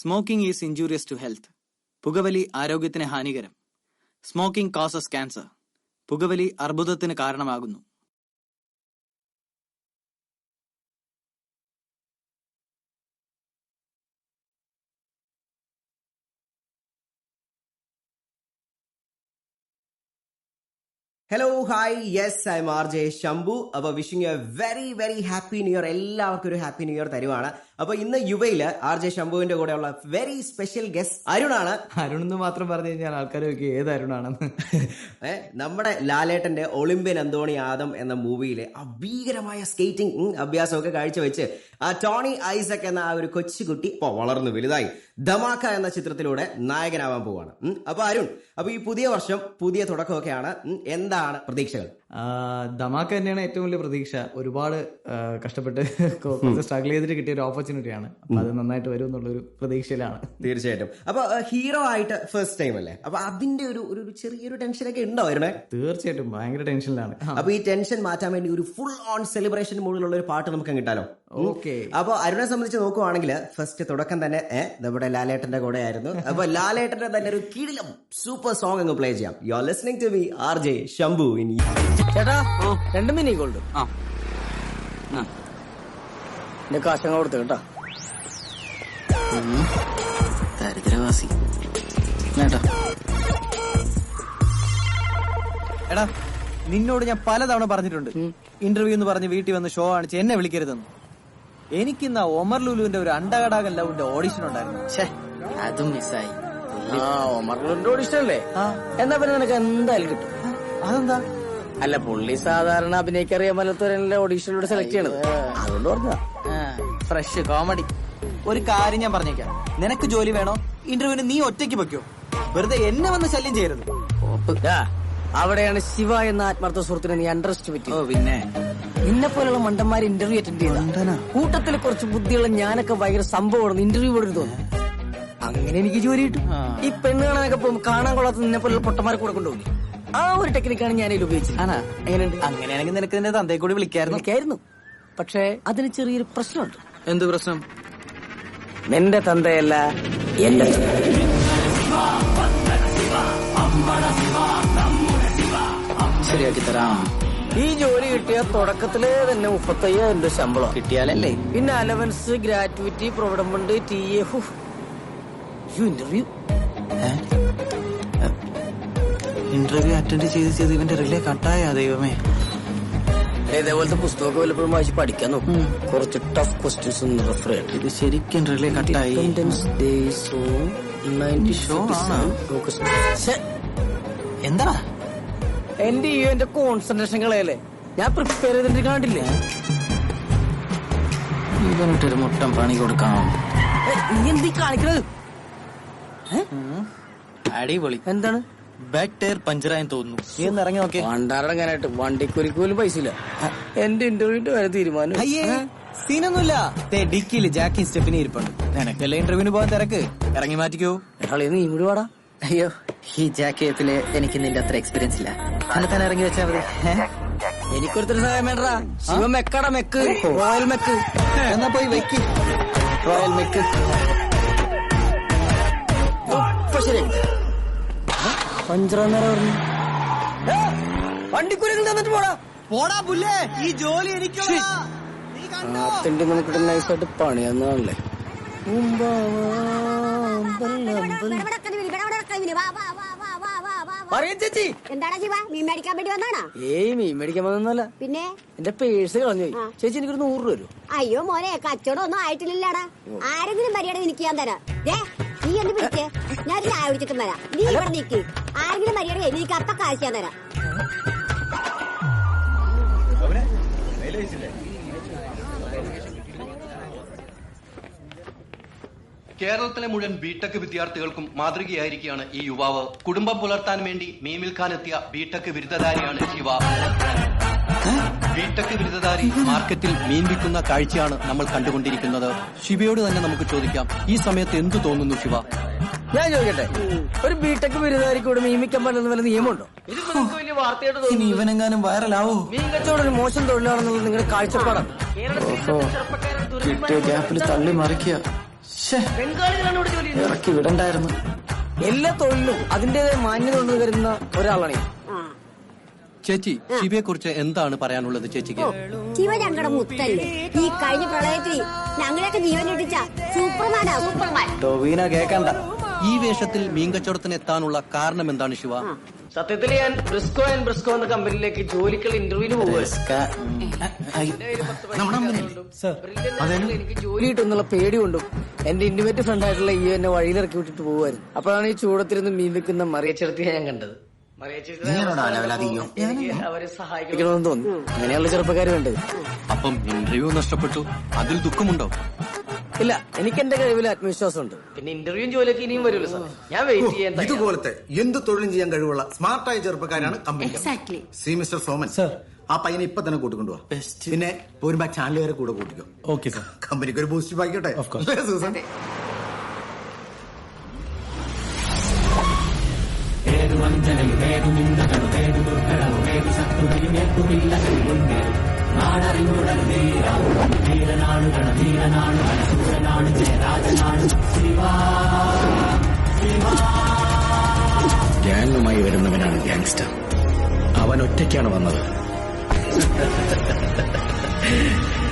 Smoking is injurious to health. പുകവലി ആരോഗ്യത്തിന് ഹാനികരം. Smoking causes cancer. പുകവലി അർബുദത്തിന് കാരണമാകുന്നു. Hello hi yes I am RJ Shambhu. അപ്പോൾ wishing you a very very happy new year. എല്ലാവർക്കും ഒരു ഹാപ്പി ന്യൂ ഇയർ തരുവാണ്. അപ്പോൾ ഇന്ന് യുവയിൽ RJ ശംഭുവിന്റെ കൂടെയുള്ള വെരി സ്പെഷ്യൽ ഗസ്റ്റ് അരുണാണ്. അരുൺ എന്ന് മാത്രം പറഞ്ഞു കഴിഞ്ഞാൽ ആൾക്കാർ ഏത് അരുണാണെന്ന്. നമ്മുടെ ലാലേട്ടന്റെ ഒളിമ്പ്യൻ അന്തോണി ആദം എന്ന മൂവിയിലെ അഭീകരമായ സ്കേറ്റിംഗ് അഭ്യാസമൊക്കെ കാഴ്ചവെച്ച് ആ ടോണി ഐസക് എന്ന ആ ഒരു കൊച്ചുകുട്ടി ഇപ്പോൾ വളർന്നു വലുതായി ധമാക്ക എന്ന ചിത്രത്തിലൂടെ നായകനാവാൻ പോവാണ്. അപ്പൊ അരുൺ, അപ്പൊ ഈ പുതിയ വർഷം പുതിയ തുടക്കമൊക്കെയാണ്, എന്താണ് പ്രതീക്ഷകൾ? ധമാക്ക തന്നെയാണ് ഏറ്റവും വലിയ പ്രതീക്ഷ. ഒരുപാട് കഷ്ടപ്പെട്ട് കുറച്ച് സ്ട്രഗിൾ ചെയ്തിട്ട് കിട്ടിയ ഒരു ഓപ്പർച്യൂണിറ്റിയാണ്. അപ്പൊ അത് നന്നായിട്ട് വരും എന്നുള്ളൊരു പ്രതീക്ഷയിലാണ്. തീർച്ചയായിട്ടും. അപ്പൊ ഹീറോ ആയിട്ട് ഫസ്റ്റ് ടൈം അല്ലേ, അപ്പൊ അതിന്റെ ഒരു ചെറിയൊരു ടെൻഷനൊക്കെ ഉണ്ടോ അവരുടെ? തീർച്ചയായിട്ടും ഭയങ്കര ടെൻഷനിലാണ്. അപ്പൊ ഈ ടെൻഷൻ മാറ്റാൻ വേണ്ടി ഒരു ഫുൾ ഓൺ സെലിബ്രേഷൻ മൂഡിലുള്ള ഒരു പാട്ട് നമുക്ക് കിട്ടാലോ? ഓക്കെ. അപ്പൊ അരുണെ സംബന്ധിച്ച് നോക്കുവാണെങ്കിൽ ഫസ്റ്റ് തുടക്കം തന്നെ നമ്മുടെ ലാലേട്ടന്റെ കൂടെ ആയിരുന്നു. അപ്പൊ ലാലേട്ടന്റെ തന്നെ ഒരു കിടിലം സൂപ്പർ സോങ് അങ്ങ് പ്ലേ ചെയ്യാം. You are listening to me RJ Shambhu in. ചേട്ടാ 2 മിനി ഗോൾഡ്. എന്റെ കാശങ്ങ കൊടുത്തു കേട്ടാ. ദരിദ്രവാസി. എടാ, നിന്നോട് ഞാൻ പലതവണ പറഞ്ഞിട്ടുണ്ട് ഇന്റർവ്യൂ എന്ന് പറഞ്ഞ് വീട്ടിൽ വന്ന് ഷോ കാണിച്ച് എന്നെ വിളിക്കരുതെന്ന്. എനിക്കിന്ന് ഒമർ ലുലുവിന്റെ ഒരു അണ്ടകടാകൻ ലവിന്റെ ഓഡിഷൻ ഉണ്ടായിരുന്നു. അതും മിസ്സായി. ഒമർ ലുലുവിന്റെ ഓഡിഷൻ അല്ലേ? എന്നാ പിന്നെ നിനക്ക് എന്തായാലും കിട്ടും. അതെന്താ? അല്ല, പുള്ളി സാധാരണ അഭിനയിക്കറിയാൻ പറ്റാത്തവരല്ലേ ഓഡീഷനിലൂടെ സെലക്ട് ചെയ്യണത്, അതുകൊണ്ട് പറഞ്ഞ. Fresh comedy. ഒരു കാര്യം ഞാൻ പറഞ്ഞേക്കാം, നിനക്ക് ജോലി വേണോ ഇന്റർവ്യൂവിന് നീ ഒറ്റയ്ക്ക് വെക്കോ, വെറുതെ എന്നെ വന്ന് ശല്യം ചെയ്യരുത്. അവിടെയാണ് ശിവ എന്ന ആത്മാർത്ഥ സുഹൃത്തിനെ നീ അണ്ടർ എസ്റ്റിമേറ്റ്. പിന്നെ നിന്നെ പോലുള്ള മണ്ടന്മാർ ഇന്റർവ്യൂ അറ്റൻഡ് ചെയ്ത കൂട്ടത്തിൽ കുറച്ച് ബുദ്ധിയുള്ള ഞാനൊക്കെ ഭയങ്കര സംഭവമാണ് ഇന്റർവ്യൂ പോലും തോന്നുന്നു. അങ്ങനെ എനിക്ക് ജോലി കിട്ടും. ഈ പെണ്ണ് കാണാനൊക്കെ പോകുമ്പോൾ കാണാൻ കൊള്ളാത്ത നിന്നെ പോലുള്ള പൊട്ടന്മാരെ കൂടെ കൊണ്ടുപോകില്ല. ആ ഒരു ടെക്നിക്കാണ് ഞാൻ ഇതിൽ ഉപയോഗിച്ചത്. എങ്ങനെയുണ്ട്? അങ്ങനെയാണെങ്കിൽ നിനക്ക് നിന്റെ തന്തയെ കൂടി വിളിക്കായിരുന്നു. പക്ഷേ അതിന് ചെറിയൊരു പ്രശ്നമുണ്ട്. എന്ത് പ്രശ്നം? നിന്റെ തന്തയല്ല, എന്റെ ശരിയാക്കി തരാം. ഈ ജോലി കിട്ടിയ തുടക്കത്തില് തന്നെ 35,000 രൂപ ശമ്പളം കിട്ടിയാലല്ലേ? പിന്നെ allowance, gratuity, provident fund, TA. Interview attend ചെയ്ത് ഇവന്റെ റിലേ കട്ടായ ദൈവമേ. ഇതേപോലത്തെ പുസ്തകമൊക്കെ വല്ലപ്പോഴും വായിച്ച് പഠിക്കാൻ നോക്കും. കുറച്ച് ടഫ് ക്വസ്റ്റ്യൻസ് ഒന്ന് റെഫർ ചെയ്യണം. ഇത് ശരിക്കും റിലേ കട്ടായി. എന്താ എന്റെ കോൺസെൻട്രേഷൻ കളയല്ലേ, ഞാൻ പ്രിപ്പയർ ചെയ്തിട്ട് കാണില്ലേ. ഇവനിട്ടൊരു മുട്ടം പണി കൊടുക്കാം. നീ എന്ത് കാണിക്കണത്? അടിപൊളി. എന്താണ്? ബാക്ക് ടയർ പഞ്ചറായെന്ന് തോന്നുന്നു. നീ ഒന്ന് ഇറങ്ങി നോക്കിയേ. പണ്ടാറടങ്ങാനായിട്ട് വണ്ടിക്കുരിക്ക് പോലും പൈസ ഇല്ല. എന്റെ ഇന്റർവ്യൂവിന്റെ വരെ തീരുമാനം. അയ്യേ, സീനൊന്നുമില്ല. ജാക്കിയും സ്റ്റെപ്പിനെ ഇരിപ്പുണ്ട്. നിനക്കല്ലേ ഇന്റർവ്യൂവിന് പോകാൻ തിരക്ക്. ഇറങ്ങി മാറ്റിക്കോ. നീ ഇവിടെ വാടാ. അയ്യോ, ഈ ജാക്കറ്റില് എനിക്ക് നിന്റെ അത്ര എക്സ്പീരിയൻസ് ഇല്ല. തന്നെ ഇറങ്ങി വെച്ചാ മതി. എനിക്കൊരുത്തര സഹായം വേണ്ടാ. ശിവ മെക്കടാ, മെക്ക്, റോയൽ മെക്ക്. എന്നാ പോയി വെക്ക് റോയൽ മെക്ക്. ശരി, പഞ്ചറന്നേരം പറഞ്ഞു. വണ്ടിക്കുരകൾ തന്നിട്ട് പോടാ പുല്ലേ. ഈ ജോലി എനിക്ക് നമുക്കിട്ട് നൈസായിട്ട് പണിയാന്നല്ലേ. ചേച്ചി, എന്താണ് ശിവ, മീൻ മേടിക്കാൻ വേണ്ടി വന്നാണോ? ഏയ്, മീൻ മേടിക്കാൻ വന്നല്ല. പിന്നെ എന്റെ പേഴ്സ് കളഞ്ഞു പോയി. ചേച്ചി, എനിക്കൊരു 100 രൂപ തരും. അയ്യോ മോനെ, കച്ചവടം ഒന്നും ആയിട്ടില്ലടാ. ആരെങ്കിലും മര്യാദ എനിക്ക് ഞാൻ തരാം. നീ എന്ത് പിടിച്ചേ? ഞാൻ ചായ കുടിച്ചിട്ടും വരാം. നീ ഇവിടെ നിൽക്ക്. ആരെങ്കിലും മര്യാദ എനിക്ക് അപ്പ കാശ് ഞാൻ തരാം. കേരളത്തിലെ മുഴുവൻ ബിടെക് വിദ്യാർത്ഥികൾക്കും മാതൃകയായിരിക്കുകയാണ് ഈ യുവാവ്. കുടുംബം പുലർത്താൻ വേണ്ടി മീൻ വിൽക്കാനെത്തിയ ബിടെക് ബിരുദധാരിയാണ് ശിവ. ബിടെക് ബിരുദധാരി മാർക്കറ്റിൽ മീൻ വിൽക്കുന്ന കാഴ്ചയാണ് നമ്മൾ കണ്ടുകൊണ്ടിരിക്കുന്നത്. ശിവയോട് തന്നെ നമുക്ക് ചോദിക്കാം, ഈ സമയത്ത് എന്തു തോന്നുന്നു ശിവ? ഞാൻ ചോദിക്കട്ടെ, ഒരു ബിടെക് ബിരുദധാരിക്കൂടെ മീൻ വിൽക്കാൻ പറ്റുന്ന വല്ല നിയമമുണ്ടോ? വലിയ വാർത്തയായിട്ട് തോന്നുന്നു. ഇവനെങ്ങാനും വൈറലാവോ? മീൻ കച്ചവടം ഒരു മോശം തൊഴിലാണെന്നുള്ളത് നിങ്ങളുടെ കാഴ്ചപ്പാടാണ്. കിട്ടിയ ഗ്യാപ്പിൽ തള്ളി മറിക്കുക. ബംഗാളികളാണ് ഇവിടെ ജോലി ചെയ്യുന്നത്. ഇറക്കി വിടണ്ടായിരുന്നു. എല്ലാ തൊഴിലും അതിന്റേതായ മാന്യത കൊണ്ട് കരുതുന്ന ഒരാളാണ് ഞാൻ. ചേച്ചി, ശിവയെ കുറിച്ച് എന്താണ് പറയാനുള്ളത് ചേച്ചിക്ക്? ശിവ ഞങ്ങളുടെ മുത്തല്ലേ. ഈ കഴിഞ്ഞ പ്രളയത്തിൽ ഞങ്ങളെയൊക്കെ ജീവൻ രക്ഷിച്ച സൂപ്പർമാനാ സൂപ്പർമാൻ. ടോവിന കേക്കണ്ട. ഈ വേഷത്തിൽ മീൻകച്ചവടത്തിന് എത്താനുള്ള കാരണം എന്താണ് ശിവ? സത്യത്തിൽ ഞാൻ ബ്രിസ്കോ ആൻഡ് ബ്രിസ്കോ എന്ന കമ്പനിയിലേക്ക് ജോലിക്കുള്ള ഇന്റർവ്യൂവിന് പോകുമായിരുന്നു. എനിക്ക് ജോലി കിട്ടുന്നുള്ള പേടി കൊണ്ടും എന്റെ ഇന്റിമേറ്റ് ഫ്രണ്ട് ആയിട്ടുള്ള ഈ എന്നെ വഴിയിലിറക്കി വിട്ടിട്ട് പോകുമായിരുന്നു. അപ്പോഴാണ് ഈ ചൂടത്തിരുന്ന് മീൻ വെക്കുന്ന മറിയച്ചെടുത്തിയെ ഞാൻ കണ്ടത്. അവരെ സഹായിക്കണമെന്ന് തോന്നി. അങ്ങനെയുള്ള ചെറുപ്പക്കാർ വേണ്ടത്. അപ്പം ഇന്റർവ്യൂ നഷ്ടപ്പെട്ടു, അതിൽ ദുഃഖമുണ്ടോ? ഇല്ല, എനിക്ക് എന്റെ കഴിവിൽ ആത്മവിശ്വാസമുണ്ട്. പിന്നെ ഇന്റർവ്യൂ ജോലിയൊക്കെ ഇനിയും വരുമല്ലോ സാർ. ഞാൻ വെയിറ്റ് ചെയ്യാൻ. ഇതുപോലത്തെ എന്ത് തൊഴിലും ചെയ്യാൻ കഴിവുള്ള സ്മാർട്ടായ ചെറുപ്പക്കാരാണ് company. See mister Soman sir, ആ പയ്യനെ ഇപ്പൊ തന്നെ കൂട്ടിക്കൊണ്ടുപോവാ. പിന്നെ പോരുമ്പോ ചാനലുകാരെ കൂടെ കൂട്ടിക്കോ. Okay sir. കമ്പനിക്ക് ഒരു ബൂസ്റ്റ് ആയിക്കോട്ടെ. സൂസൻ, ഗ്യാങ്ങുമായി വരുന്നവനാണ് ഗ്യാങ്സ്റ്റർ. അവൻ ഒറ്റയ്ക്കാണ് വന്നത്.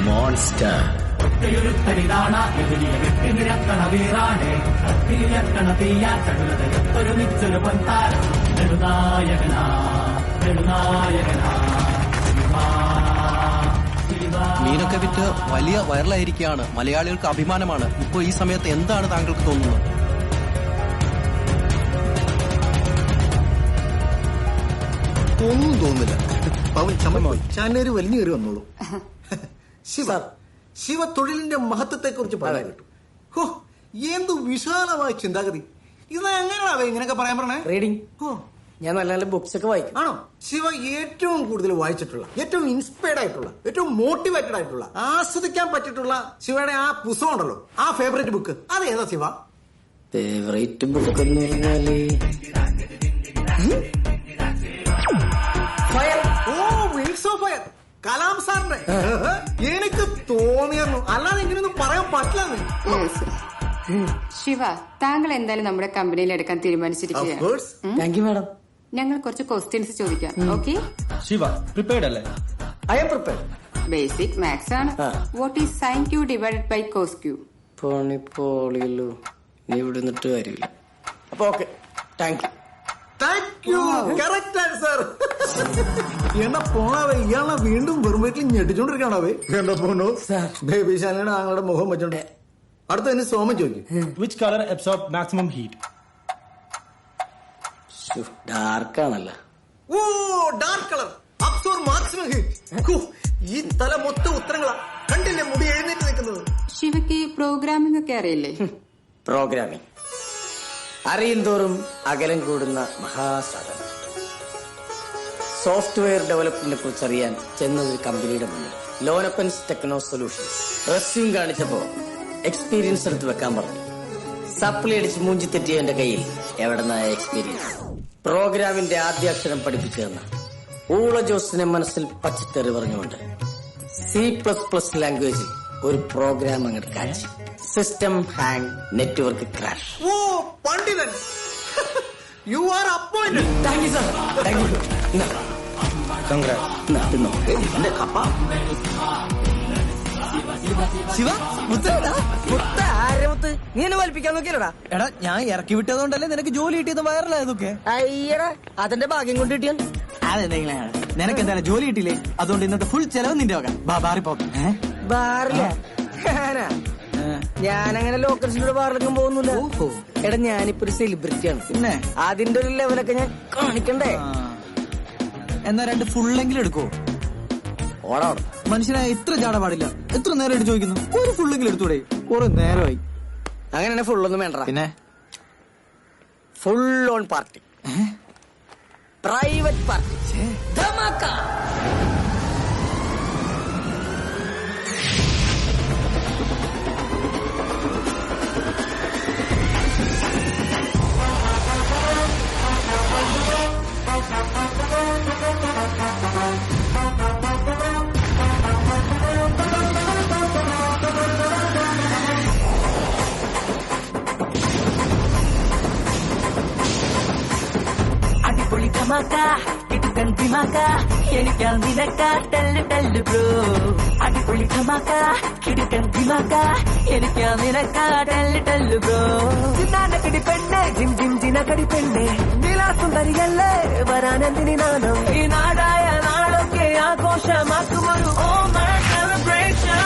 മോൺസ്റ്റർ. മീനൊക്കെ വിറ്റ് വലിയ വൈറലായിരിക്കുകയാണ്. മലയാളികൾക്ക് അഭിമാനമാണ്. ഇപ്പോൾ ഈ സമയത്ത് എന്താണ് താങ്കൾക്ക് തോന്നുന്നത്? ഒന്നും തോന്നുന്നില്ല. പവൻ ചമപ്പോയി. ചാനലുകാർ വലിഞ്ഞു കയറി വന്നോളൂ. ശിവ തൊഴിലിന്റെ മഹത്വത്തെ കുറിച്ച് പറയാൻ കേട്ടു. ഹോ, എന്ത് വിശാലമായ ചിന്താഗതി. ഇത് എങ്ങനെയാണോ ഇങ്ങനെയൊക്കെ പറയാൻ പറഞ്ഞേ? റീഡിങ്. ഞാൻ നല്ല നല്ല ബുക്സ് ഒക്കെ വായിക്കും. ആണോ? ശിവ ഏറ്റവും കൂടുതൽ വായിച്ചിട്ടുള്ള, ഏറ്റവും ഇൻസ്പയർഡ് ആയിട്ടുള്ള, ഏറ്റവും മോട്ടിവേറ്റഡ് ആയിട്ടുള്ള, ആസ്വദിക്കാൻ പറ്റിയിട്ടുള്ള ശിവയുടെ ആ പുസ്തകം ഉണ്ടല്ലോ, ആ ഫേവറേറ്റ് ബുക്ക്, അത് ഏതാ ശിവ? ഫേവറേറ്റ് ബുക്ക് എന്ന് പറഞ്ഞാല് fire. Oh, wings of fire, Kalam സാറിന്റെ. എനിക്ക് തോന്നിയിരുന്നു, അല്ലാതെ ഇങ്ങനെയൊന്നും പറയാൻ പറ്റില്ലെന്ന്. ശിവ, താങ്കൾ എന്തായാലും നമ്മുടെ കമ്പനിയിൽ എടുക്കാൻ തീരുമാനിച്ചിരിക്കുകയാണ്. Thank you madam. ഞങ്ങൾ കുറച്ച് ക്വസ്റ്റ്യൻസ് ചോദിക്കാം. ഓക്കെ? ശിവ പ്രിപ്പയർഡ് അല്ലേ? I am prepared. Basic maths ആണ്. What is sin q divided by cos q? പണിപ്പോളിയല്ലോ, നീ ഇവിടെ നിന്നിട്ട് കാര്യമില്ല. അപ്പൊ okay, thank you. Thank you. Correct answer. എന്നാ പോണാവേ, ഇയാളെ വീണ്ടും വെറും വീട്ടിൽ ഞെട്ടിച്ചോണ്ടിരിക്കണാവേ. എന്താ പോണോ ബേബി ശാലയുടെ ആങ്ങളുടെ മുഖം വെച്ചോണ്ട്. അടുത്ത തന്നെ സോമൻ ചോദിക്കും. Which colour absorb maximum heat? ഡാർക്കാണല്ലോ. ഓ, dark colour absorb maximum heat. ഈ തല മൊത്തം ഉത്തരങ്ങളാ. കണ്ടില്ലേ മുടി എഴുന്നേറ്റ് നിൽക്കുന്നത്? ശിവയ്ക്ക് പ്രോഗ്രാമിംഗ് ഒക്കെ അറിയില്ലേ? പ്രോഗ്രാമിംഗ് അറിയും തോറും അകലം കൂടുന്ന മഹാസാധനം. സോഫ്റ്റ്വെയർ ഡെവലപ്മെന്റിനെ കുറിച്ച് അറിയാൻ ചെന്നത് കമ്പനിയുടെ മുന്നിൽ. ലോനപ്പൻസ് ടെക്നോ സൊല്യൂഷൻസ്. റെസ്യൂം കാണിച്ചപ്പോ എക്സ്പീരിയൻസ് എടുത്ത് വെക്കാൻ പറഞ്ഞു. സപ്ലി അടിച്ച് മൂഞ്ചി തെറ്റിയ എന്റെ കയ്യിൽ എവിടെന്നായ എക്സ്പീരിയൻസ്? പ്രോഗ്രാമിന്റെ ആദ്യ അക്ഷരം പഠിപ്പിച്ചു തന്ന ഊള ജോസിനെ മനസ്സിൽ പച്ചത്തെറി പറഞ്ഞുകൊണ്ട് C++ ലാംഗ്വേജിൽ ഒരു പ്രോഗ്രാം അങ്ങോട്ട് കാച്ചി. System hang, network crash. ഓ, പണ്ഡിതൻ. You are appointed. Thank you sir. Thank you. Shiva മുത്തടാ. മുത്ത ആരെ മുത്ത്? നീ എന്നെ വലിപ്പിക്കാൻ നോക്കിയല്ലോടാ. എടാ, ഞാൻ ഇറക്കി വിട്ടതുകൊണ്ടല്ലേ നിനക്ക് ജോലി കിട്ടിയത് വൈറലായതൊക്കെ. അയ്യടാ, അതിന്റെ ഭാഗ്യം കൊണ്ട് കിട്ടിയാൽ. അതെന്തെങ്കിലും നിനക്ക് എന്തായാലും ജോലി കിട്ടിയില്ലേ? അതുകൊണ്ട് ഇന്നത്തെ ഫുൾ ചെലവ് നിന്റെ വക. ബാറിപ്പോക്കെ ബാറില്ല. ഞാനങ്ങനെ ലോക്കൽസിന്റെ ബാറിലൊന്നും പോകുന്നില്ല. എടാ, ഞാനിപ്പോ ഒരു സെലിബ്രിറ്റിയാണ്. പിന്നെ അതിന്റെ ഒരു ലെവലൊക്കെ ഞാൻ കാണിക്കണ്ടേ? എന്നാ 2 ഫുള്ളെങ്കിലും എടുക്കുവോ? ഓടാ. മനുഷ്യനായ ഇത്ര ചാട പാടില്ല. എത്ര നേരം എടുത്ത് ചോദിക്കുന്നു? ഒരു ഫുള്ളെങ്കിലും എടുത്തൂടെ? കുറെ നേരമായി. അങ്ങനെ ഫുള്ളൊന്നും വേണ്ട. പിന്നെ full on party, private party, ധമാക്ക. ധമാക്ക കിടുക്കൻ ധിമാക്ക എനിക്കാ നിനക്കാ ടെല്ല് ടെല്ല് ബ്രോ അടിപൊളി ധമാക്ക കിടുക്കൻ ധിമാക്ക എനിക്കാ നിനക്കാ ടെല്ല് ടെല്ല് ബ്രോ ചിന്നാനക്കടി പെണ്ണെ ജിം ജിം ജിനക്കടി പെണ്ണെ നീലാസുന്ദരിയല്ലേ വരാനെന്തിനി നാണം ഈ നാടായ നാടൊക്കെ ആഘോഷമാക്കുമൊരു ഓമന സെലിബ്രേഷൻ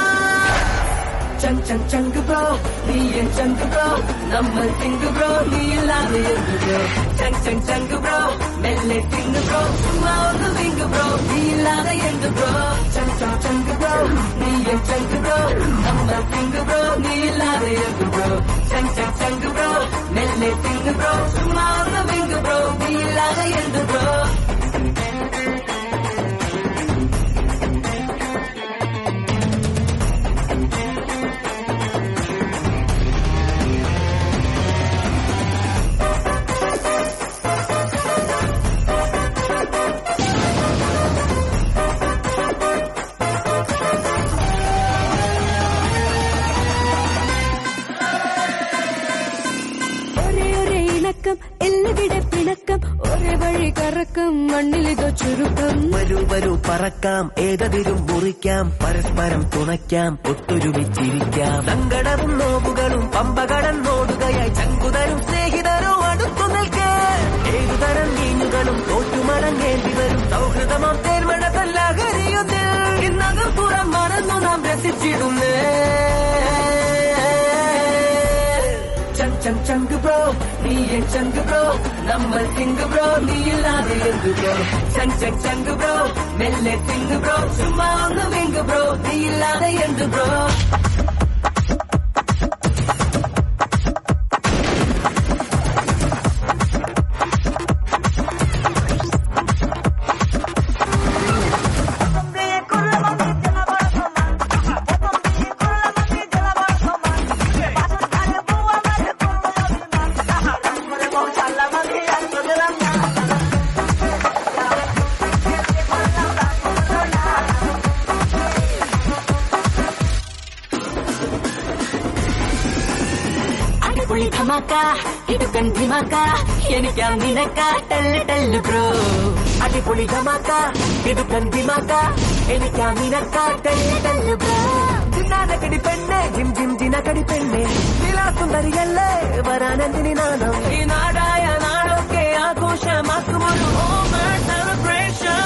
ചങ് ചങ് ചങ്ക് ബ്രോ നീ എൻ ചങ്ക് ബ്രോ നമ്മൾ തിങ്ക് ബ്രോ നീ ഇല്ലാതെ എന്ത് ബ്രോ ചങ് ചങ് ചങ്ക് ബ്രോ മെല്ലെ തിങ്ക് ബ്രോ ചുമ്മാ ഒന്ന് തിങ്ക് ബ്രോ നീ ഇല്ലാതെ എന്ത് ബ്രോ ചങ് ചങ് ചങ്ക് ബ്രോ നീ എൻ ചങ്ക് ബ്രോ നമ്മൾ തിങ്ക് ബ്രോ നീ ഇല്ലാതെ എന്ത് ബ്രോ ചങ് ചങ് ചങ്ക് ബ്രോ മെല്ലെ തിങ്ക് ബ്രോ ചുമ്മാ ഒന്ന് തിങ്ക് ബ്രോ നീ ഇല്ലാതെ എന്ത് ബ്രോ എല്ലുകിടെ പിണക്കം ഒരേ വഴി കറക്കം മണ്ണിലിതോ ചുരുക്കം വരൂ വരൂ പറക്കാം ഏതതിരും മുറിക്കാം പരസ്പരം തുണയ്ക്കാം ഒത്തൊരുമിച്ചിരിക്കാം സങ്കടവും നോവുകളും പമ്പകടന്നോടുകയായി ചങ്കുതരും സ്നേഹിതരും അടുത്തു നിൽക്കേ ഏതുതരം നീഞ്ഞുകളും തോറ്റുമടങ്ങേണ്ടി വരും സൗഹൃദമോ തേർമഴ തല്ലഹരിയുന്നേ ഇന്നകർപ്പുറം മറന്നു നാം രസിച്ചിടുന്നേ ചങ് ചങ്ക് ബ്രോ നീ എൻ ചങ്ക് ബ്രോ നമ്മൾ തിങ്ക് ബ്രോ നീ ഇല്ലാതെ എന്ത് ബ്രോ ചങ് ചങ് ചങ്ക് ബ്രോ മെല്ലെ തിങ്ക് ബ്രോ ചുമ്മാ ഒന്ന് വിങ്ക് ബ്രോ നീ ഇല്ലാതെ എന്ത് ബ്രോ ധമാക്ക ഇടുക്കൻ ധിമാക്ക എനിക്കാ നിനക്കാ ടെല്ല് ടെല്ല് ബ്രോ അടിപൊളി ധമാക്ക ഇടുക്കൻ ധിമാക്ക എനിക്കാ നിനക്കാ ടെല്ല് ടെല്ല് ബ്രോ ചിന്നാനക്കടി പെണ്ണെ ജിം ജിം ജിനക്കടി പെണ്ണെ നീലാസുന്ദരിയല്ലേ വരാനെന്തിനി നാണം ഈ നാടായ നാടൊക്കെ ആഘോഷമാക്കുമൊരു ഓമന സെലിബ്രേഷൻ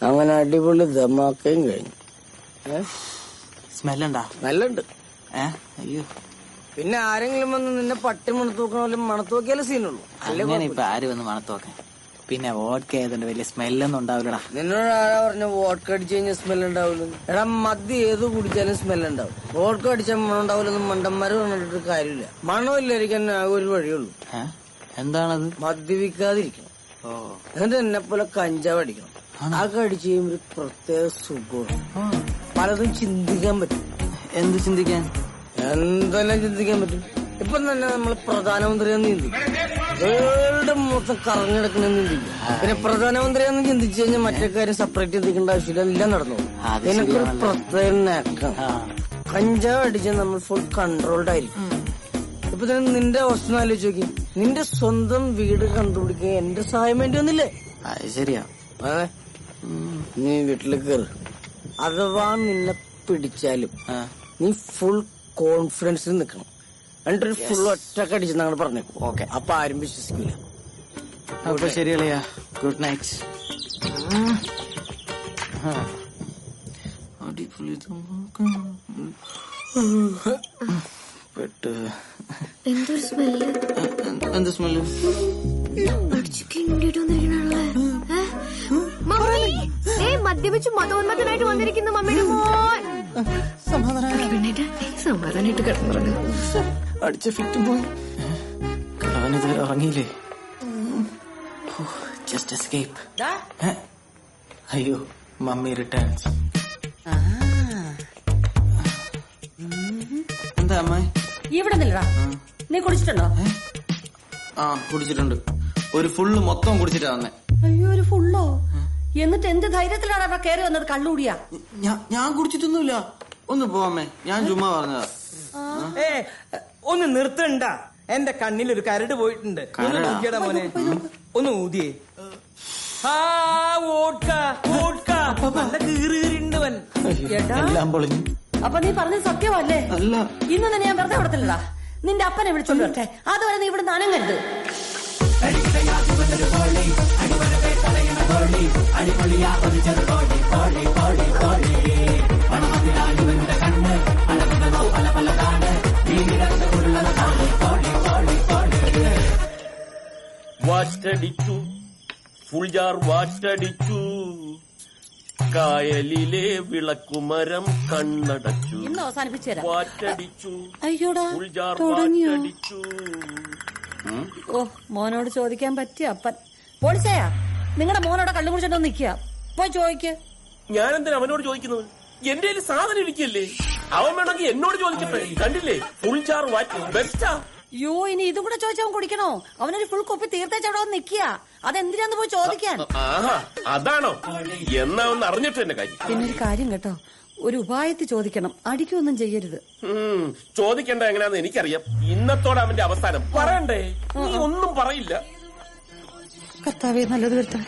അങ്ങനെ അടിപൊളി ധമാക്കയും കഴിഞ്ഞു. സ്മെല്ലുണ്ടാ? നല്ലുണ്ട്. അയ്യോ, പിന്നെ ആരെങ്കിലും വന്ന് നിന്നെ പട്ടി മണത്ത് നോക്കണ പോലെ മണത്ത് നോക്കിയാലേ സീനുള്ളൂ. അങ്ങനെ ഇപ്പൊ ആര് വന്ന് മണത്ത് നോക്കാൻ? പിന്നെ വോഡ്ക ആയതുകൊണ്ട് വലിയ സ്മെല്ലൊന്നും ഉണ്ടാവില്ലടാ. നിന്നോട് ആരാ പറഞ്ഞ വോഡ്ക അടിച്ചു കഴിഞ്ഞാൽ സ്മെൽ ഉണ്ടാവില്ല? എടാ മദ്യം ഏത് കുടിച്ചാലും സ്മെല്ലുണ്ടാവും. വോഡ്ക അടിച്ചാൽ മണം ഉണ്ടാവില്ലെന്ന് മണ്ടന്മാര് പറഞ്ഞിട്ട് കാര്യമില്ല. മണമില്ലായിരിക്കാൻ ആകെ ഒരു വഴിയുള്ളൂ. എന്താണത്? മദ്യപിക്കാതിരിക്കണം. എന്നിട്ട് എന്നെ പോലെ കഞ്ചാവ് അടിക്കണം. അതൊക്കെ അടിച്ചു കഴിയുമ്പോൾ ഒരു പ്രത്യേക സുഖമാണ്. പലതും ചിന്തിക്കാൻ പറ്റും. എന്ത് ചിന്തിക്കാൻ? എന്തെല്ലാം ചിന്തിക്കാൻ പറ്റും. ഇപ്പൊ തന്നെ നമ്മൾ പ്രധാനമന്ത്രിയെന്ന് ചിന്തിക്കും, വേൾഡ് മൊത്തം കറങ്ങിടക്കണെന്ന് ചിന്തിക്കും. പിന്നെ പ്രധാനമന്ത്രിയെന്ന് ചിന്തിച്ചു കഴിഞ്ഞാൽ മറ്റേ കാര്യം സെപ്പറേറ്റ് ചിന്തിക്കേണ്ട ആവശ്യമില്ല, എല്ലാം നടന്നു. എനിക്കൊരു പ്രത്യേക നേക്കാം. കഞ്ചാവ് അടിച്ചാൽ നമ്മൾ ഫുൾ കൺട്രോൾഡ് ആയിരിക്കും. ഇപ്പൊ തന്നെ നിന്റെ അവസ്ഥ ആലോചിച്ച് നോക്കി. നിന്റെ സ്വന്തം വീട് കണ്ടുപിടിക്കാൻ എന്റെ സഹായം വേണ്ടി വന്നില്ലേ? ശരിയാ. അതെ, നീ വീട്ടിലേക്ക് കയറി. അഥവാ നിന്നെ പിടിച്ചാലും നീ ഫുൾ കോൺഫിഡൻസിൽ നിൽക്കണം. എന്നിട്ടൊരു ഫുൾ ഒറ്റക്ക് അടിച്ചെന്നാണ് പറഞ്ഞേക്കും. ഓക്കെ, അപ്പൊ ആരും വിശ്വസിക്കില്ല. അപ്പൊ ശരിയല്ലയാ. Good night. പെട്ട് എന്തൊരു സ്മെല്ല്? എന്ത് സ്മെല്ല്? മദ്യപിച്ച് മതോന്മത്തനായിട്ട് വന്നിരിക്കുന്ന മമ്മിയുടെ മോൻ. സമാധാനായിട്ട് കിടന്നു. അടിച്ച ഫിറ്റ് പോയി. അവനിതുവരെ ഉറങ്ങിയില്ലേ? Just escape. അയ്യോ, മമ്മി റിട്ടേൺസ്. എന്താ അമ്മായി? ഇവിടെ നില്ലടാ. നീ കുടിച്ചിട്ടുണ്ടോ? കുടിച്ചിട്ടുണ്ട്. ഒരു ഫുള്ള് മൊത്തം കുടിച്ചിട്ടാ വന്നേ. അയ്യോ, ഒരു ഫുള്ളോ? എന്നിട്ട് എന്ത് ധൈര്യത്തിലാണ് അവിടെ കയറി വന്നത്? കള്ളുകൂടിയാ? ഞാൻ കുടിച്ചിട്ടൊന്നുമില്ല. ഒന്ന് പോവാമേ, ഞാൻ ചുമ്മാ പറഞ്ഞതാ. ഒന്ന് നിർത്തണ്ട, എന്റെ കണ്ണിൽ ഒരു കരട് പോയിട്ടുണ്ട്. ഒന്ന് ഊതിയടാ മോനെ, ഒന്ന് ഊതിയേ. നല്ല കീറിണ്ടവൻ. അപ്പൊ നീ പറഞ്ഞത് സത്യമല്ലേ? ഇന്ന് തന്നെ ഞാൻ വെറുതെ വിടത്തില്ലടാ. നിന്റെ അപ്പനെ വിളിച്ചോണ്ട് വരട്ടെ, അതുവരെ നീ ഇവിടെ നനങ്ങരുത്. വാറ്റടിച്ചു, ഫുൾജാർ വാറ്റടിച്ചു, കായലിലെ വിളക്കുമരം കണ്ണടച്ചു. ഇന്ന് അവസാനിപ്പിച്ചു വാറ്റടിച്ചു, അയ്യോടാ ഫുൾജാർ തുടങ്ങിയോ? വാറ്റടിച്ചു. ഓ, മോനോട് ചോദിക്കാൻ പറ്റിയ അപ്പൻ. പോളിച്ചയാ, നിങ്ങളുടെ മോനോടെ കള്ളു കുടിച്ചിട്ട് നിക്കുക. പോയി ചോദിക്ക്. ഞാനെന്തിനാ അവനോട് ചോദിക്കുന്നത്? എന്റെ കയ്യിൽ സാധനം ഇരിക്കല്ലേ, അവൻ വേണമെങ്കിൽ എന്നോട് ചോദിക്കട്ടെ. കണ്ടില്ലേ, ഫുൾജാർ വാറ്റ് ബെസ്റ്റാ. യോ, ഇനി ഇതും കൂടെ ചോദിച്ചവൻ കുടിക്കണോ? അവനൊരു ഫുൾ കുപ്പി തീർത്തേച്ച് അവിടെ വന്ന് നിക്കുക. അതെന്തിനാന്ന് പോയി ചോദിക്കാൻ. ആഹാ, അതാണോ? എന്നാ ഒന്ന് അറിഞ്ഞിട്ട് എന്നെ കാര്യം. പിന്നൊരു കാര്യം കേട്ടോ, ഒരു ഉപായത്തിൽ ചോദിക്കണം, അടിക്കൊന്നും ചെയ്യരുത്. ചോദിക്കേണ്ട എങ്ങനെയാന്ന് എനിക്കറിയാം. ഇന്നത്തോടെ അവന്റെ അവസാനം പറയണ്ടേ? നീ ഒന്നും പറയില്ല. കർത്താവേ, നല്ലത് വരുത്താൻ.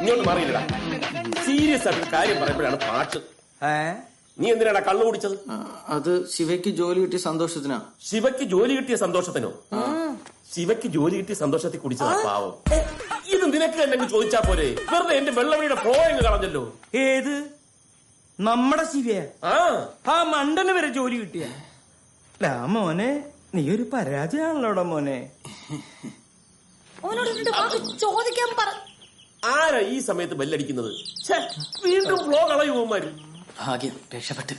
ഇങ്ങോട്ട് മാറിയില്ലടാ. സീരിയസ് ആയിട്ട് കാര്യം പറയുമ്പോഴാണ് പാട്ട്. നീ എന്തിനാടാ കള്ളു കുടിച്ചത്? അത് ശിവയ്ക്ക് ജോലി കിട്ടിയ സന്തോഷത്തിനാ. ശിവയ്ക്ക് ജോലി കിട്ടിയ സന്തോഷത്തിനോ? ശിവയ്ക്ക് ജോലി കിട്ടിയ സന്തോഷത്തിൽ കുടിച്ചതാ പാവം. ഇത് നിനക്ക് തന്നെ ചോദിച്ചാ പോരെ? വെറുതെ എന്റെ വെള്ളവഴിയുടെ പ്രോയങ്ങ് കളഞ്ഞല്ലോ. ഏത് നമ്മുടെ ശിവയ? ആ മണ്ടന് വരെ ജോലി കിട്ടിയ. മോനെ, നീ ഒരു പരാജയമാണല്ലോടാ മോനെ. ചോദിക്കാൻ പറ. ആരാ ഈ സമയത്ത് ബെല്ലടിക്കുന്നത്? വീണ്ടും ഫ്ലോ കളയുമാര്. ഭാഗ്യം, രക്ഷപ്പെട്ട്.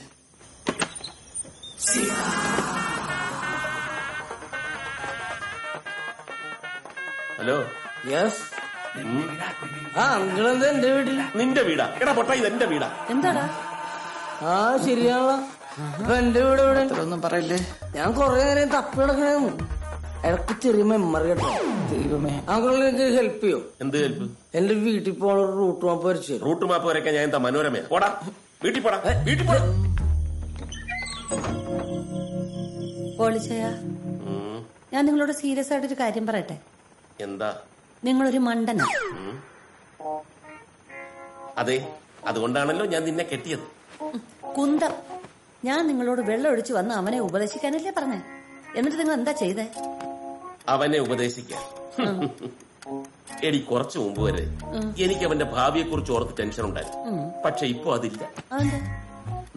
ഹലോ. യെസ്. അങ്കിളെന്താ എന്റെ വീട്ടിൽ? നിന്റെ വീടാ? എടാ പൊട്ടാ, ഇത് എന്റെ വീടാ. എന്താടാ? ശരിയാണല്ലോ. അപ്പൊ എന്റെ വീട് ഇവിടെ ഒന്നും പറയില്ലേ. ഞാൻ കൊറേ നേരം തപ്പി കിടക്കണേന്നു. ഇടക്ക് ചെറിയ മെമ്മറി കേട്ടോ. ദൈവമേ, അങ്കിളിന് എനിക്ക് ഹെൽപ്പ് ചെയ്യോ? എന്ത് ഹെൽപ്പ്? എന്റെ വീട്ടിൽ പോണ റൂട്ട് മാപ്പ് വരച്ചു. റൂട്ട് മാപ്പ് വരയ്ക്കാൻ ഞാൻ എന്താ മനോരമയാ? പോടാ, വീട്ടിൽ പോടാ, വീട്ടിൽ പോടാ. പോളിച്ചയാ, ഞാൻ നിങ്ങളോട് സീരിയസ് ആയിട്ടൊരു കാര്യം പറയട്ടെ. എന്താ? നിങ്ങളൊരു മണ്ടനാ. അതെ, അതുകൊണ്ടാണല്ലോ ഞാൻ നിന്നെ കെട്ടിയത്. കുന്തം. ഞാൻ നിങ്ങളോട് വെള്ളം ഒഴിച്ചു വന്ന് അവനെ ഉപദേശിക്കാനല്ലേ പറഞ്ഞേ? എന്നിട്ട് നിങ്ങൾ എന്താ ചെയ്തേ? അവനെ ഉപദേശിക്കാൻ? എടി, കുറച്ചു മുമ്പ് വരെ എനിക്ക് അവന്റെ ഭാവിയെ കുറിച്ച് ഓർത്ത് ടെൻഷൻ ഉണ്ടായിരുന്നു. പക്ഷെ ഇപ്പൊ അതില്ല.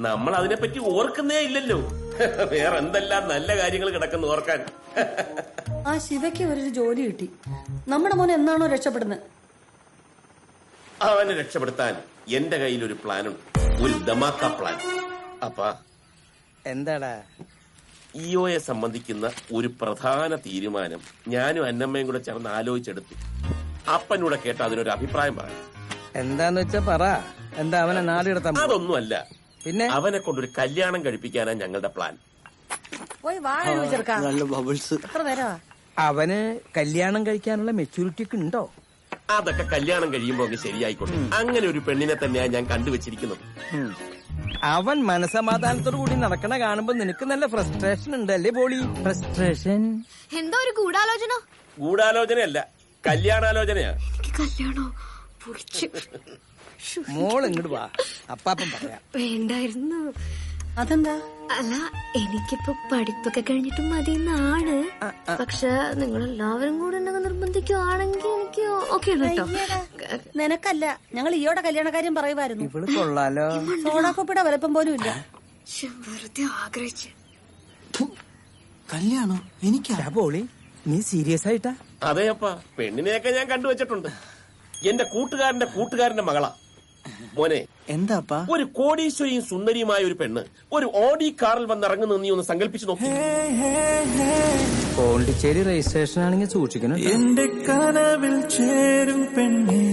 നമ്മൾ അതിനെപ്പറ്റി ഓർക്കുന്നേ ഇല്ലല്ലോ. വേറെ എന്തെല്ലാം നല്ല കാര്യങ്ങൾ കിടക്കുന്നു ഓർക്കാൻ. ആ ശിവയ്ക്ക് ഒരു ജോലി കിട്ടി. നമ്മുടെ മോൻ എന്നാണോ രക്ഷപ്പെടുന്നത്? അവനെ രക്ഷപ്പെടുത്താൻ എന്റെ കയ്യിൽ ഒരു പ്ലാനുണ്ട്, ഒരു ധമാക്ക പ്ലാൻ. അപ്പാ, എന്താടാ? ഇയോയെ സംബന്ധിക്കുന്ന ഒരു പ്രധാന തീരുമാനം ഞാനും അന്നമ്മയും കൂടെ ചേർന്ന് ആലോചിച്ചെടുത്തു. അപ്പനൂടെ കേട്ട അതിനൊരു അഭിപ്രായം പറയാം. എന്താന്ന് വെച്ചാ പറ. എന്താ അവനെ നാടിടത്താൻ? അതൊന്നുമല്ല, പിന്നെ അവനെ കൊണ്ടൊരു കല്യാണം കഴിപ്പിക്കാനാണ് ഞങ്ങളുടെ പ്ലാൻ. പോയി നല്ല ബബിൾസ്. അവന് കല്യാണം കഴിക്കാനുള്ള മെച്ചൂരിറ്റി ഒക്കെ ഉണ്ടോ? അതൊക്കെ കല്യാണം കഴിയുമ്പോ അങ്ങ് ശരിയായിക്കോട്ടെ. അങ്ങനെ ഒരു പെണ്ണിനെ തന്നെയാണ് ഞാൻ കണ്ടുവച്ചിരിക്കുന്നത്. അവൻ മനസമാധാനത്തോടു കൂടി നടക്കണ കാണുമ്പോ നിനക്ക് നല്ല ഫ്രസ്ട്രേഷൻ ഉണ്ട് അല്ലേ പോളി? ഫ്രസ്ട്രേഷൻ? എന്തോ ഒരു ഗൂഢാലോചന. ഗൂഢാലോചനയല്ല, കല്യാണാലോചനയാ. കല്യാണോ? മോൾ ഇങ്ങോട്ട് വാ, അപ്പാപ്പൻ പറയാം. വേണ്ടായിരുന്നു. അതെന്താ? അല്ല, എനിക്കിപ്പോ പഠിപ്പൊക്കെ കഴിഞ്ഞിട്ട് മതിയെന്നാണ്. പക്ഷെ നിങ്ങൾ എല്ലാവരും കൂടെ എന്നെ നിർബന്ധിക്കുവാണെങ്കിൽ എനിക്ക് ഓക്കെ ആണ് കേട്ടോ. നിനക്കല്ല, ഞങ്ങൾ ഈയോടെ കല്യാണക്കാര്യം പറയുമായിരുന്നു. ഇവള് കൊള്ളാലോ. സോഡാക്കോപ്പിയുടെ വലുപ്പം പോലും ഇല്ല. വെറുതെ ആഗ്രഹിച്ചു. കല്യാണോ? എനിക്കാ പോളി, നീ സീരിയസ് ആയിട്ടാ? അതെ അപ്പ, പെണ്ണിനെയൊക്കെ ഞാൻ കണ്ടുവച്ചിട്ടുണ്ട്. എന്റെ കൂട്ടുകാരന്റെ മകളാ. മോനെ, എന്താപ്പാ? ഒരു കോടീശ്വരിയും സുന്ദരിയുമായ ഒരു പെണ്ണ് ഒരു ഓഡി കാറിൽ വന്നിറങ്ങുന്ന നീ ഒന്ന് സങ്കല്പിച്ചു നോക്കി. പോണ്ടിച്ചേരി രജിസ്ട്രേഷൻ ആണെങ്കിൽ സൂക്ഷിക്കണം. എന്റെ കനവിൽ ചേരും പെണ്ണേ,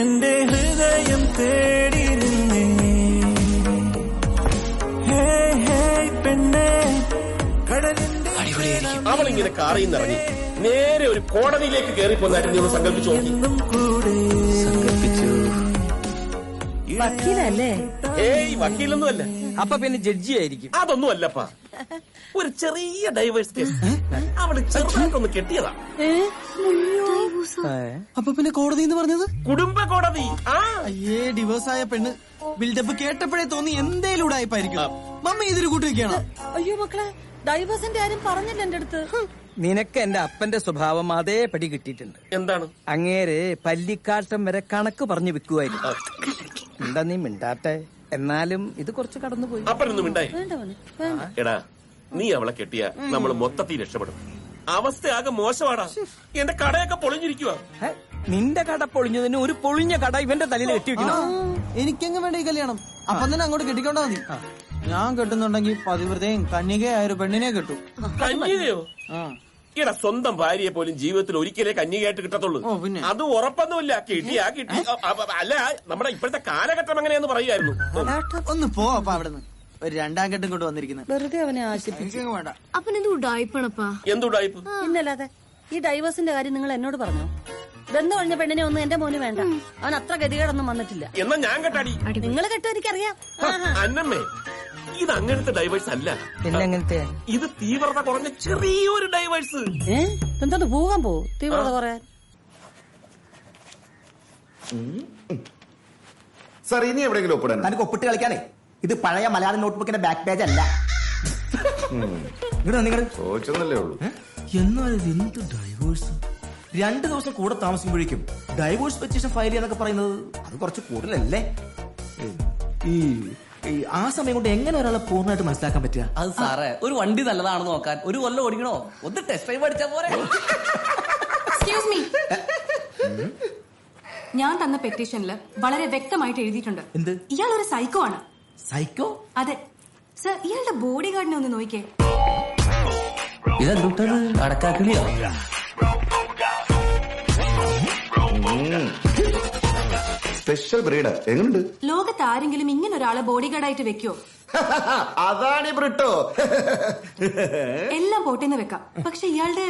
എന്റെ ഹൃദയം തേടി നിന്നേ പെണ്ണേ. അവളിങ്ങനെ കാറിൽ നിന്നിറങ്ങി നേരെ ഒരു കോടതിയിലേക്ക് കയറി പോന്നായിട്ട് നീ ഒന്ന് സങ്കല്പിച്ചു നോക്കി. വക്കീലല്ലേ? ഏയ് വക്കീലൊന്നും അല്ല. അപ്പൊ പിന്നെ ജഡ്ജി ആയിരിക്കും. അതൊന്നും അല്ലപ്പാ, ഒരു ചെറിയ ഡൈവേഴ്സ് കേസ്. അവള് ചെറുതായിട്ടൊന്ന് കെട്ടിയതാ. അപ്പൊ പിന്നെ കോടതി എന്ന് പറഞ്ഞത് കുടുംബ കോടതി. അയ്യേ, ഡിവോഴ്സ് ആയ പെണ്ണ് ബിൽഡപ്പ് കേട്ടപ്പോഴേ തോന്നി എന്തേലും ഉടായിപ്പായിരിക്കും. മമ്മി ഇതിൽ കൂട്ടി വെക്കണം. അയ്യോ മക്കളെ, ഡൈവേഴ്സിന്റെ ആരും പറഞ്ഞില്ല എന്റെ അടുത്ത്. നിനക്ക് എന്റെ അപ്പന്റെ സ്വഭാവം അതേപടി കിട്ടിയിട്ടുണ്ട്. എന്താണ്? അങ്ങേര് പല്ലിക്കാട്ടം വരെ കണക്ക് പറഞ്ഞു വെക്കുമായിരുന്നു. എന്താ നീ മിണ്ടാട്ടെ? എന്നാലും ഇത് കുറച്ച് കടന്നുപോയി. അപ്പനൊന്നും മിണ്ടായി. എടാ, നീ അവളെ കെട്ടിയ നമ്മൾ മൊത്തത്തിൽ രക്ഷപ്പെടും. അവസ്ഥ ആകെ മോശമാടാ. എന്റെ കടയൊക്കെ പൊളിഞ്ഞിരിക്കുക. നിന്റെ കട പൊളിഞ്ഞതിന് ഒരു പൊളിഞ്ഞ കട ഇവന്റെ തലയിൽ കെട്ടിവെക്കണം. എനിക്കെങ്ങ് വേണ്ട ഈ കല്യാണം. അപ്പം തന്നെ അങ്ങോട്ട് കെട്ടിക്കൊണ്ടാ മതി. ഞാൻ കെട്ടുന്നുണ്ടെങ്കിൽ പതിവ്രതയും കന്യകയായ ഒരു പെണ്ണിനെ കെട്ടു. കന്യകയോ? എടാ, സ്വന്തം ഭാര്യയെ പോലും ജീവിതത്തിൽ ഒരിക്കലേ കന്യകയായിട്ട് കിട്ടത്തുള്ളൂ. അത് ഉറപ്പൊന്നുമില്ല. കിട്ടിയാ കിട്ടി. അല്ല, നമ്മുടെ ഇപ്പോഴത്തെ കാലഘട്ടം എങ്ങനെയാന്ന് പറയുമായിരുന്നു. ഒന്ന് പോ അപ്പൊ അവിടുന്ന്. ഒരു രണ്ടാം കെട്ടും കൊണ്ട് വന്നിരിക്കുന്നത് വെറുതെ അവനെ ആശിപ്പിച്ചു. വേണ്ട. അപ്പനെന്ത് ഉടായിപ്പണപ്പാ? എന്തുടായിപ്പ്? പിന്നല്ലാതെ. ഈ ഡൈവേഴ്സിന്റെ കാര്യം നിങ്ങൾ എന്നോട് പറഞ്ഞോ? ബന്ധം കഴിഞ്ഞ പെണ്ണിനെ ഒന്നും എന്റെ മോന് വേണ്ട. അവൻ അത്ര ഗതികേടൊന്നും വന്നിട്ടില്ല. എന്നാ ഞാൻ കെട്ടാടി. നിങ്ങൾ കെട്ടോ എനിക്കറിയാം. അന്നമ്മേ, ഇത് അങ്ങനത്തെ ഡൈവേഴ്സ് അല്ല. പിന്നെ എങ്ങനത്തെ? ഇത് തീവ്രത കുറഞ്ഞ ചെറിയൊരു ഡൈവേഴ്സ്. എന്താ പോകാൻ പോ തീവ്രത കുറയാൻ? സാർ, ഇനി എവിടെയെങ്കിലും ഒപ്പിടാൻ? എനിക്ക് ഒപ്പിട്ട് കളിക്കാനേ. ഇത് പഴയ മലയാളം നോട്ട്ബുക്കിന്റെ ബാക്ക് പേജ് അല്ല. ചോദിച്ചെന്നല്ലേ ഉള്ളൂ. എന്നാലും എന്ത് ഡൈവോഴ്സ്? 2 ദിവസം കൂടെ താമസിക്കുമ്പോഴേക്കും ഡൈവോഴ്സ് പെറ്റീഷൻ ഫയൽ ചെയ്യാന്നൊക്കെ പറയുന്നത് അത് കുറച്ച് കൂടുതലല്ലേ? ആ സമയം കൊണ്ട് എങ്ങനെ ഒരാളെ പൂർണ്ണമായിട്ട് മനസ്സിലാക്കാൻ പറ്റുക? അത് സാറേ, ഒരു വണ്ടി നല്ലതാണെന്ന് നോക്കാൻ 1 കൊല്ലം ഓടിക്കണോ? ഒന്ന് ടെസ്റ്റ് ഡ്രൈവ് അടിച്ചാ പോരെ? എക്സ്ക്യൂസ് മീ, ഞാൻ തന്ന പെറ്റീഷനിൽ വളരെ വ്യക്തമായിട്ട് എഴുതിയിട്ടുണ്ട്. എന്ത്? ഇയാൾ ഒരു സൈക്കോ ആണ്. സൈക്കോ? അതെ സർ. ഇയാളുടെ ബോഡി ഗാർഡിനെ ഒന്ന് നോക്കിക്കേ. ഇതെന്തുട്ടത്? അടക്കാക്കിളിയോ? Special breed. എങ്ങനെയുണ്ട്? ലോകത്ത് ആരെങ്കിലും ഇങ്ങനെ ഒരാളെ ബോഡി ഗാർഡായിട്ട് വെക്കോ? അതാണ് ബ്രിട്ടോ. എല്ലാം പോട്ടേന്ന് വെക്കാം. പക്ഷെ ഇയാളുടെ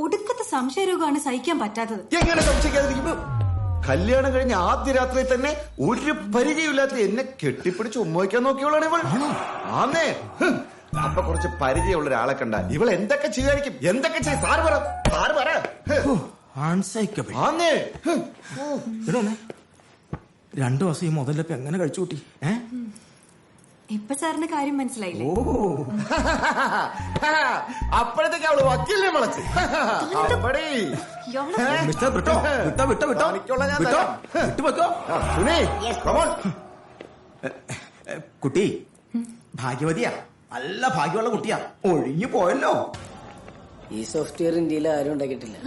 ഒടുക്കത്തെ സംശയരോഗമാണ് സഹിക്കാൻ പറ്റാത്തത്. എങ്ങനെ സംശയിക്കാതിരിക്കും? കല്യാണം കഴിഞ്ഞ ആദ്യ രാത്രി തന്നെ ഒരു പരിചയമില്ലാത്ത എന്നെ കെട്ടിപ്പിടിച്ച് ഉമ്മയ്ക്കാൻ നോക്കിയോളാണ് ഇവൾ. ആന്നേ, അപ്പൊ കുറച്ച് പരിചയമുള്ള ഒരാളെ കണ്ട ഇവൾ എന്തൊക്കെ ചെയ്യായിരിക്കും? എന്തൊക്കെ ചെയ്യും? സാറ് പറ. 2 ദിവസം ഈ മുതലൊക്കെ എങ്ങനെ കഴിച്ചു കൂട്ടി? ഇപ്പൊ സാറിന്റെ കാര്യം മനസ്സിലായില്ലേ? അപ്പോഴത്തേക്ക് അവള് വക്കീലിനെ വിളച്ച്. കുട്ടി ഭാഗ്യവതിയാ, നല്ല ഭാഗ്യമുള്ള കുട്ടിയാ. ഒഴിഞ്ഞു പോയല്ലോ. ഈ സോഫ്റ്റ്വെയർ ഇന്ത്യയിൽ ആരും ഉണ്ടാക്കിയിട്ടില്ല.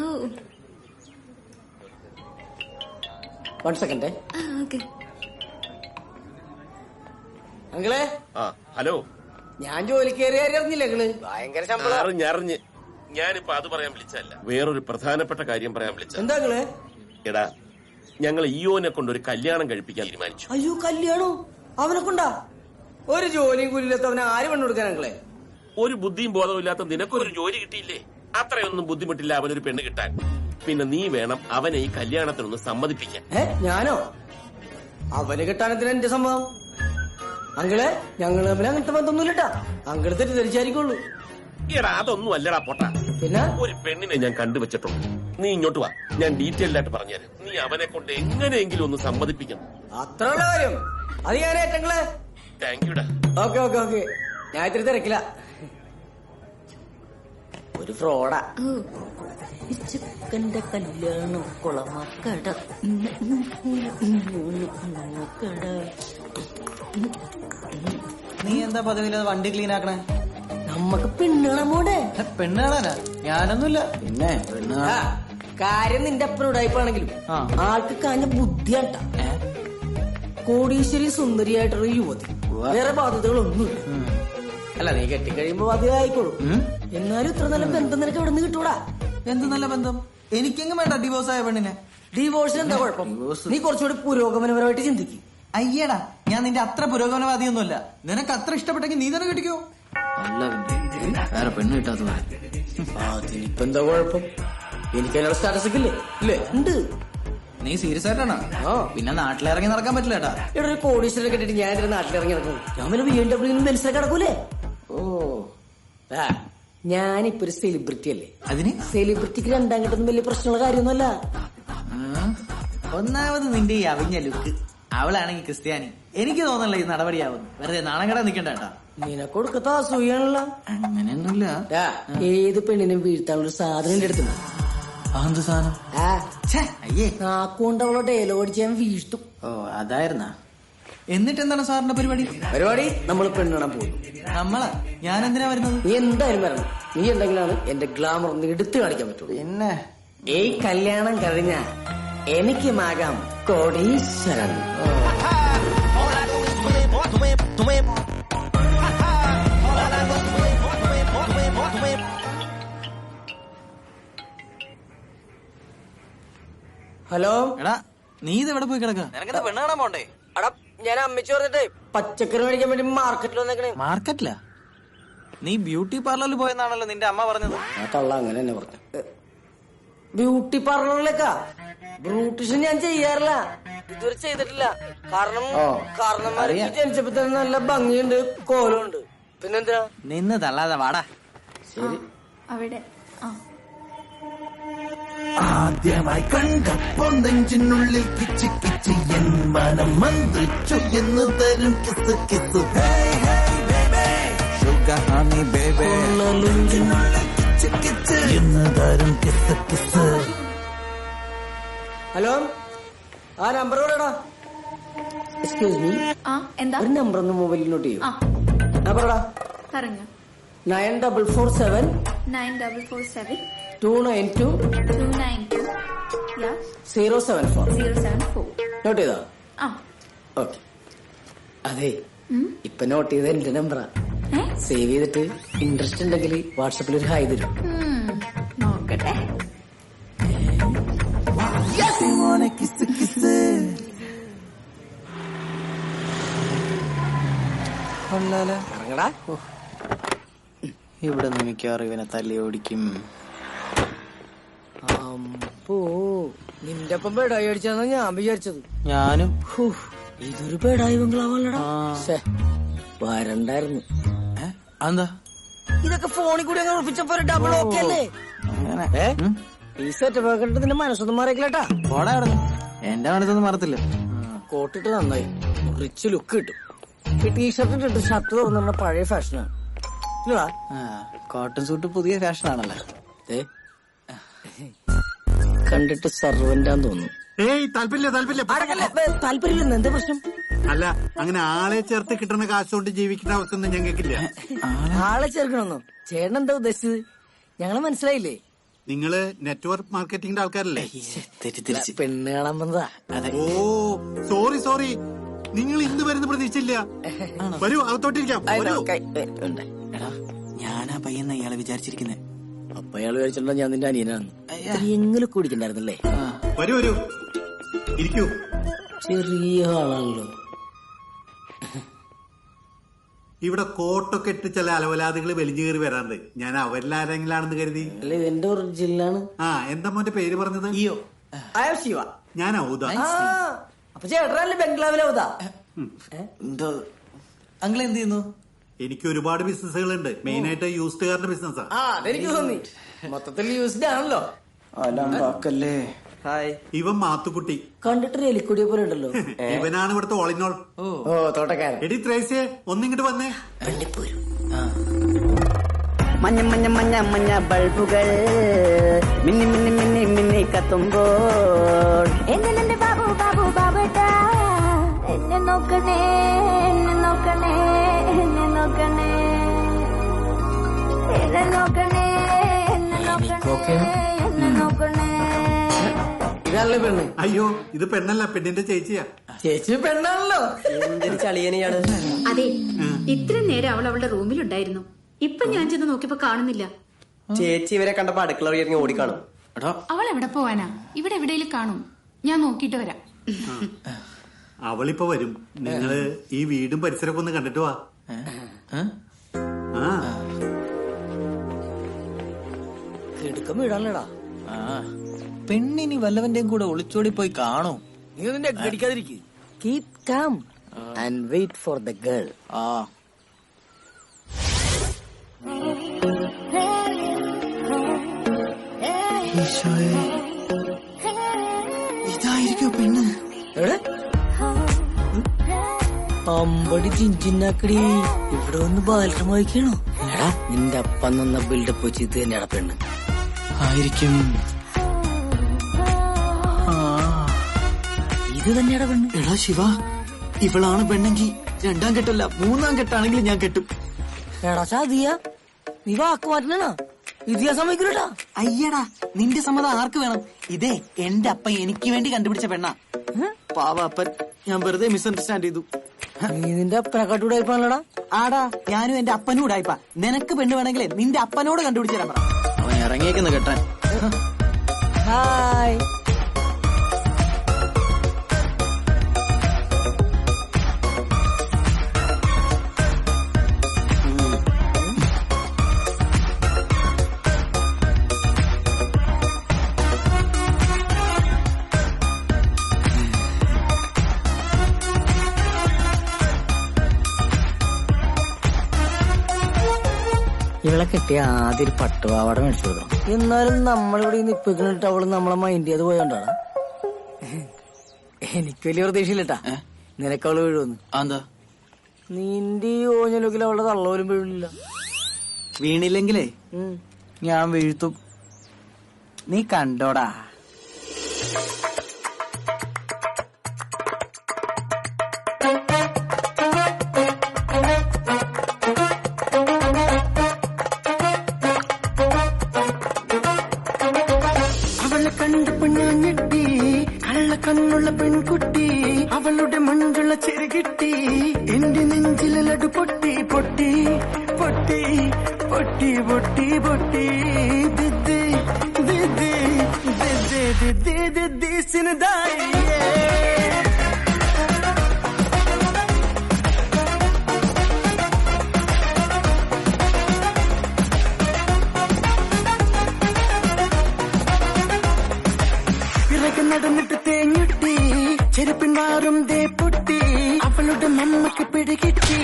1 സെക്കൻഡ്. അങ്ങളെ. ഹലോ. ഞാൻ ജോലിക്ക് കയറി അറിഞ്ഞില്ല. ഭയങ്കര ശമ്പളം. അറിഞ്ഞ് ഞാനിപ്പോ അത് പറയാൻ വിളിച്ചല്ല, വേറൊരു പ്രധാനപ്പെട്ട കാര്യം പറയാൻ വിളിച്ച. എന്താ? എടാ, ഞങ്ങൾ ഇയോനെ കൊണ്ട് ഒരു കല്യാണം കഴിപ്പിക്കാൻ തീരുമാനിച്ചു. അയ്യോ, കല്യാണോ? അവനെ കൊണ്ടാ? ഒരു ജോലിയും കൂലിയില്ലാത്ത അവനെ ആര് പെണ്ണു കൊടുക്കാൻ? അങ്ങളെ, ഒരു ബുദ്ധിയും ബോധവും ഇല്ലാത്ത നിനക്കൊരു ജോലി കിട്ടിയില്ലേ? അത്രയൊന്നും ബുദ്ധിമുട്ടില്ല അവനൊരു പെണ്ണ് കിട്ടാൻ. പിന്നെ നീ വേണം അവനെ ഈ കല്യാണത്തിനൊന്ന് സമ്മതിപ്പിക്കാൻ. ഞാനോ? അവന് കിട്ടാനത്തിന് എന്റെ സമ്മതം? അങ്കിളെ, ഞങ്ങൾ തമ്മിൽ അങ്ങനത്തെ ബന്ധമൊന്നുമില്ലട്ടാ. അങ്കിള് തെറ്റിദ്ധരിച്ചായിരിക്കുള്ളൂ. എടാ, അതൊന്നും അല്ലടാ പൊട്ടാ. പിന്നെ ഒരു പെണ്ണിനെ ഞാൻ കണ്ടുവച്ചിട്ടുണ്ട്. നീ ഇങ്ങോട്ട് വാ, ഞാൻ ഡീറ്റെയിൽഡ് ആയിട്ട് പറഞ്ഞുതരാം. നീ അവനെ കൊണ്ട് എങ്ങനെയെങ്കിലും ഒന്ന് സമ്മതിപ്പിക്കണം. അത്രയുള്ള കാര്യം. അത് ഞാൻ ഏറ്റങ്ങളെ. താങ്ക് യുടാ. Okay okay okay. ഞാൻ ഇത്തിരി തിരക്കില്ല. ഒരു ഫ്രോഡാ. ചിക്കന്റെ കല്യാണം കുളമക്കട. നീ എന്താ പതിവില്ലാതെ വണ്ടി ക്ലീൻ ആക്കണേ? നമ്മക്ക് പെണ്ണുകളെ. പെണ്ണുകളാ? ഞാനൊന്നുമില്ല. പിന്നെ കാര്യം നിന്റെ അപ്പനോടായിപ്പാണെങ്കിലും ആൾക്ക് കാഞ്ഞ ബുദ്ധിയാട്ട. കോടീശ്വരി സുന്ദരിയായിട്ടൊരു യുവതി, വേറെ ബാധ്യതകളൊന്നുമില്ല. അല്ല, നീ കെട്ടിക്കഴിയുമ്പോ ബാധ്യതയായിക്കോളൂ. എന്നാലും ഇത്ര നല്ല ബന്ധം നിനക്ക് എവിടെ നിന്ന് കിട്ടൂടാ? എന്ത് നല്ല ബന്ധം? എനിക്കെങ്ങും വേണ്ട ഡിവോഴ്സ് ആയ പെണ്ണിനെ. ഡിവോഴ്സിന് എന്താ കുഴപ്പം? നീ കുറച്ചുകൂടി പുരോഗമനപരമായിട്ട് ചിന്തിക്കും. അയ്യടാ, ഞാൻ നിന്റെ അത്ര പുരോഗമനവാദിയൊന്നുമല്ല. നിനക്ക് അത്ര ഇഷ്ടപ്പെട്ടെങ്കിൽ നീ തന്നെ കെട്ടിക്കോ. അല്ല, വേറെ പെണ്ണ് കിട്ടാത്ത അതിനിപ്പോ എന്താ കുഴപ്പം? എനിക്ക് അതിനുള്ള സ്റ്റാറ്റസ് ഒക്കെ ഇല്ലേ? ഇല്ലേ? ഉണ്ട്. നീ സീരിയസ് ആയിട്ടാണോ? പിന്നെ നാട്ടിലിറങ്ങി നടക്കാൻ പറ്റില്ല ഏട്ടാ. ഇവിടെ ഒരു കോടീശ്വരനെ കെട്ടിട്ട് ഞാൻ നാട്ടിലിറങ്ങി നടക്കുന്നു. ഞാൻ പിന്നെ BMW മനസ്സിലാക്കി നടക്കൂലേ? ഓ ഞാനിപ്പോ ഒരു സെലിബ്രിറ്റി അല്ലേ? അതിന് സെലിബ്രിറ്റിക്ക് രണ്ടാം ഘട്ടൊന്നും വലിയ പ്രശ്നമുള്ള കാര്യമൊന്നുമല്ല. ഒന്നാമത് നിന്റെ ഈ അവിഞ്ഞ ലുക്ക്, അവളാണെങ്കിൽ ക്രിസ്ത്യാനി. എനിക്ക് തോന്നല്ല ഈ നടപടിയാവുന്നു. വെറുതെ നാണം കെടാൻ നിക്കണ്ട ഏട്ടാ. നിനക്ക് കൊടുക്കത്ത അസൂയാണല്ലോ. അങ്ങനെയൊന്നുമില്ല. ഏത് പെണ്ണിനും വീഴ്ത്താനുള്ള സാധനം എന്റെ അടുത്തുണ്ട്. എന്ത് സാധനം? അയ്യേ നാക്കൊണ്ട് അവളെ ഡയലോഗ് അടിച്ച് ഞാൻ വീഴ്ത്തും. ഓ അതായിരുന്നാ? എന്നിട്ട് എന്താണ് സാറിന്റെ പരിപാടി? നമ്മൾ പെണ്ണിടാൻ പോകുന്നു. നമ്മളാ? ഞാൻ എന്തിനാ വരുന്നത്? നീ എന്തായാലും വരണം. നീ എന്തെങ്കിലാണ് എന്റെ ഗ്ലാമർ ഒന്ന് എടുത്തു കാണിക്കാൻ പറ്റുള്ളൂ. പിന്നെ ഈ കല്യാണം കഴിഞ്ഞ എനിക്കുമാകാം കോടീശ്വരൻ. ഹലോ എടാ, നീ ഇത് എവിടെ പോയി കിടക്ക? നിനക്കെന്താ പെണ്ണ് കാണാൻ പോണ്ടേ? എടാ ഞാൻ അമ്മച്ചി പറഞ്ഞിട്ട് പച്ചക്കറി മേടിക്കാൻ വേണ്ടി മാർക്കറ്റിൽ വന്നേക്കണേ. മാർക്കറ്റിലാ? നീ ബ്യൂട്ടി പാർലറിൽ പോയെന്നാണല്ലോ നിന്റെ അമ്മ പറഞ്ഞത്. ആ തള്ള അങ്ങനെ തന്നെ പറഞ്ഞു. ബ്യൂട്ടി പാർലറിലേക്കാ? ബ്യൂട്ടീഷ്യൻ ഞാൻ ചെയ്യാറില്ല, ഇതുവരെ ചെയ്തിട്ടില്ല. കാരണം ജനിച്ചപ്പോ തന്നെ നല്ല ഭംഗിയുണ്ട്, കോലമുണ്ട്. പിന്നെന്തിനാ? നിന്ന് തള്ളാതെ വാടാ. ശരി. അവിടെ ആദ്യമായി കണ്ടപ്പോൾ നെഞ്ചിനുള്ളിൽ കിച്ച് കിച്ച് എൻ മനം മന്ത്രിച്ചു എന്ന് തരും kiss kiss. Sugar honey baby നെഞ്ചിനുള്ളിൽ കിച്ച് കിച്ച് എന്ന് തരും കിസ് കിസ്. ഹലോ, ആ നമ്പർ പറയടാ. എക്സ്ക്യൂസ് മീ, എന്താ ഒരു നമ്പർ ഒന്ന് മൊബൈലിൽ നോട്ട് ചെയ്യൂ. പറയടാ. പറഞ്ഞു. 9447 9447 292 292 074. 074. നോട്ട് ചെയ്തോ? ഓക്കെ. അതെ, ഇപ്പൊ നോട്ട് ചെയ്ത എന്റെ നമ്പറാ. സേവ് ചെയ്തിട്ട് ഇൻട്രസ്റ്റ് ഉണ്ടെങ്കിൽ വാട്സാപ്പിൽ ഒരു ഹായ് തരും. നോക്കട്ടെ. ഇറങ്ങടാ. ഇവിടെ മിക്കവാറും ഇവനെ തല്ലി ഓടിക്കും. നിന്റെ ഒപ്പം ബേഡായി അടിച്ചാന്നാ ഞാൻ വിചാരിച്ചത്. ഞാനും. ഇതൊരു ബേഡായി ബംഗ്ലാവല്ലടാ. വരണ്ടായിരുന്നു. എന്താ ഇതൊക്കെ ഫോണിൽ കൂടി അങ്ങ് ഉറപ്പിച്ചപ്പോ ഒരു ഡബിൾ ഓക്കെ അല്ലേ? ഈ സെറ്റപ്പ് കണ്ടിട്ട് നിന്റെ മനസ്സൊന്നും മാറിയില്ലേട്ടാ. പോടാ അവിടെ. എന്റെ മനസ്സൊന്നും മറത്തില്ല. കോട്ടിട്ട് നന്നായി, റിച്ച് ലുക്ക് കിട്ടും. ഈ ടീഷർട്ട് ഇട്ടിട്ട് ഷർട്ട് തുറന്ന പഴയ ഫാഷനാണ്. കോട്ടൺ സൂട്ട് പുതിയ ഫാഷൻ ആണല്ലോ. കണ്ടിട്ട് സർവന്റാന്ന് തോന്നുന്നു. താല്പര്യമില്ല. എന്താ പ്രശ്നം? അല്ല, അങ്ങനെ ആളെ ചേർത്ത് കിട്ടുന്ന കാശുകൊണ്ട് ജീവിക്കുന്ന അവസ്ഥയൊന്നും ഞങ്ങൾക്കില്ല. ആളെ ചേർക്കണമെന്നോ? ചേട്ടൻ എന്താ ഉദ്ദേശിച്ചത്? ഞങ്ങള് മനസ്സിലായില്ലേ? നിങ്ങള് നെറ്റ്വർക്ക് മാർക്കറ്റിംഗിന്റെ ആൾക്കാരല്ലേ? പെണ്ണ് കാണാൻ വന്നതാ. ഓ സോറി, നിങ്ങൾ ഇന്ന് വരുന്ന പ്രതീക്ഷയില്ല. വരൂ, അകത്തോട്ടിരിക്കാം. എടാ, ഞാനാ പയ്യെന്ന ഇയാളെ വിചാരിച്ചിരിക്കുന്നേ. അപ്പൊ അയാള് വിചാരിച്ചിട്ടുണ്ടോ ഞാൻ നിന്റെ അനിയനാണ്? എങ്ങനെ കുടിക്കണ്ടായിരുന്നല്ലേ? വരൂ ഇരിക്കൂ. ചെറിയ ആളാണല്ലോ. ഇവിടെ കോട്ടൊക്കെ ഇട്ട് ചില അലവലാദികൾ വലിഞ്ഞു കയറി വരാറുണ്ട്. ഞാൻ അവരിലാരെങ്കിലാണെന്ന് കരുതി. അല്ല, ഇതെന്റെ ഒറിജിനലാണ്. എന്താ മോന്റെ പേര് പറഞ്ഞത്? ശിവ. ഞാൻ ഔദ. അപ്പൊ ചേട്ടനല്ലേ ബംഗ്ലാവിൽ ഔദ? അങ്കിൾ എന്ത് ചെയ്യുന്നു? എനിക്ക് ഒരുപാട് ബിസിനസ്സുകളുണ്ട്. മെയിൻ ആയിട്ട് യൂസ്ഡ് കാറിന്റെ ബിസിനസ്സാ. അതെനിക്ക് തോന്നി. മൊത്തത്തിൽ യൂസ്ഡ് ആണല്ലോ. അല്ലേ. ഹായ്, ഇവൻ മാത്തുക്കുട്ടി. കണ്ടിട്ട് എലിക്കുടിയെ പോലെ ഉണ്ടല്ലോ. ഇവനാണ് ഇവിടുത്തെ ഓളിനോൾ. ഓ തോട്ടക്കാരൻ. എടി ത്രേസ്യേ, ഒന്നിങ്ങോട്ട് വന്നേ. മഞ്ഞ മഞ്ഞ മഞ്ഞ മഞ്ഞ ബൾബുകൾ മിന്നി മിന്നി മിന്നി മിന്നി കത്തുമ്പോൾ എന്നെ ബാബു ബാബു ബാബട്ടാ എന്നെ നോക്കണേ എന്നെ നോക്കണേ എന്നെ നോക്കണേ എന്നെ നോക്കണേ എന്നെ നോക്കണേ എന്നെ നോക്കണേ. ഇതല്ലേ പെണ്ണ്? അയ്യോ, ഇത് പെണ്ണല്ല, പെണ്ണിന്റെ ചേച്ചിയാ. ചേച്ചി പെണ്ണാണല്ലോ. എന്തൊരു ചളിയനെയാണ്. അതെ, ഇത്രയും നേരം അവൾ അവളുടെ റൂമിലുണ്ടായിരുന്നു. ഇപ്പൊ ഞാൻ ചെന്ന് നോക്കിയപ്പോ കാണുന്നില്ല. ചേച്ചി ഇവരെ കണ്ടപ്പോ അടുക്കള വഴി ഇറങ്ങി ഓടിക്കാണും. അവൾ എവിടെ പോവാനാ? ഇവിടെ എവിടെയെങ്കിലും കാണും. ഞാൻ നോക്കിട്ട് വരാം. അവളിപ്പോ വരും. നിങ്ങള് ഈ വീടും പരിസരമൊക്കെ ഒന്ന് കണ്ടിട്ട് വാ. എടുക്കം വീടാണല്ലേടാ. പെണ്ണിനി വല്ലവന്റെയും കൂടെ ഒളിച്ചോടി പോയി കാണോ? നീ നിന്റെ അടിക്കാതിരിക്കും. Keep calm and wait for the girl. ഇതായിരിക്കോ പെണ്ണ്? അമ്പടി ചിഞ്ചിന്നാക്കടി, ഇവിടെ ഒന്ന് ബാലരം വായിക്കണോ? എടാ നിന്റെ അപ്പം നിന്ന ബിൽഡപ്പ് വെച്ച് ഇത് തന്നെയാടാ പെണ്ണ് ആയിരിക്കും. ഇത് തന്നെയാടാ പെണ്ണ്. എടാ ശിവ, ഇവളാണ് പെണ്ണെങ്കി 2ാം കെട്ടല്ല 3ാം കെട്ടാണെങ്കിലും ഞാൻ കെട്ടും. എടാ സാദിയ, നീ വാക്ക് മാറ്റണ ഇതിയാ സമ്മതിക്കൂടാ. അയ്യടാ, നിന്റെ സമ്മതം ആർക്ക് വേണം? ഇതേ എന്റെ അപ്പ എനിക്ക് വേണ്ടി കണ്ടുപിടിച്ച പെണ്ണാ. പാവ അപ്പൻ, ഞാൻ വെറുതെ മിസ്അണ്ടർസ്റ്റാൻഡ് ചെയ്തു. നീ നിന്റെ അപ്പനെക്കാട്ട് ഉടായിപ്പാണല്ലോടാ. ആടാ, ഞാനും എന്റെ അപ്പനും ഉടായിപ്പാ. നിനക്ക് പെണ്ണ് വേണമെങ്കിലേ നിന്റെ അപ്പനോട് കണ്ടുപിടിച്ചു തരാൻ പറ. അവൻ ഇറങ്ങിയേക്കുന്ന കെട്ടാൻ. ഹായ്. ഇവളെ കെട്ടിയ ആദ്യം ഒരു പട്ടുപാവാട മേടിച്ചു കൊടുക്കണം. എന്നാലും നമ്മളിവിടെ നിപ്പിക്കിട്ട് അവള് നമ്മളെ മൈൻഡ് ചെയ്ത് പോയോണ്ടാണ്. എനിക്ക് വലിയ പ്രതീക്ഷയില്ലട്ടാ നിനക്ക് അവള് വീഴുവന്ന്. എന്താ നിന്റെ ഈ ഓഞ്ഞലൊക്കിൽ അവളുടെ തള്ള പോലും വീഴില്ല. വീണില്ലെങ്കിലേ ഞാൻ വീഴ്ത്തും. നീ കണ്ടോടാ. കണ്ണുള്ള പെൺകുട്ടി, അവളുടെ മഞ്ചുള്ള ചെറുകിട്ടി, എന്റെ നെഞ്ചിലെ ലഡു പൊട്ടി പൊട്ടി പൊട്ടി പൊട്ടി പൊട്ടി പൊട്ടി ദിദി ദിദി ദിദി ദിദി ദിദി സിനദായി. നടന്നിട്ട് തേഞ്ഞിട്ടി, ചെരുപ്പിന്മാറും ദേ പൊട്ടി, അവളുടെ മമ്മക്ക് പിടികിട്ടി,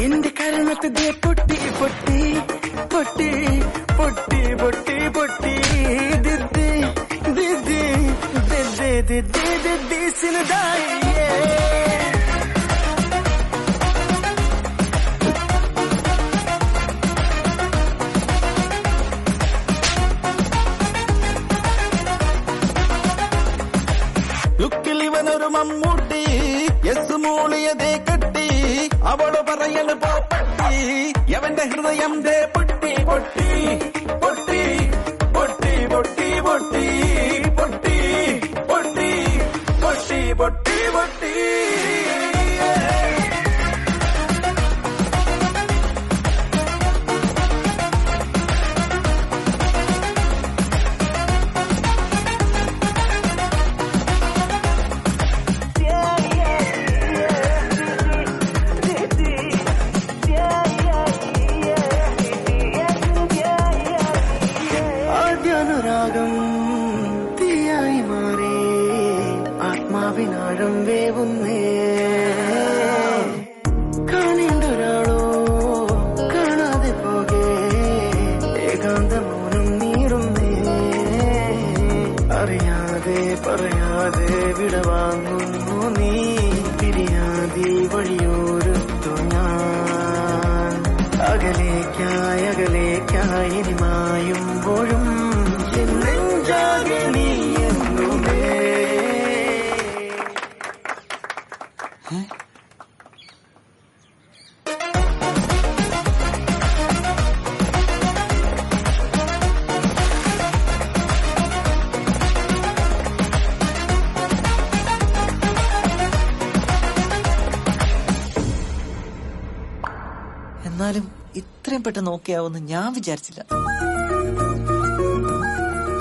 എന്റെ കരണത്ത് ദേ പൊട്ടി പൊട്ടി പൊട്ടി പൊട്ടി പൊട്ടി പൊട്ടി ദിദി ദിദി ദിദി ദിദി ദിദി സിനദായി. ുക്കിലിവനൊരു മമ്മൂട്ടി, യെസ് മൂളിയതേ കെട്ടി, അവള് പറയണ് പോപ്പട്ടി, എവന്റെ ഹൃദയം ദേ പൊട്ടി പൊട്ടി പൊട്ടി പൊട്ടി പൊട്ടി പൊട്ടി പൊട്ടി പൊട്ടി പൊട്ടി പൊട്ടി പൊട്ടി. തീയായി മാറി ആത്മാവിനാഴം വേവുന്നേ, കാണേണ്ട ഒരാളോ കാണാതെ പോകെ ഏകാന്ത മൗനം നീറുന്നേ, അറിയാതെ പറയാതെ വിടവാങ്ങുന്നു നീ, പിരിയാതെ വഴിയോരത്തു ഞാൻ, അകലേക്കായി അകലേക്കായി മായുമ്പോഴും നെഞ്ചാകെ നീ എന്നുമേ. എന്നാലും ഇത്രയും പെട്ടെന്ന് നോക്കിയാവുമെന്ന് ഞാൻ വിചാരിച്ചില്ല.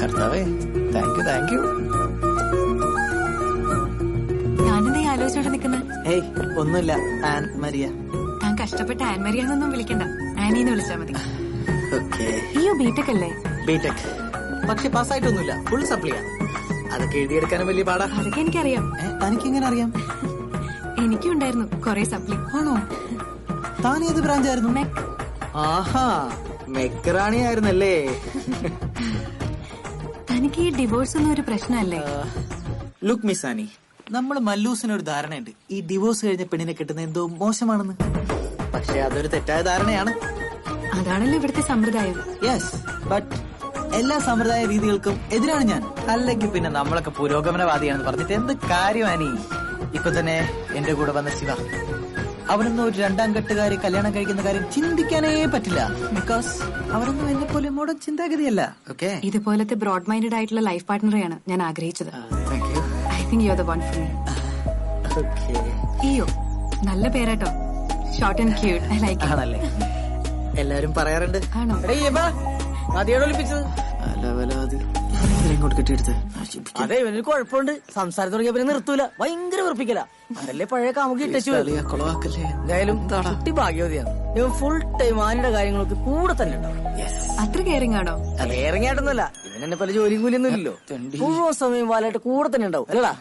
കർത്താവേ, താങ്ക് യു താങ്ക് യു. ഞാനെന്താ ആലോചിച്ചോണ്ട് നിൽക്കുന്നത്? ഏയ് ഒന്നുമില്ല, ആൻ മരിയ. താൻ കഷ്ടപ്പെട്ട് ആൻ മരിയാന്നൊന്നും വിളിക്കണ്ട, ആനിന്ന് വിളിച്ചാ മതി. ഓക്കേ. അയ്യോ ബിടെക് അല്ലേ? ബിടെക്. പക്ഷെ പാസ്സായിട്ടൊന്നുമില്ല, ഫുൾ സപ്ലിയാ. അതൊക്കെ എഴുതിയെടുക്കാനും വലിയ പാടാ. അതൊക്കെ എനിക്കറിയാം. തനിക്ക് എങ്ങനെ അറിയാം? എനിക്കുണ്ടായിരുന്നു കൊറേ സപ്ലി. ആണോ? താൻ ഏത് ബ്രാഞ്ചായിരുന്നു? ആഹാ, മെക്രാണിയായിരുന്നല്ലേ. തനിക്ക് ഈ ഡിവോഴ്സ് ഒന്നും ഒരു പ്രശ്നമല്ലേ? ലുക്ക് മിസ് ആനി, നമ്മൾ മല്ലൂസിനൊരു ധാരണയുണ്ട് ഈ ഡിവോഴ്സ് കഴിഞ്ഞ പെണ്ണിനെ കിട്ടുന്ന എന്തോ മോശമാണെന്ന്. പക്ഷെ അതൊരു തെറ്റായ ധാരണയാണ്. അതാണല്ലോ ഇവിടുത്തെ സമ്പ്രദായം. യെസ്, ബട്ട് എല്ലാ സമ്പ്രദായ രീതികൾക്കും എതിരാണ് ഞാൻ. അല്ലെങ്കിൽ പിന്നെ നമ്മളൊക്കെ പുരോഗമനവാദിയാണെന്ന് പറഞ്ഞിട്ട് എന്ത് കാര്യമാനി? ഇപ്പൊ തന്നെ എന്റെ കൂടെ വന്ന ശിവ, അവനൊന്നും ഒരു രണ്ടാം കെട്ടുകാരി കല്യാണം കഴിക്കുന്ന കാര്യം ചിന്തിക്കാനേ പറ്റില്ല. ബിക്കോസ് അവരൊന്നും എന്നെ പോലെ മോഡൽ ചിന്താഗതിയല്ല. ഓക്കെ, ഇതുപോലത്തെ ബ്രോഡ് മൈൻഡഡ് ആയിട്ടുള്ള ലൈഫ് പാർട്ട്ണറെയാണ് ഞാൻ ആഗ്രഹിച്ചത്. I think you are the one for me. ഇയോ, നല്ല പേരാട്ടോ, short and cute. I like it. ആണല്ലേ? എല്ലാരും പറയാറുണ്ട്. ആണോ? മതിയോടെ ഒളിപ്പിച്ചത് ഇങ്ങോട്ട് കെട്ടിയെടുത്ത്. അതെ, ഇവനൊരു കുഴപ്പമുണ്ട്. സംസാരം തുടങ്ങിയ പിന്നെ നിർത്തൂല, ഭയങ്കര വെറുപ്പിക്കല. അതല്ലേ പഴയ കാമുകി ഇട്ടു. എന്തായാലും കുട്ടി ഭാഗ്യവതിയാണ്. ഇവൻ ഫുൾ ടൈം ആനിയുടെ കാര്യങ്ങളൊക്കെ കൂടെ തന്നെ ഉണ്ടാവും. അത്ര കെയറിംഗ് ആണോ? കെയറിംഗ് ആയിട്ടൊന്നുമല്ല, ഇവനെന്നെ പല ജോലിയും കൂലിയൊന്നും ഇല്ലല്ലോ. മുഴുവൻ സമയം വാലായിട്ട് കൂടെ തന്നെ ഉണ്ടാവും. അല്ലടാ?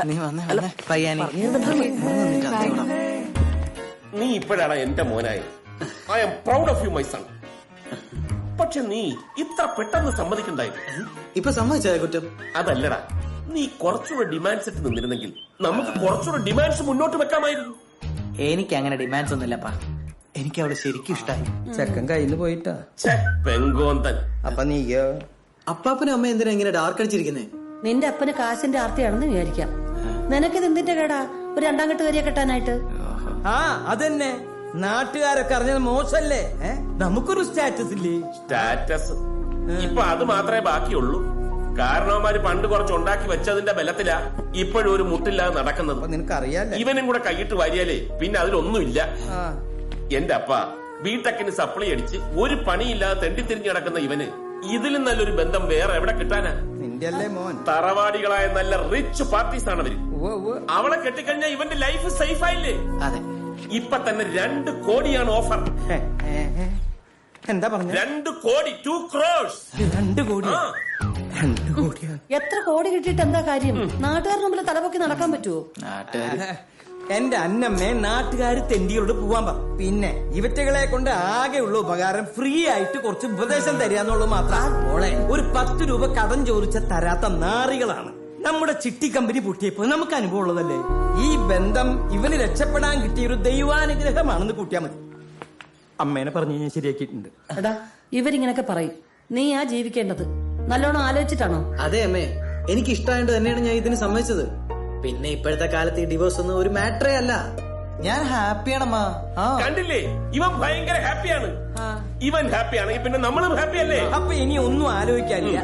നീ വന്നേ പയ്യാനി. നീ ഇപ്പോഴാണ് എന്റെ മോനായി. I am proud of you my son. പക്ഷെ നീ ഇത്ര പെട്ടെന്ന് സമ്മതിക്കണ്ടായിരുന്നു. ഇപ്പൊ സമ്മതിച്ചായ കുറ്റം? അതല്ലടാ, നീ കുറച്ചുകൂടെ ഡിമാൻഡ്സ് ഇട്ട് നിന്നിരുന്നെങ്കിൽ നമുക്ക് കുറച്ചുകൂടെ ഡിമാൻഡ്സ് മുന്നോട്ട് വെക്കാമായിരുന്നു. എനിക്ക് അങ്ങനെ ഡിമാൻഡ്സ് ഒന്നുമില്ലപ്പാ. എനിക്ക് അവള് ശരിക്കും ഇഷ്ടായി. ചെക്കൻ കയ്യിന്ന് പോയിട്ടാ പെങ്കോന്തൻ. അപ്പൊ നീയോ? അപ്പാപ്പനും അമ്മ എന്തിനാ ഇങ്ങനെ ഡാർക്ക് അടിച്ചിരിക്കുന്നേ? നിന്റെ അപ്പന് കാശിന്റെ ആർത്തിയാണെന്ന് വിചാരിക്കാം. നിനക്കിത് എന്തിന്റെ കേടാ ഒരു രണ്ടാം കെട്ടുകാരിയെ കെട്ടാനായിട്ട്? ആ അതന്നെ, നാട്ടുകാരൊക്കെ അറിഞ്ഞത് മോശല്ലേ? നമുക്കൊരു സ്റ്റാറ്റസ് ഇല്ലേ? സ്റ്റാറ്റസ് ഇപ്പൊ അത് മാത്രമേ ബാക്കിയുള്ളൂ. കാരണവന്മാര് പണ്ട് കുറച്ച് ഉണ്ടാക്കി വെച്ചതിന്റെ ബലത്തിലാ ഇപ്പോഴും ഒരു മുട്ടില്ലാതെ നടക്കുന്നത്. നിനക്കറിയാലേ? ഇവനും കൂടെ കൈയിട്ട് വാരിയാലേ പിന്നെ അതിലൊന്നുമില്ല. എന്റെ അപ്പ ബിടെക്കിന് സപ്ലി അടിച്ച് ഒരു പണിയില്ലാതെ തെണ്ടിത്തിരിഞ്ഞ് കിടക്കുന്ന ഇവന് ഇതിലും നല്ലൊരു ബന്ധം വേറെ എവിടെ കിട്ടാനാ? നിന്റെ അല്ലേ മോൻ? തറവാടികളായ നല്ല റിച്ച് പാർട്ടീസ് ആണ് അവര്. അവളെ കെട്ടിക്കഴിഞ്ഞാൽ ഇവന്റെ ലൈഫ് സേഫ് ആയില്ലേ? അതെ, ഇപ്പൊ തന്നെ 2 കോടിയാണ് ഓഫർ. എന്താ പറഞ്ഞു? 2 കോടി, 2 crores. 2 കോടി? 2 കോടിയാ? എത്ര കോടി കിട്ടിയിട്ട് എന്താ കാര്യം? നാട്ടുകാരുടെ മുമ്പിൽ തലപൊക്കി നടക്കാൻ പറ്റുമോ? എന്റെ അന്നമ്മേ, നാട്ടുകാര് തെണ്ടികളോട് പോവാൻ പറ. പിന്നെ ഇവറ്റകളെ കൊണ്ട് ആകെയുള്ള ഉപകാരം ഫ്രീ ആയിട്ട് കുറച്ച് ഉപദേശം തരാന്നുള്ളത് മാത്രം. മോളെ, ഒരു 10 രൂപ കടം ചോദിച്ച തരാത്ത നാറികളാണ്. നമ്മുടെ ചിട്ടി കമ്പനി പൊട്ടിയപ്പോ നമുക്ക് അനുഭവം ഉള്ളതല്ലേ? ഈ ബന്ധം ഇവന് രക്ഷപ്പെടാൻ കിട്ടിയ ഒരു ദൈവാനുഗ്രഹമാണെന്ന് കൂട്ടിയാ മതി. അമ്മേനെ പറഞ്ഞു ഞാൻ ശരിയാക്കിയിട്ടുണ്ട്. എടാ, ഇവരിങ്ങനൊക്കെ പറയും, നീ ആ ജീവിക്കേണ്ടത് നല്ലോണം ആലോചിച്ചിട്ടാണോ? അതെ അമ്മേ, എനിക്ക് ഇഷ്ടമായിട്ട് തന്നെയാണ് ഞാൻ ഇതിന് സമ്മതിച്ചത്. പിന്നെ ഇപ്പോഴത്തെ കാലത്ത് ഈ ഡിവോഴ്സ് ഒന്നും ഒരു മാറ്ററേ അല്ല. ഞാൻ ഹാപ്പിയാണമ്മ. കണ്ടില്ലേ, ഇവൻ ഭയങ്കര ഹാപ്പിയാണ്. ഇവൻ ഹാപ്പിയാണെങ്കിൽ പിന്നെ നമ്മളും ഹാപ്പി അല്ലേ? അപ്പൊ ഇനി ഒന്നും ആലോചിക്കാനില്ല,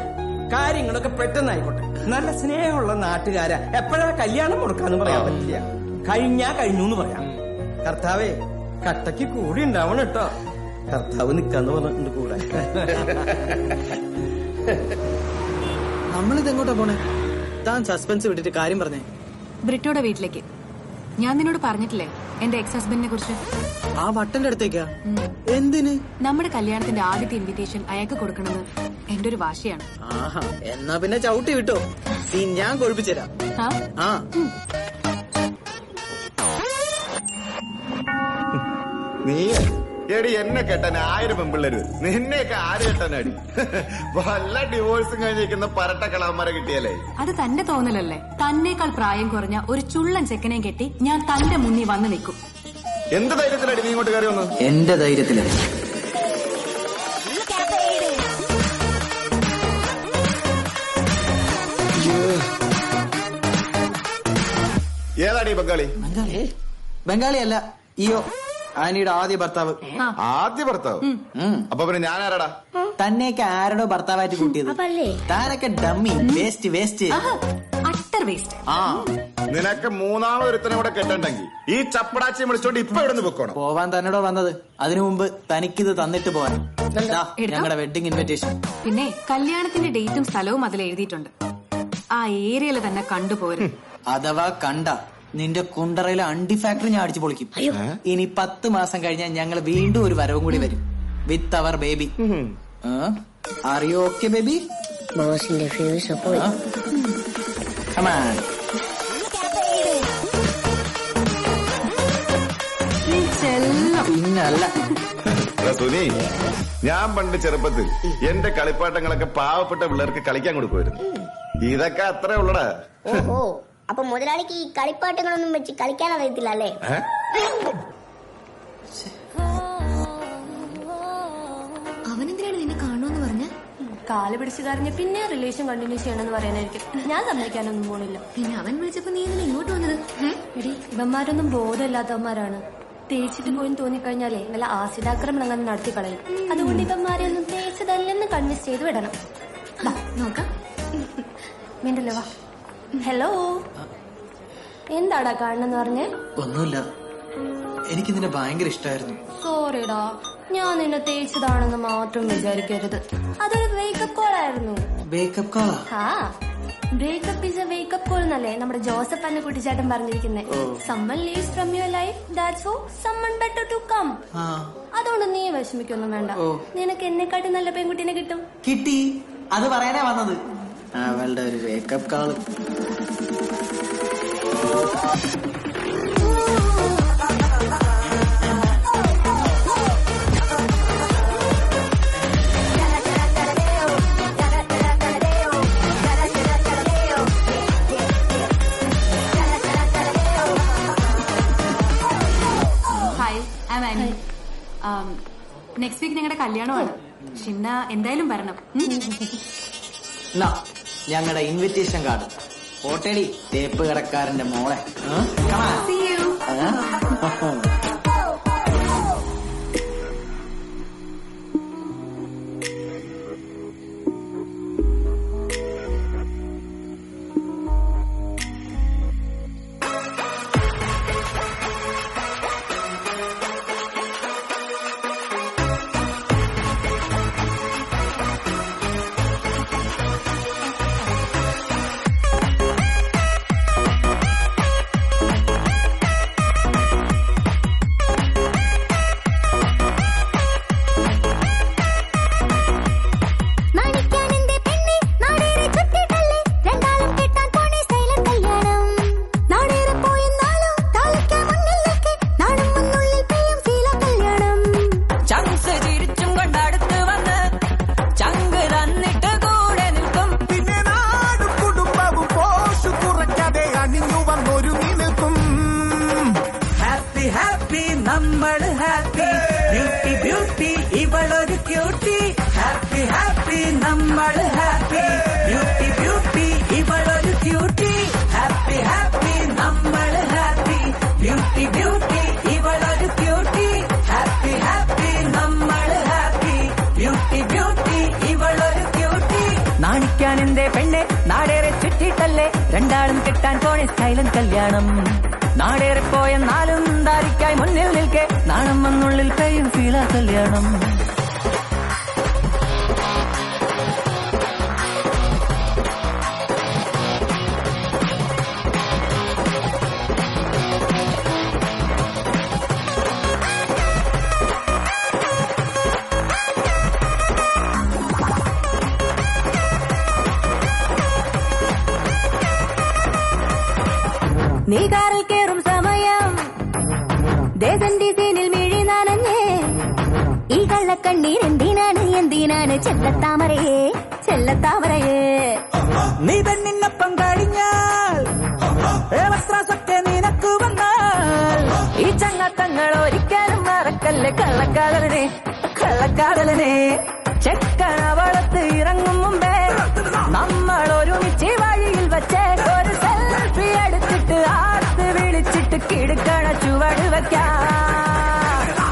കാര്യങ്ങളൊക്കെ പെട്ടെന്നായിക്കോട്ടെ. നല്ല സ്നേഹമുള്ള നാട്ടുകാരാ എപ്പോഴാ കല്യാണം മുടക്കാന്ന് പറയാൻ പറ്റില്ല. കഴിഞ്ഞാ കഴിഞ്ഞു എന്ന് പറയാം. കർത്താവേ, കട്ടയ്ക്ക് കൂടി ഉണ്ടാവണം കേട്ടോ. കർത്താവ് നിക്കാന്ന് പറഞ്ഞിട്ടുണ്ട് കൂടെ. നമ്മളിത് എങ്ങോട്ടാ പോണേ? താൻ സസ്പെൻസ് വിട്ടിട്ട് കാര്യം പറഞ്ഞേ. ബ്രിട്ടോയുടെ വീട്ടിലേക്ക്. ഞാൻ നിന്നോട് പറഞ്ഞിട്ടില്ലേ എന്റെ എക്സ് ഹസ്ബൻഡിനെ കുറിച്ച്? ആ വട്ടന്റെ അടുത്തേക്കാ? എന്തിന്? നമ്മുടെ കല്യാണത്തിന്റെ ആദ്യത്തെ ഇൻവിറ്റേഷൻ അയാൾക്ക് കൊടുക്കണമെന്ന് എന്റെ ഒരു വാശിയാണ്. ആഹാ, എന്നാ പിന്നെ ചവിട്ടി വിട്ടോ. ഞാൻ കൊഴിപ്പിച്ചുതരാം. നീ എടി എന്നെ കെട്ടാൻ 1000 പെമ്പിള്ളേര്, നിന്നെയൊക്കെ ആര് കെട്ടാനടി? വല്ല ഡിവോഴ്സും കഴിഞ്ഞിരിക്കുന്ന പരട്ട കളവന്മാരെ കിട്ടിയാലേ. അത് തന്റെ തോന്നലല്ലേ? തന്നേക്കാൾ പ്രായം കുറഞ്ഞ ഒരു ചുള്ളൻ ചെക്കനെയും കെട്ടി ഞാൻ തന്റെ മുന്നിൽ വന്ന് നിൽക്കും. എന്ത് ധൈര്യത്തിലടി നീ ഇങ്ങോട്ട് കയറി വന്നു? എന്റെ ധൈര്യത്തില്. ഏതാടി ബംഗാളി? ബംഗാളി അല്ല, ഇയോ ആനിയുടെ ആദ്യ ഭർത്താവ്. ആദ്യ ഭർത്താവ്? അപ്പൊ പിന്നെ ഞാൻ ആരാടാ? തന്നെയൊക്കെ ആരോടോ ഭർത്താവായിട്ട് കൂട്ടിയത്. താനൊക്കെ ഡമ്മി, വേസ്റ്റ് വേസ്റ്റ്. നിനക്ക് മൂന്നാമതൊരുത്തനെ കൂടെ കെട്ടണ്ടെങ്കിൽ ഈ ചപ്പടാച്ചിയെ വിളിച്ചോണ്ട് ഇപ്പൊ ഇവിടെ നിന്ന് പൊക്കോണം. പോവാൻ തന്നോടോ വന്നത്? അതിനു മുമ്പ് തനിക്കിത് തന്നിട്ട് പോവാൻ. ഞങ്ങളുടെ വെഡിങ് ഇൻവിറ്റേഷൻ. പിന്നെ കല്യാണത്തിന്റെ ഡേറ്റും സ്ഥലവും അതിൽ എഴുതിയിട്ടുണ്ട്. ആ ഏരിയയിൽ തന്നെ കണ്ടുപോരും. അഥവാ കണ്ട നിന്റെ കുണ്ടറയിലെ അണ്ടി ഫാക്ടറി ഞാൻ അടിച്ചു പൊളിക്കും. ഇനി 10 മാസം കഴിഞ്ഞാൽ ഞങ്ങൾ വീണ്ടും ഒരു വരവും കൂടി വരും with our baby. Are you okay, baby? ബോസിന്റെ ഫ്യൂസ് പോയി. Come on. പിന്നല്ല സുനി, ഞാൻ പണ്ട് ചെറുപ്പത്തിൽ എന്റെ കളിപ്പാട്ടങ്ങളൊക്കെ പാവപ്പെട്ട പിള്ളേർക്ക് കളിക്കാൻ കൊടുക്കുമായിരുന്നു. ഇതൊക്കെ അത്രേ ഉള്ളടാ. ഓഹോ, അപ്പൊ മുതലാളിക്ക് ഈ കളിപ്പാട്ടങ്ങളൊന്നും വെച്ച് കളിക്കാൻ അറിയത്തില്ല അല്ലേ? അവനെന്തിനാണ് നിന്നെ കാണുമെന്ന് പറഞ്ഞ? കാല് പിടിച്ചു കറിഞ്ഞ് പിന്നെ റിലേഷൻ കണ്ടിന്യൂ ചെയ്യണമെന്ന് പറയാനായിരിക്കും. ഞാൻ സമ്മതിക്കാനൊന്നും പോണില്ല. പിന്നെ അവൻ വിളിച്ചപ്പോ നീ എന്തിനാ ഇങ്ങോട്ട് വന്നത്? എടി, ഇവന്മാരൊന്നും ബോധമില്ലാത്തവന്മാരാണ്. തേച്ചിട്ട് പോയി തോന്നിക്കഴിഞ്ഞാലേ വല്ല ആസിഡാക്രമണം അങ്ങനെ നടത്തി കളയും. അതുകൊണ്ട് ഇവന്മാരെ ഒന്നും തേച്ചതല്ലെന്ന് കൺവിൻസ് ചെയ്ത് വിടണം. നോക്കാം. വേണ്ടല്ലോ, വാ. ഹലോ, എന്താടാ കാണണെന്ന് പറഞ്ഞേ? ഒന്നുമില്ല, എനിക്ക് നിന്നെ ഭയങ്കര ഇഷ്ടമായിരുന്നു. സോറിടാ, ഞാൻ നിന്നെ തേച്ചതാണെന്ന് മാത്രം വിചാരിക്കരുത്. അതൊരു വേക്കപ്പ് കോൾ ആയിരുന്നു. Wake up call? ആ, breakup is a wake up call എന്നല്ലേ നമ്മുടെ ജോസഫ് എന്നെ കുട്ടിച്ചാട്ടൻ പറഞ്ഞിരിക്കുന്നത്. Someone leaves from your life, that's for someone better to come. അതുകൊണ്ട് നീ വിഷമിക്കൊന്നും വേണ്ട. നിനക്ക് എന്നെക്കാട്ടി നല്ല പെൺകുട്ടീനെ കിട്ടും. കിട്ടി, അത് പറയാനാ വന്നത്. അവളുടെ ഒരു വേക്കപ്പ് കോൾ. നെക്സ്റ്റ് വീക്ക് ഞങ്ങളുടെ കല്യാണമാണ്. ഷിംന എന്തായാലും വരണം. ഞങ്ങളുടെ ഇൻവിറ്റേഷൻ കാർഡ് ഓട്ടേടി തേപ്പ് കടക്കാരന്റെ മോളെ. നമ്മൾ ഹാപ്പി, ബ്യൂട്ടി ബ്യൂട്ടി ഇവളൊരു ക്യൂട്ടി. ഹാപ്പി ഹാപ്പി നമ്മൾ ഹാപ്പി, ബ്യൂട്ടി ബ്യൂട്ടി ഇവളൊരു ക്യൂട്ടി. ഹാപ്പി ഹാപ്പി നമ്മൾ ഹാപ്പി, ബ്യൂട്ടി ബ്യൂട്ടി ഇവളൊരു ക്യൂട്ടി. ഹാപ്പി ഹാപ്പി നമ്മൾ ഹാപ്പി, ബ്യൂട്ടി ബ്യൂട്ടി ഇവളൊരു ക്യൂട്ടി. നാണിക്കാൻ എന്റെ പെണ്ണെ നാടേറെ ചുറ്റിട്ടല്ലേ രണ്ടാളും കിട്ടാൻ പോണെ സൈലന്റ് കല്യാണം. നാടേറെ പോയെന്നാലും ദാരിക്കായി മുന്നിൽ നിൽക്കെ നാണം വന്നുള്ളിൽ പെയ്യും ഫീല കല്യാണം. നീ കാറിൽ കേറും സമയം ദേവന്റെ സീനിൽ മിഴി നനഞ്ഞേ. ഈ കള്ളക്കണ്ണീർ എന്തിനാണ് ചെല്ലത്താമരയേ ചെല്ലത്താമരയേ. നീ പെണ്ണിനൊപ്പം കഴിഞ്ഞാൽ വസ്ത്രസൊക്കെ നിനക്ക് വന്നാൽ ഈ ചങ്ങാത്തങ്ങൾ ഒരിക്കലും മറക്കല്ലേ കള്ളക്കാതലനെ കള്ളക്കാതലനെ. ചെക്കനവളത്ത് ഇറങ്ങും മുമ്പേ നമ്മൾ ഒരുമിച്ച് വഴിയിൽ വച്ചേ ഒരു സെൽഫി എടുത്തിട്ട് ആർത്ത് വിളിച്ചിട്ട് കിടക്കണ ചുവട് വെക്കാം.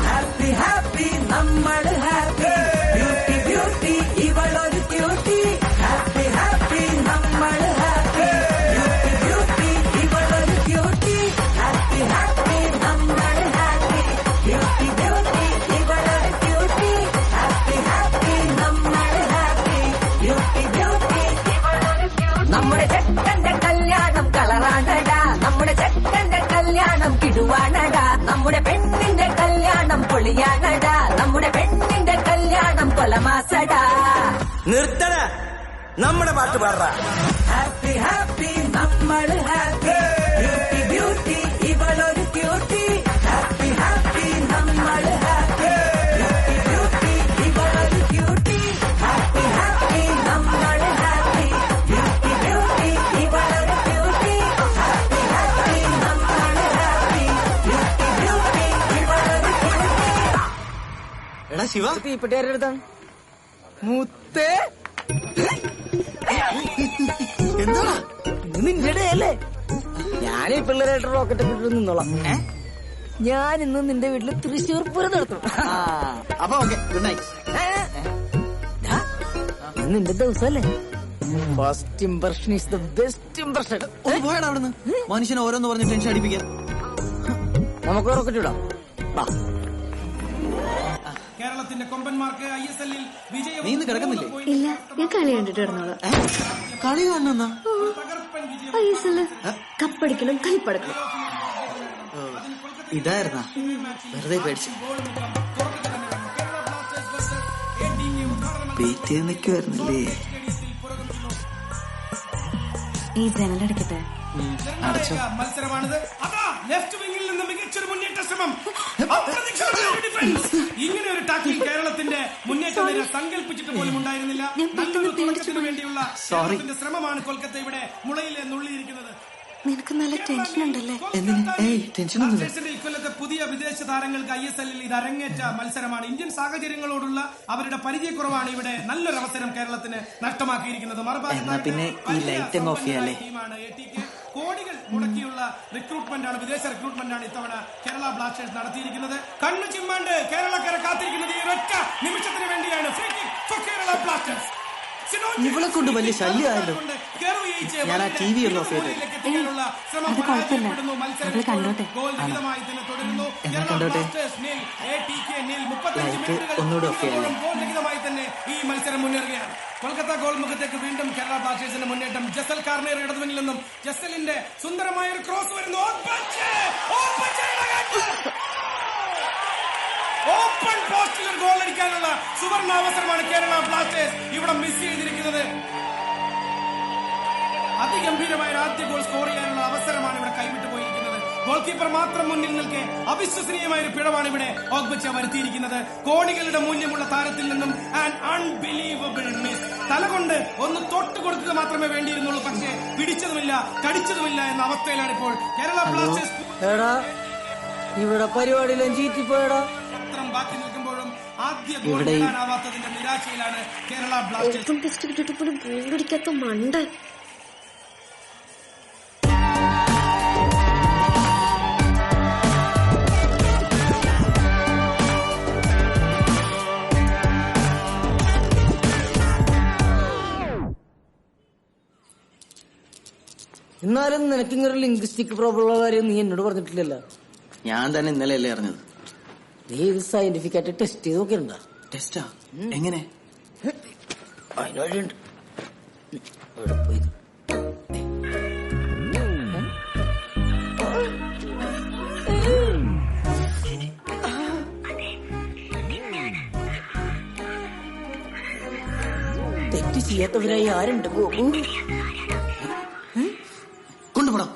ഹാപ്പി ഹാപ്പി നമ്മൾ ഹാപ്പി, ബ്യൂട്ടി ബ്യൂട്ടി ഇവളൊരു ക്യൂട്ടി. ഹാപ്പി ഹാപ്പി നമ്മൾ ഹാപ്പി, ബ്യൂട്ടി ബ്യൂട്ടി ഇവളൊരു ക്യൂട്ടി. ഹാപ്പി ഹാപ്പി നമ്മൾ ഹാപ്പി, ബ്യൂട്ടി ബ്യൂട്ടി ഇവളൊരു ക്യൂട്ടി. ഹാപ്പി ഹാപ്പി നമ്മൾ ഹാപ്പി, ബ്യൂട്ടി ബ്യൂട്ടി ഇവളൊരു ക്യൂട്ടി. നമ്മുടെ ചെക്കന്റെ കല്യാണം കളറാണടാ, നമ്മുടെ ചെക്കന്റെ കല്യാണം കിടുവാണടാ, നമ്മുടെ പെണ്ണിന്റെ കല്യാണം പൊളിയാണടാ, നമ്മുടെ പെണ്ണിന്റെ കല്യാണം കൊലമാസടാ. നിർത്തണ, നമ്മുടെ പാട്ട് പാടാ. ഹാപ്പി ഹാപ്പി നമ്മൾ ഹാപ്പി, ബ്യൂട്ടി ബ്യൂട്ടി ഇവളൊരു ക്യൂട്ടി. ഹാപ്പി ഹാപ്പി നമ്മൾ ഹാപ്പി, ബ്യൂട്ടി ബ്യൂട്ടി ഇവളൊരു ക്യൂട്ടി. ഹാപ്പി ഹാപ്പി നമ്മൾ ഹാപ്പി, ബ്യൂട്ടി ബ്യൂട്ടി ഇവളൊരു ക്യൂട്ടി. ഹാപ്പി ഹാപ്പി നമ്മൾ ഹാപ്പി, ബ്യൂട്ടി ബ്യൂട്ടി ഇവളൊരു ക്യൂട്ടി. എടാ ശിവ, തീപ്പെട്ടി ആരുടെ അടുത്താണ്? മുത്തേ, എന്താ ഇത് നിന്റെ ഇടയല്ലേ? ഞാൻ ഈ പിള്ളേരായിട്ട് റോക്കറ്റ് ഒക്കെ ഇട്ട് നിന്നോളാം. ഞാൻ ഇന്ന് നിന്റെ വീട്ടില് തൃശ്ശൂർ പൂരം നടത്തും. അപ്പൊ ഓക്കെ, ഗുഡ് നൈറ്റ്. നിന്റെ ദിവസമല്ലേ? First impression is the best impression. ഒന്ന് പോയടാ അവിടുന്ന്. മനുഷ്യനെ ഓരോന്ന് പറഞ്ഞ് ടെൻഷൻ അടിപ്പിക്കാൻ. നമുക്ക് റോക്കറ്റ് ഇടാം. കേരളത്തിന്റെ കൊമ്പന്മാർക്ക് ISL വിജയം. നീ ഇന്ന് കിടക്കുന്നില്ലേ? ഇല്ല, ഞാൻ കളി കണ്ടിട്ട് കിടന്നോളാം. കളി കാണുന്ന ISL കപ്പടിക്കണം, കളിപ്പടക്കണം. ഇതായിരുന്നാ വെറുതെ പേടിച്ചു വെയിറ്റ് ചെയ്ത് നിൽക്കുവായിരുന്നല്ലേ? ഈ ജനലടക്കട്ടെ. അടച്ചോ. മത്സരമാണിത്. അതാ ലെഫ്റ്റ് വിംഗിൽ നിന്ന് മികച്ചൊരു മുന്നേറ്റ ശ്രമം. അപ്രതീക്ഷിതമായ ഡിഫൻസ്. ഇങ്ങനെ ഒരു ടാക്കിൽ കേരളത്തിന്റെ മുന്നേറ്റ നിര സങ്കല്പിച്ചിട്ട് പോലും ഉണ്ടായിരുന്നില്ല. നല്ലൊരു തുടക്കത്തിന് വേണ്ടിയുള്ള കേരളത്തിന്റെ ശ്രമമാണ് കൊൽക്കത്ത ഇവിടെ മുളയിലെ നുള്ളിയിരിക്കുന്നത്. നിനക്ക് നല്ല ടെൻഷൻ ഉണ്ടല്ലേ? ഇക്കൊല്ലത്തെ പുതിയ വിദേശ താരങ്ങൾക്ക് ISL ഇത് അരങ്ങേറ്റ മത്സരമാണ്. ഇന്ത്യൻ സാഹചര്യങ്ങളോടുള്ള അവരുടെ പരിചയക്കുറവാണ് ഇവിടെ നല്ലൊരു അവസരം കേരളത്തിന് നഷ്ടമാക്കിയിരിക്കുന്നത്. കോടികൾ മുടക്കിയുള്ള റിക്രൂട്ട്മെന്റ് ആണ്, വിദേശ റിക്രൂട്ട്മെന്റ് ആണ് ഇത്തവണ കേരള ബ്ലാസ്റ്റേഴ്സ് നടത്തിയിരിക്കുന്നത്. കണ്ണു ചിമ്മാണ്ട് കേരളക്കര കാത്തിരിക്കുന്നത് ഈ ഒരൊറ്റ നിമിഷത്തിന് വേണ്ടിയാണ്. Free kick for Kerala Blasters. ഇവളെ കൊണ്ട് വലിയ ശല്യമായല്ലോ. ഞാൻ ആ TV ഒന്ന് ഓഫ് ചെയ്തു. അത് കുഴപ്പമില്ല, അവള് കണ്ടോട്ടെ. എന്നാ കണ്ടോട്ടെ. ഒന്നുകൂടെ ഓഫ് ചെയ്യാം. തന്നെ ഈ മത്സരം മുന്നേറുകയാണ്. കൊൽക്കത്ത ഗോൾ മുഖത്തേക്ക് വീണ്ടും കേരള ബ്ലാസ്റ്റേഴ്സിന്റെ മുന്നേറ്റം. ജസൽ കാർണർ ഇടതുവെങ്കിൽ നിന്നും ജസലിന്റെ സുന്ദരമായ ഒരു ക്രോസ് വരുന്നു. ഓപ്പൺ പോസ്റ്റിൽ ഒരു ഗോൾ അടിക്കാനുള്ള സുവർണ അവസരമാണ് കേരള ബ്ലാസ്റ്റേഴ്സ് ഇവിടെ മിസ് ചെയ്തിരിക്കുന്നത്. അതിഗംഭീരമായ ആദ്യ ഗോൾ സ്കോർ ചെയ്യാനുള്ള അവസരമാണ് ഇവിടെ കൈവിട്ടു പോയിരിക്കുന്നത്. ഗോൾ കീപ്പർ മാത്രം മുന്നിൽ നിൽക്കെ അവിശ്വസനീയമായ ഒരു പിഴവാണ് ഇവിടെ ഓഗ്ബച്ച വരുത്തിയിരിക്കുന്നത്. കോടികളുടെ മൂല്യമുള്ള താരത്തിൽ നിന്നും ആൻ അൺബിലീവബിൾ മിസ്. തലകൊണ്ട് ഒന്ന് തൊട്ട് കൊടുക്കുക മാത്രമേ വേണ്ടിയിരുന്നുള്ളൂ, പക്ഷേ പിടിച്ചതുമില്ല, കടിച്ചതുമില്ല എന്ന അവസ്ഥയിലാണ് ഇപ്പോൾ കേരള ബ്ലാസ്റ്റേഴ്സ്. ഇവിടെ പരിപാടിയിലും ചീറ്റിപ്പോയടാ. ബാക്കി നിൽക്കുമ്പോഴും ആദ്യ ഗോൾ നേടാനാവാത്തതിന്റെ നിരാശയിലാണ് കേരള ബ്ലാസ്റ്റേഴ്സ്. ടെസ്റ്റ് കിട്ടിട്ട് പോലും ഗോൾ അടിക്കാത്ത മണ്ട. എന്നാലും നിനക്കിങ്ങൊരു ലിംഗ്വിസ്റ്റിക് പ്രോബ്ലം ഉള്ള കാര്യം നീ എന്നോട് പറഞ്ഞിട്ടില്ലല്ലോ. ഞാൻ തന്നെ ഇന്നലെ അല്ലേ അറിഞ്ഞത്. നീ ഇത് സയന്റിഫിക് ആയിട്ട് ടെസ്റ്റ് ചെയ്ത് നോക്കിയിട്ടുണ്ടോ? ടെസ്റ്റാ? എങ്ങനെ? അതിന് വഴിയുണ്ട്. തെറ്റ് ചെയ്യാത്തവരായി ആരുണ്ട്? കൊണ്ടുപോടാ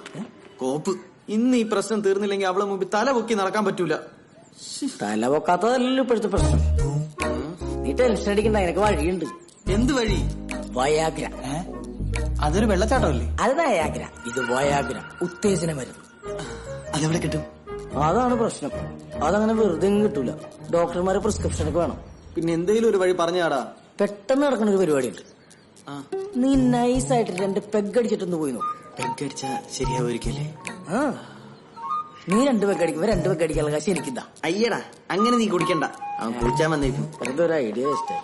കോപ്പ്. ഇന്ന് ഈ പ്രശ്നം തീർന്നില്ലെങ്കിൽ അവളെ മുമ്പിൽ തല പൊക്കി നടക്കാൻ പറ്റൂല. തല പൊക്കാത്തതല്ലല്ലോ ഇപ്പോഴത്തെ പ്രശ്നം. നീ ടെൻഷൻ അടിക്കണ്ട, അതിനൊക്കെ വഴിയുണ്ട്. എന്ത് വഴി? വയാഗ്ര. അതൊരു വെള്ളച്ചാട്ടമല്ലേ? അത് വയാഗ്ര, ഇത് വയാഗ്ര, ഉത്തേജന മരുന്ന്. അതെവിടെ കിട്ടും? അതാണ് പ്രശ്നം. അതങ്ങനെ വെറുതെ കിട്ടൂല, ഡോക്ടർമാരെ പ്രിസ്ക്രിപ്ഷൻ ഒക്കെ വേണം. പിന്നെ എന്തെങ്കിലും ഒരു വഴി പറഞ്ഞാടാ. പെട്ടെന്ന് നടക്കുന്ന ഒരു പരിപാടിയുണ്ട്. നീ നൈസായിട്ട് 2 പെഗ് അടിച്ചിട്ടൊന്ന് പോയി നോക്കും. പെഗ് അടിച്ചാ ശരിയാവുമായിരിക്കല്ലേ? നീ 2 പെഗ് അടിക്കുമ്പോ 2 പെഗ് അടിക്കാനുള്ള കാശ് എനിക്കിതാ. അയ്യടാ, അങ്ങനെ നീ കുടിക്കണ്ട. അവൻ കുടിച്ചാൻ വന്നേക്കും. വെറുതെ ഒരു ഐഡിയ വേസ്റ്റ്.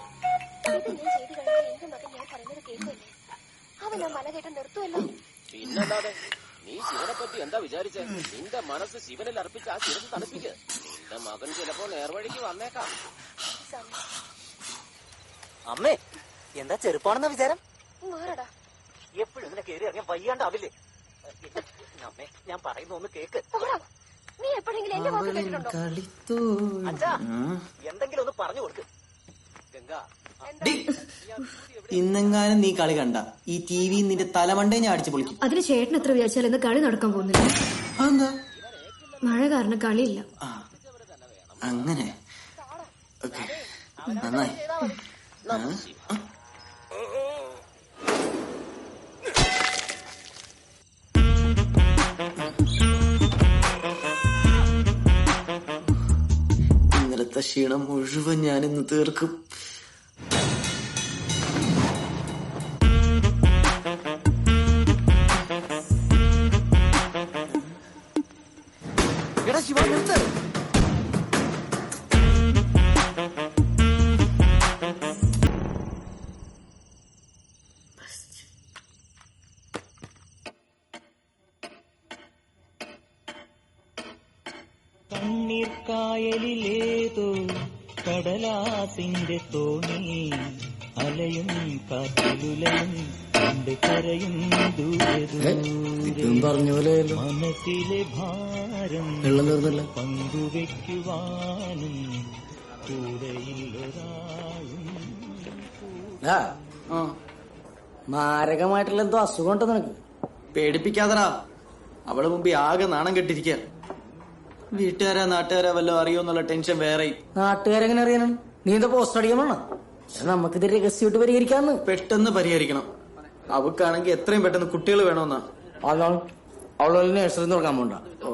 പിന്നല്ലാതെ നീ ശിവനെ പറ്റി എന്താ വിചാരിച്ചേ? നിന്റെ മനസ്സ് ശിവനിൽ അർപ്പിച്ച് ആ ശിരസ് തണുപ്പിക്ക്. നിന്റെ മകൻ ചിലപ്പോ നേർവഴിക്ക് വന്നേക്കാം. അമ്മേ, എന്താ ചെറുപ്പാണെന്ന വിചാരം? എപ്പോഴും ഇങ്ങനെ കയറി ഇറങ്ങാൻ വയ്യാണ്ടാവില്ലേ? അമ്മേ, ഞാൻ പറയുന്ന ഒന്ന് കേക്ക്. നീ എപ്പോഴെങ്കിലും എന്റെ വാക്ക് കേട്ടിട്ടുണ്ടോ? അച്ഛാ, എന്തെങ്കിലും ഒന്ന് പറഞ്ഞു കൊടുക്ക്. ഗംഗ, ഇന്നെങ്ങാനും നീ കളി കണ്ട ഈ ടി വി നിന്റെ തലമണ്ടേ ഞാൻ അടിച്ചു പൊളിക്കും. അതിന് ചേട്ടൻ എത്ര വിചാരിച്ചാൽ ഇന്ന് കളി നടക്കാൻ പോകുന്നില്ല. എന്താ മഴ കാരണം കളിയില്ല. അങ്ങനെ നന്നായി. ഇന്നലത്തെ ക്ഷീണം മുഴുവൻ ഞാനിന്ന് തീർക്കും. എടാ ശിവ നിർത്ത്. കണ്ണീർ കായലിലേതോ കടലാസിന്റെ തോണി അലയും കാറ്റിലുലയും കണ്ട് കരയും പറഞ്ഞ പോലെ മനസ്സിലെ ഭാരം പങ്കുവെക്കുവാനും കൂടെയില്ലൊരാളും. മാരകമായിട്ടുള്ള എന്തോ അസുഖം ഉണ്ടോ നിനക്ക്? പേടിപ്പിക്കാതടാ. അവള് മുമ്പ് ആകെ നാണം കെട്ടിരിക്ക. വീട്ടുകാരാ നാട്ടുകാരാ വല്ലതും അറിയോന്നുള്ള ടെൻഷൻ വേറെ. നാട്ടുകാരെങ്ങനെ അറിയാനാണ്? നീ എന്താ പോസ്റ്റ് അടിക്കാൻ വേണം? നമുക്കിത് രഹസ്യമായിട്ട് പരിഹരിക്കാന്ന്. പെട്ടെന്ന് പരിഹരിക്കണം. അവക്കാണെങ്കിൽ എത്രയും പെട്ടെന്ന് കുട്ടികൾ വേണമെന്നാ. അവളെ നഴ്സറി തുടങ്ങാൻ പോണ്ട. ഓ,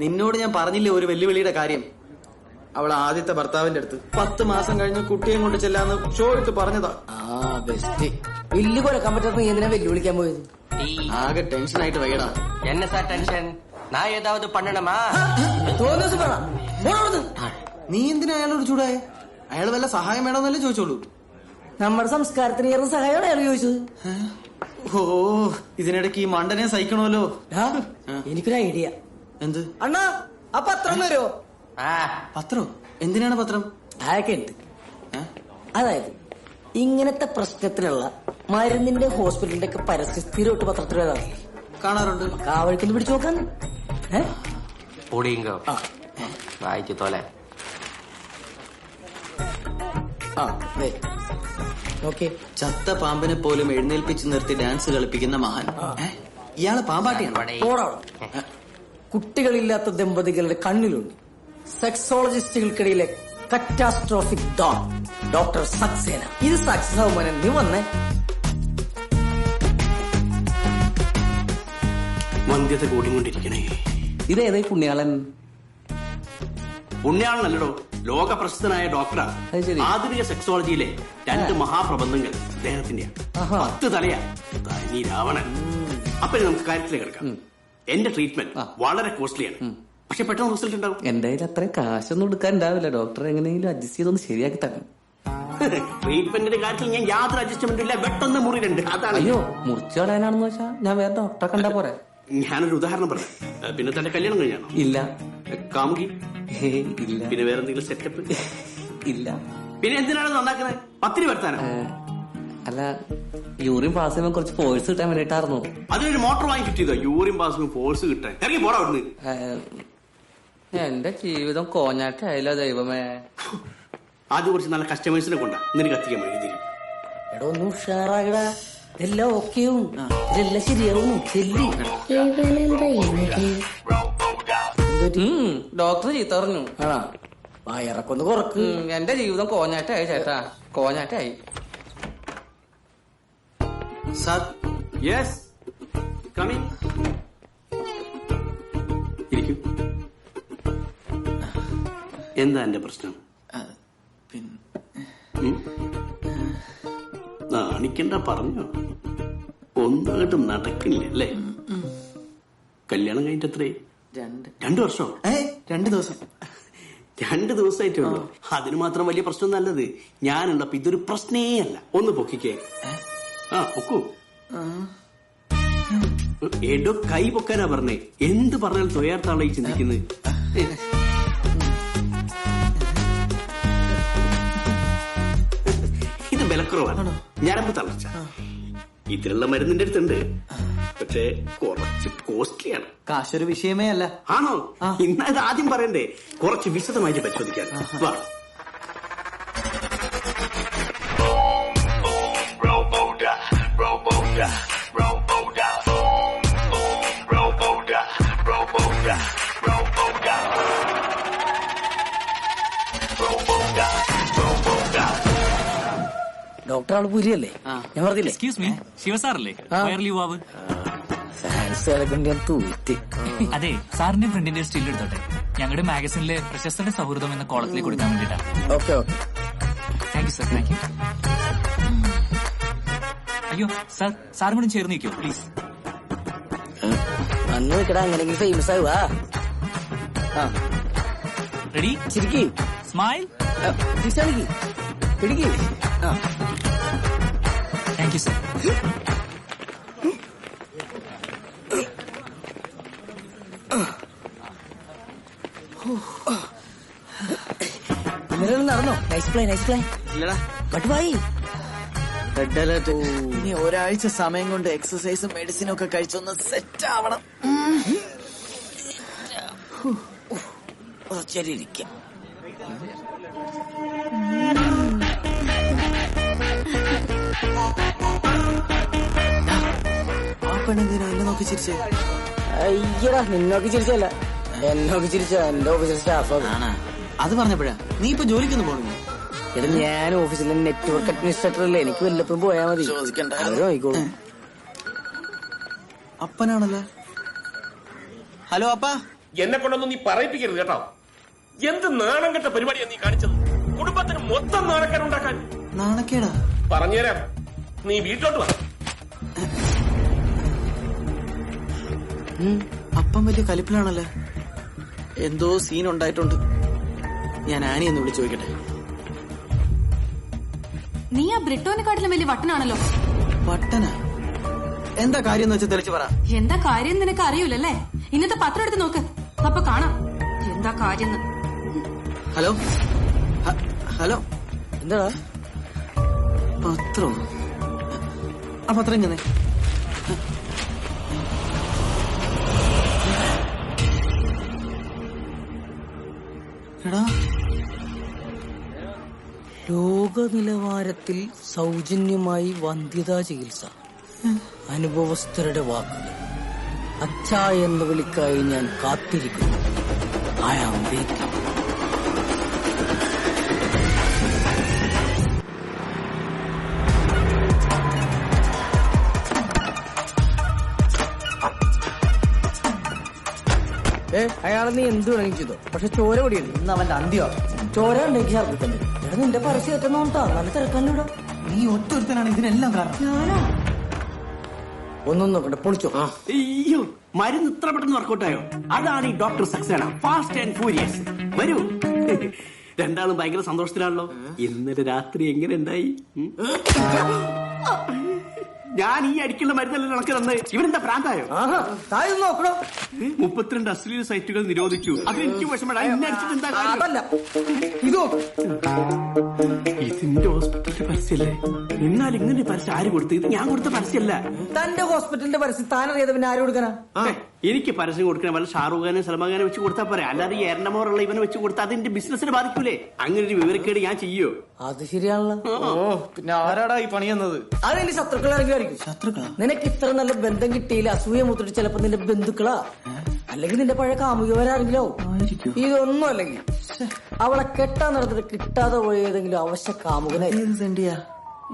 നിന്നോട് ഞാൻ പറഞ്ഞില്ലേ ഒരു വെല്ലുവിളിയുടെ കാര്യം. അവൾ ആദ്യത്തെ ഭർത്താവിന്റെ അടുത്ത് 10 മാസം കഴിഞ്ഞ് കുട്ടിയെ കൊണ്ട് ചെല്ലാന്ന് ഷോ ഇട്ട് പറഞ്ഞതാ. ബെസ്റ്റ്. വലിയ കുഴക്കാൻ പറ്റാത്ത നീ എന്തിനാ വെല്ലുവിളിക്കാൻ പോയത്? ആകെ ടെൻഷനായിട്ട് വയ്യടാ. എന്നെ സാർ ടെൻഷൻ? ഞാൻ ഏതാവത് പണ്ണണമാ? നീ എന്തിനാ അയാളോട് ചൂടായ? അയാൾ വല്ല സഹായം വേണമെന്നല്ലേ ചോദിച്ചോളൂ. നമ്മുടെ സംസ്കാരത്തിന് ഏറെ സഹായമാണ് അയാൾ ചോദിച്ചത്. ഓ, ഇതിനിടയ്ക്ക് ഈ മണ്ടനെ സഹിക്കണമല്ലോ. എനിക്കൊരു ഐഡിയ. എന്ത്? അണ്ണാ, ആ പത്രം വരുമോ? പത്രോ? എന്തിനാണ് പത്രം? അതൊക്കെ ഉണ്ട്. അതായത് ഇങ്ങനത്തെ പ്രശ്നത്തിനുള്ള മരുന്നിന്റെ ഹോസ്പിറ്റലിന്റെ ഒക്കെ പരസ്യം സ്ഥിരമായിട്ട് പത്രത്തിൽ വരാറില്ലേ? കാണാറുണ്ട്. ആ വഴിക്കൊന്ന് പിടിച്ചു നോക്കാന്ന്. വായിച്ചു തോലെ. ചത്ത പാമ്പിനെ പോലും എഴുന്നേൽപ്പിച്ച് നിർത്തി ഡാൻസ് കളിപ്പിക്കുന്ന മഹാൻ. ഇയാള് പാമ്പാട്ടിയാണ്. കുട്ടികളില്ലാത്ത ദമ്പതികളുടെ കണ്ണിലുണ്ട് സെക്സോളജിസ്റ്റുകൾക്കിടയിലെ കറ്റാസ്ട്രോഫിക് ഡോക്ടർ സക്സേന. ഇത് സക്സസ് ആവുമ്പോൾ നീ വന്നേ. വന്ധ്യത കൂടിക്കൊണ്ടിരിക്കണേ. ഇതേതായി പുണ്യാളൻ? പുണ്യാളനല്ലോ, ലോക പ്രസിദ്ധനായ ഡോക്ടറാണ്. ആധുനിക സെക്സോളജിയിലെ 2 മഹാപ്രബന്ധങ്ങൾ അദ്ദേഹത്തിന്റെയാണ്. 10 തലയാ നീ രാവണൻ. അപ്പൊ നമുക്ക് കാര്യത്തിലേക്ക് കിടക്കാം. എന്റെ ട്രീറ്റ്മെന്റ് വളരെ കോസ്റ്റ്ലിയാണ്, പക്ഷെ പെട്ടെന്ന് റിസൾട്ട് ഉണ്ടാവും. എന്റെ കയ്യിൽ അത്ര കാശൊന്നും എടുക്കാൻ ഉണ്ടാവില്ല. ഡോക്ടർ എങ്ങനെയെങ്കിലും അഡ്ജസ്റ്റ് ചെയ്തൊന്ന് ശരിയാക്കി തരണം. ട്രീറ്റ്മെന്റിന്റെ കാര്യത്തിൽ ഞാൻ യാതൊരു അഡ്ജസ്റ്റ്മെന്റും ഇല്ല. വെട്ടൊന്ന് മുറിയിലുണ്ട്. അതാണ്. അയ്യോ, മുറിച്ചു കളയാനാണെന്ന് വെച്ചാ ഞാൻ വേറെ ഡോക്ടറെ കണ്ടാ പോരെ. ഞാനൊരു ഉദാഹരണം പറയാം. പിന്നെ തന്റെ കല്യാണം കഴിഞ്ഞാണോ? ഇല്ല. കാമുകി? ഇല്ല. പിന്നെ വേറെ എന്തെങ്കിലും സെറ്റപ്പ്? ഇല്ല. പിന്നെ എന്തിനാണ് നന്നാക്കുന്നത്? പത്തിരി വരുത്താനോ? അല്ല, യൂറിൻ പാസ് ചെയ്യുമ്പോൾ കുറച്ച് ഫോഴ്സ് കിട്ടാൻ വേണ്ടിട്ടായിരുന്നു. അതിനൊരു മോട്ടോർ വാങ്ങി കിട്ടിയതോ? യൂറിൻ പാസ് ഫോഴ്സ് കിട്ടാൻ? ഇറങ്ങി പോടാ അവിടുന്ന്. എന്റെ ജീവിതം കോഞ്ഞാട്ടായില്ല ദൈവമേ. ആദ്യം കുറച്ച് നല്ല കസ്റ്റമേഴ്സിനെ കൊണ്ടാ നിനക്ക് കത്തിക്കാൻ വേണ്ടി. എടോ, ഒന്ന് ഉഷാറാകടാ. എല്ലാം ഓക്കെയും ഇതെല്ലാം ശരിയാവും. ഡോക്ടർ ചീത്ത പറഞ്ഞു. വയറക്കൊന്ന് കുറക്ക്. എന്റെ ജീവിതം കോഞ്ഞാട്ടായി ചേട്ടാ, കോഞ്ഞാട്ടായി. Sir, yes, coming. ഇരിക്കൂ. എന്താ എന്റെ പ്രശ്നം? നാണിക്കണ്ട, പറഞ്ഞോ. ഒന്നായിട്ട് നടക്കില്ല അല്ലേ? കല്യാണം കഴിഞ്ഞിട്ട് എത്രേ? 2 വർഷം. 2 ദിവസം. 2 ദിവസമായിട്ടേ ഉള്ളൂ. അതിന് മാത്രം വലിയ പ്രശ്നം നല്ലത് ഞാനുണ്ടപ്പോ ഇതൊരു പ്രശ്നേ അല്ല. ഒന്ന് പൊക്കിക്കേ. പൊക്കൂ. എടോ, കൈ പൊക്കാനാ പറഞ്ഞേ. എന്ത് പറഞ്ഞാലും തൊയ്യാർത്താണോ ഈ ചിന്തിക്കുന്നത്? ഇത് ബലക്കുറവാണ്, ഞരമ്പ് തളർച്ച. ഇതിനുള്ള മരുന്നിന്റെ അടുത്തുണ്ട്, പക്ഷേ കുറച്ച് കോസ്റ്റ്ലിയാണ്. കാശൊരു വിഷയമേ അല്ല. ആണോ? ഇന്നാ ഇത് ആദ്യം പറയണ്ടേ? കുറച്ച് വിശദമായിട്ട് പരിശോധിക്കാൻ. ഡോക്ടർ ആള് പുരിയല്ലേ ഞാൻ പറഞ്ഞില്ലേ എക്സ്ക്യൂസ് മീ ശിവസാറല്ലേ യുവാവ് അതെ സാറിന്റെ ഫ്രണ്ടിന്റെ സ്റ്റിൽ എടുത്തോട്ടെ ഞങ്ങളുടെ മാഗസിനിലെ പ്രശസ്തരുടെ സൗഹൃദം എന്ന കോളത്തിലേക്ക് കൊടുക്കാൻ വേണ്ടിട്ടാ. Okay okay thank you sir. Thank you. അയ്യോ സാർ സാറും കൂടെ ചേർന്ന് നിൽക്കോ പ്ലീസ്. അന്ന് നിൽക്കടാ അങ്ങനെയെങ്കിലും ഫേമസ് ആവുക. റെഡി ചിരിക്കി സ്മൈൽ തിരിച്ചടിക്ക് പിടിക്ക്. Thank you sir. ഇന്നലെ നടന്നോ? Nice play nice play. ഇല്ലടാ കട്ടുവായി. Red alert. ഇനി ഒരാഴ്ച സമയം കൊണ്ട് എക്സസൈസും മെഡിസിനും ഒക്കെ കഴിച്ചൊന്ന് സെറ്റ് ആവണം. ശരിയിരിക്കാം. ആ പെണ്ണെന്തിനാ എന്നെ നോക്കി ചിരിച്ചേ? അയ്യടാ നിന്നോക്കി ചിരിച്ചല്ല എന്നോക്കി ചിരിച്ച എന്റെ ഓഫീസിലെ സ്റ്റാഫ്. അത് പറഞ്ഞപ്പോഴാ നീ ഇപ്പൊ ജോലിക്കൊന്നും പോകണോ? എടാ ഞാൻ ഓഫീസിലെ നെറ്റ്വർക്ക് അഡ്മിനിസ്ട്രേറ്റർ അല്ലേ, എനിക്ക് വല്ലപ്പോഴും പോയാ മതി. അവര് നോക്കിക്കോളും. അപ്പനാണല്ലോ. ഹലോ അപ്പ. എന്നെ കൊണ്ടൊന്നും നീ പറയിപ്പിക്കരുത് കേട്ടോ. എന്ത് നാണം കെട്ട പരിപാടിയാണ് നീ കാണിച്ചത്. കുടുംബത്തിന് മൊത്തം നാണക്കേടുണ്ടാക്കാൻ. നാണക്കേടാ? പറഞ്ഞുതരാം, നീ വീട്ടിലോട്ട് വാ. അപ്പം വലിയ കലിപ്പിലാണല്ലോ. എന്തോ സീൻ ഉണ്ടായിട്ടുണ്ട്. ഞാൻ ആനി എന്ന് വിളിച്ചു ചോദിക്കട്ടെ. നീ ആ ബ്രിട്ടോനെക്കാട്ടിലും വലിയ വട്ടനാണല്ലോ. വട്ടന? എന്താ കാര്യം എന്ന് വെച്ചാൽ തെളിച്ചു പറ. എന്താ കാര്യം നിനക്ക് അറിയൂലല്ലേ? ഇന്നത്തെ പത്രം എടുത്ത് നോക്ക്, അപ്പൊ കാണാം എന്താ കാര്യം. ഹലോ ഹലോ എന്താ പത്രം? ആ പത്രം ഇങ്ങനെ. എടാ ലോക നിലവാരത്തിൽ സൗജന്യമായി വന്ധ്യതാ ചികിത്സ. അനുഭവസ്ഥരുടെ വാക്കുകൾ. അച്ഛ എന്ന വിളിക്കായി ഞാൻ കാത്തിരിക്കുന്നു. I am waiting. അയാളെ നീ എന്ത് വേണമെങ്കിൽ ചെയ്തോ, പക്ഷെ ചോര പൊടിയുണ്ട്. ഇന്ന് അവന്റെ അന്ത്യോ. ചോര ഉണ്ടെങ്കിൽ ഛർദ്ദിക്കണ്ടേ? എടാ നിന്റെ പരസ്യം ഏറ്റെന്നോട്ടാ, നല്ല തിരക്കാനിവിടെ. നീ ഒറ്റൊരുത്തനാണ് ഇതിനെല്ലാം കാരണം. ഞാനോ? ഒന്നും നോക്കട്ടെ, പൊളിച്ചോ. അയ്യോ, മരുന്ന് ഇത്ര പെട്ടെന്ന് വർക്കൗട്ടായോ? അതാണ് ഈ doctor Saxena. Fast and furious. വരൂ. രണ്ടാളും ഭയങ്കര സന്തോഷത്തിലാണല്ലോ. ഇന്നലെ രാത്രി എങ്ങനെ ഉണ്ടായി? ഞാൻ ഈ അടിക്കുള്ള മരുന്നല്ല നടക്ക് തന്നെ. ഇവരെന്താ പ്രാന്തായോ? നോക്കണോ? 32 അശ്ലീല സൈറ്റുകൾ നിരോധിച്ചു. അത് എനിക്ക് വിഷമടാ. എന്നെ അടിച്ചിട്ട് എന്താ കാര്യം? ഇതിന്റെ ഹോസ്പിറ്റലിന്റെ പരസ്യല്ലേ? എന്നാൽ ഇങ്ങനെ പരസ്യം ആര് കൊടുത്തു? ഇത് ഞാൻ കൊടുത്ത പരസ്യമല്ല. തന്റെ ഹോസ്പിറ്റലിന്റെ പരസ്യം താനറിയാതെ പിന്നെ ആര് കൊടുക്കാനാ? എനിക്ക് പരസ്യം കൊടുക്കണ വല്ല ഷാറൂഖ് ഖാനെ സൽമാൻ ഖാനെ വെച്ച് കൊടുത്താൽ പോരെ. അല്ലാതെ ഈ എറണമോറുള്ള ഇവനെ വെച്ച് കൊടുത്താൽ അതിന്റെ ബിസിനസിനെ ബാധിക്കൂലേ? അങ്ങനെ ഒരു വിവരക്കേട് ഞാൻ ചെയ്യോ? അത് ശരിയാണല്ലോ. പിന്നെ ആരാടാ ഈ പണി എന്നത്? അതെന്റെ ശത്രുക്കളായിരിക്കും. ശത്രുക്കളാ? നിനക്ക് ഇത്ര നല്ല ബന്ധം കിട്ടിയില്ല, അസൂയ മുത്തിട്ട് ചിലപ്പോ നിന്റെ ബന്ധുക്കളാ, അല്ലെങ്കിൽ നിന്റെ പഴയ കാമുകവരാരെങ്കിലോ. ഇതൊന്നും അല്ലെങ്കിൽ അവളെ കെട്ടാൻ നടത്തിട്ട് കിട്ടാതെ പോയ ഏതെങ്കിലും അവശ്യ കാമുകനായിരിക്കും.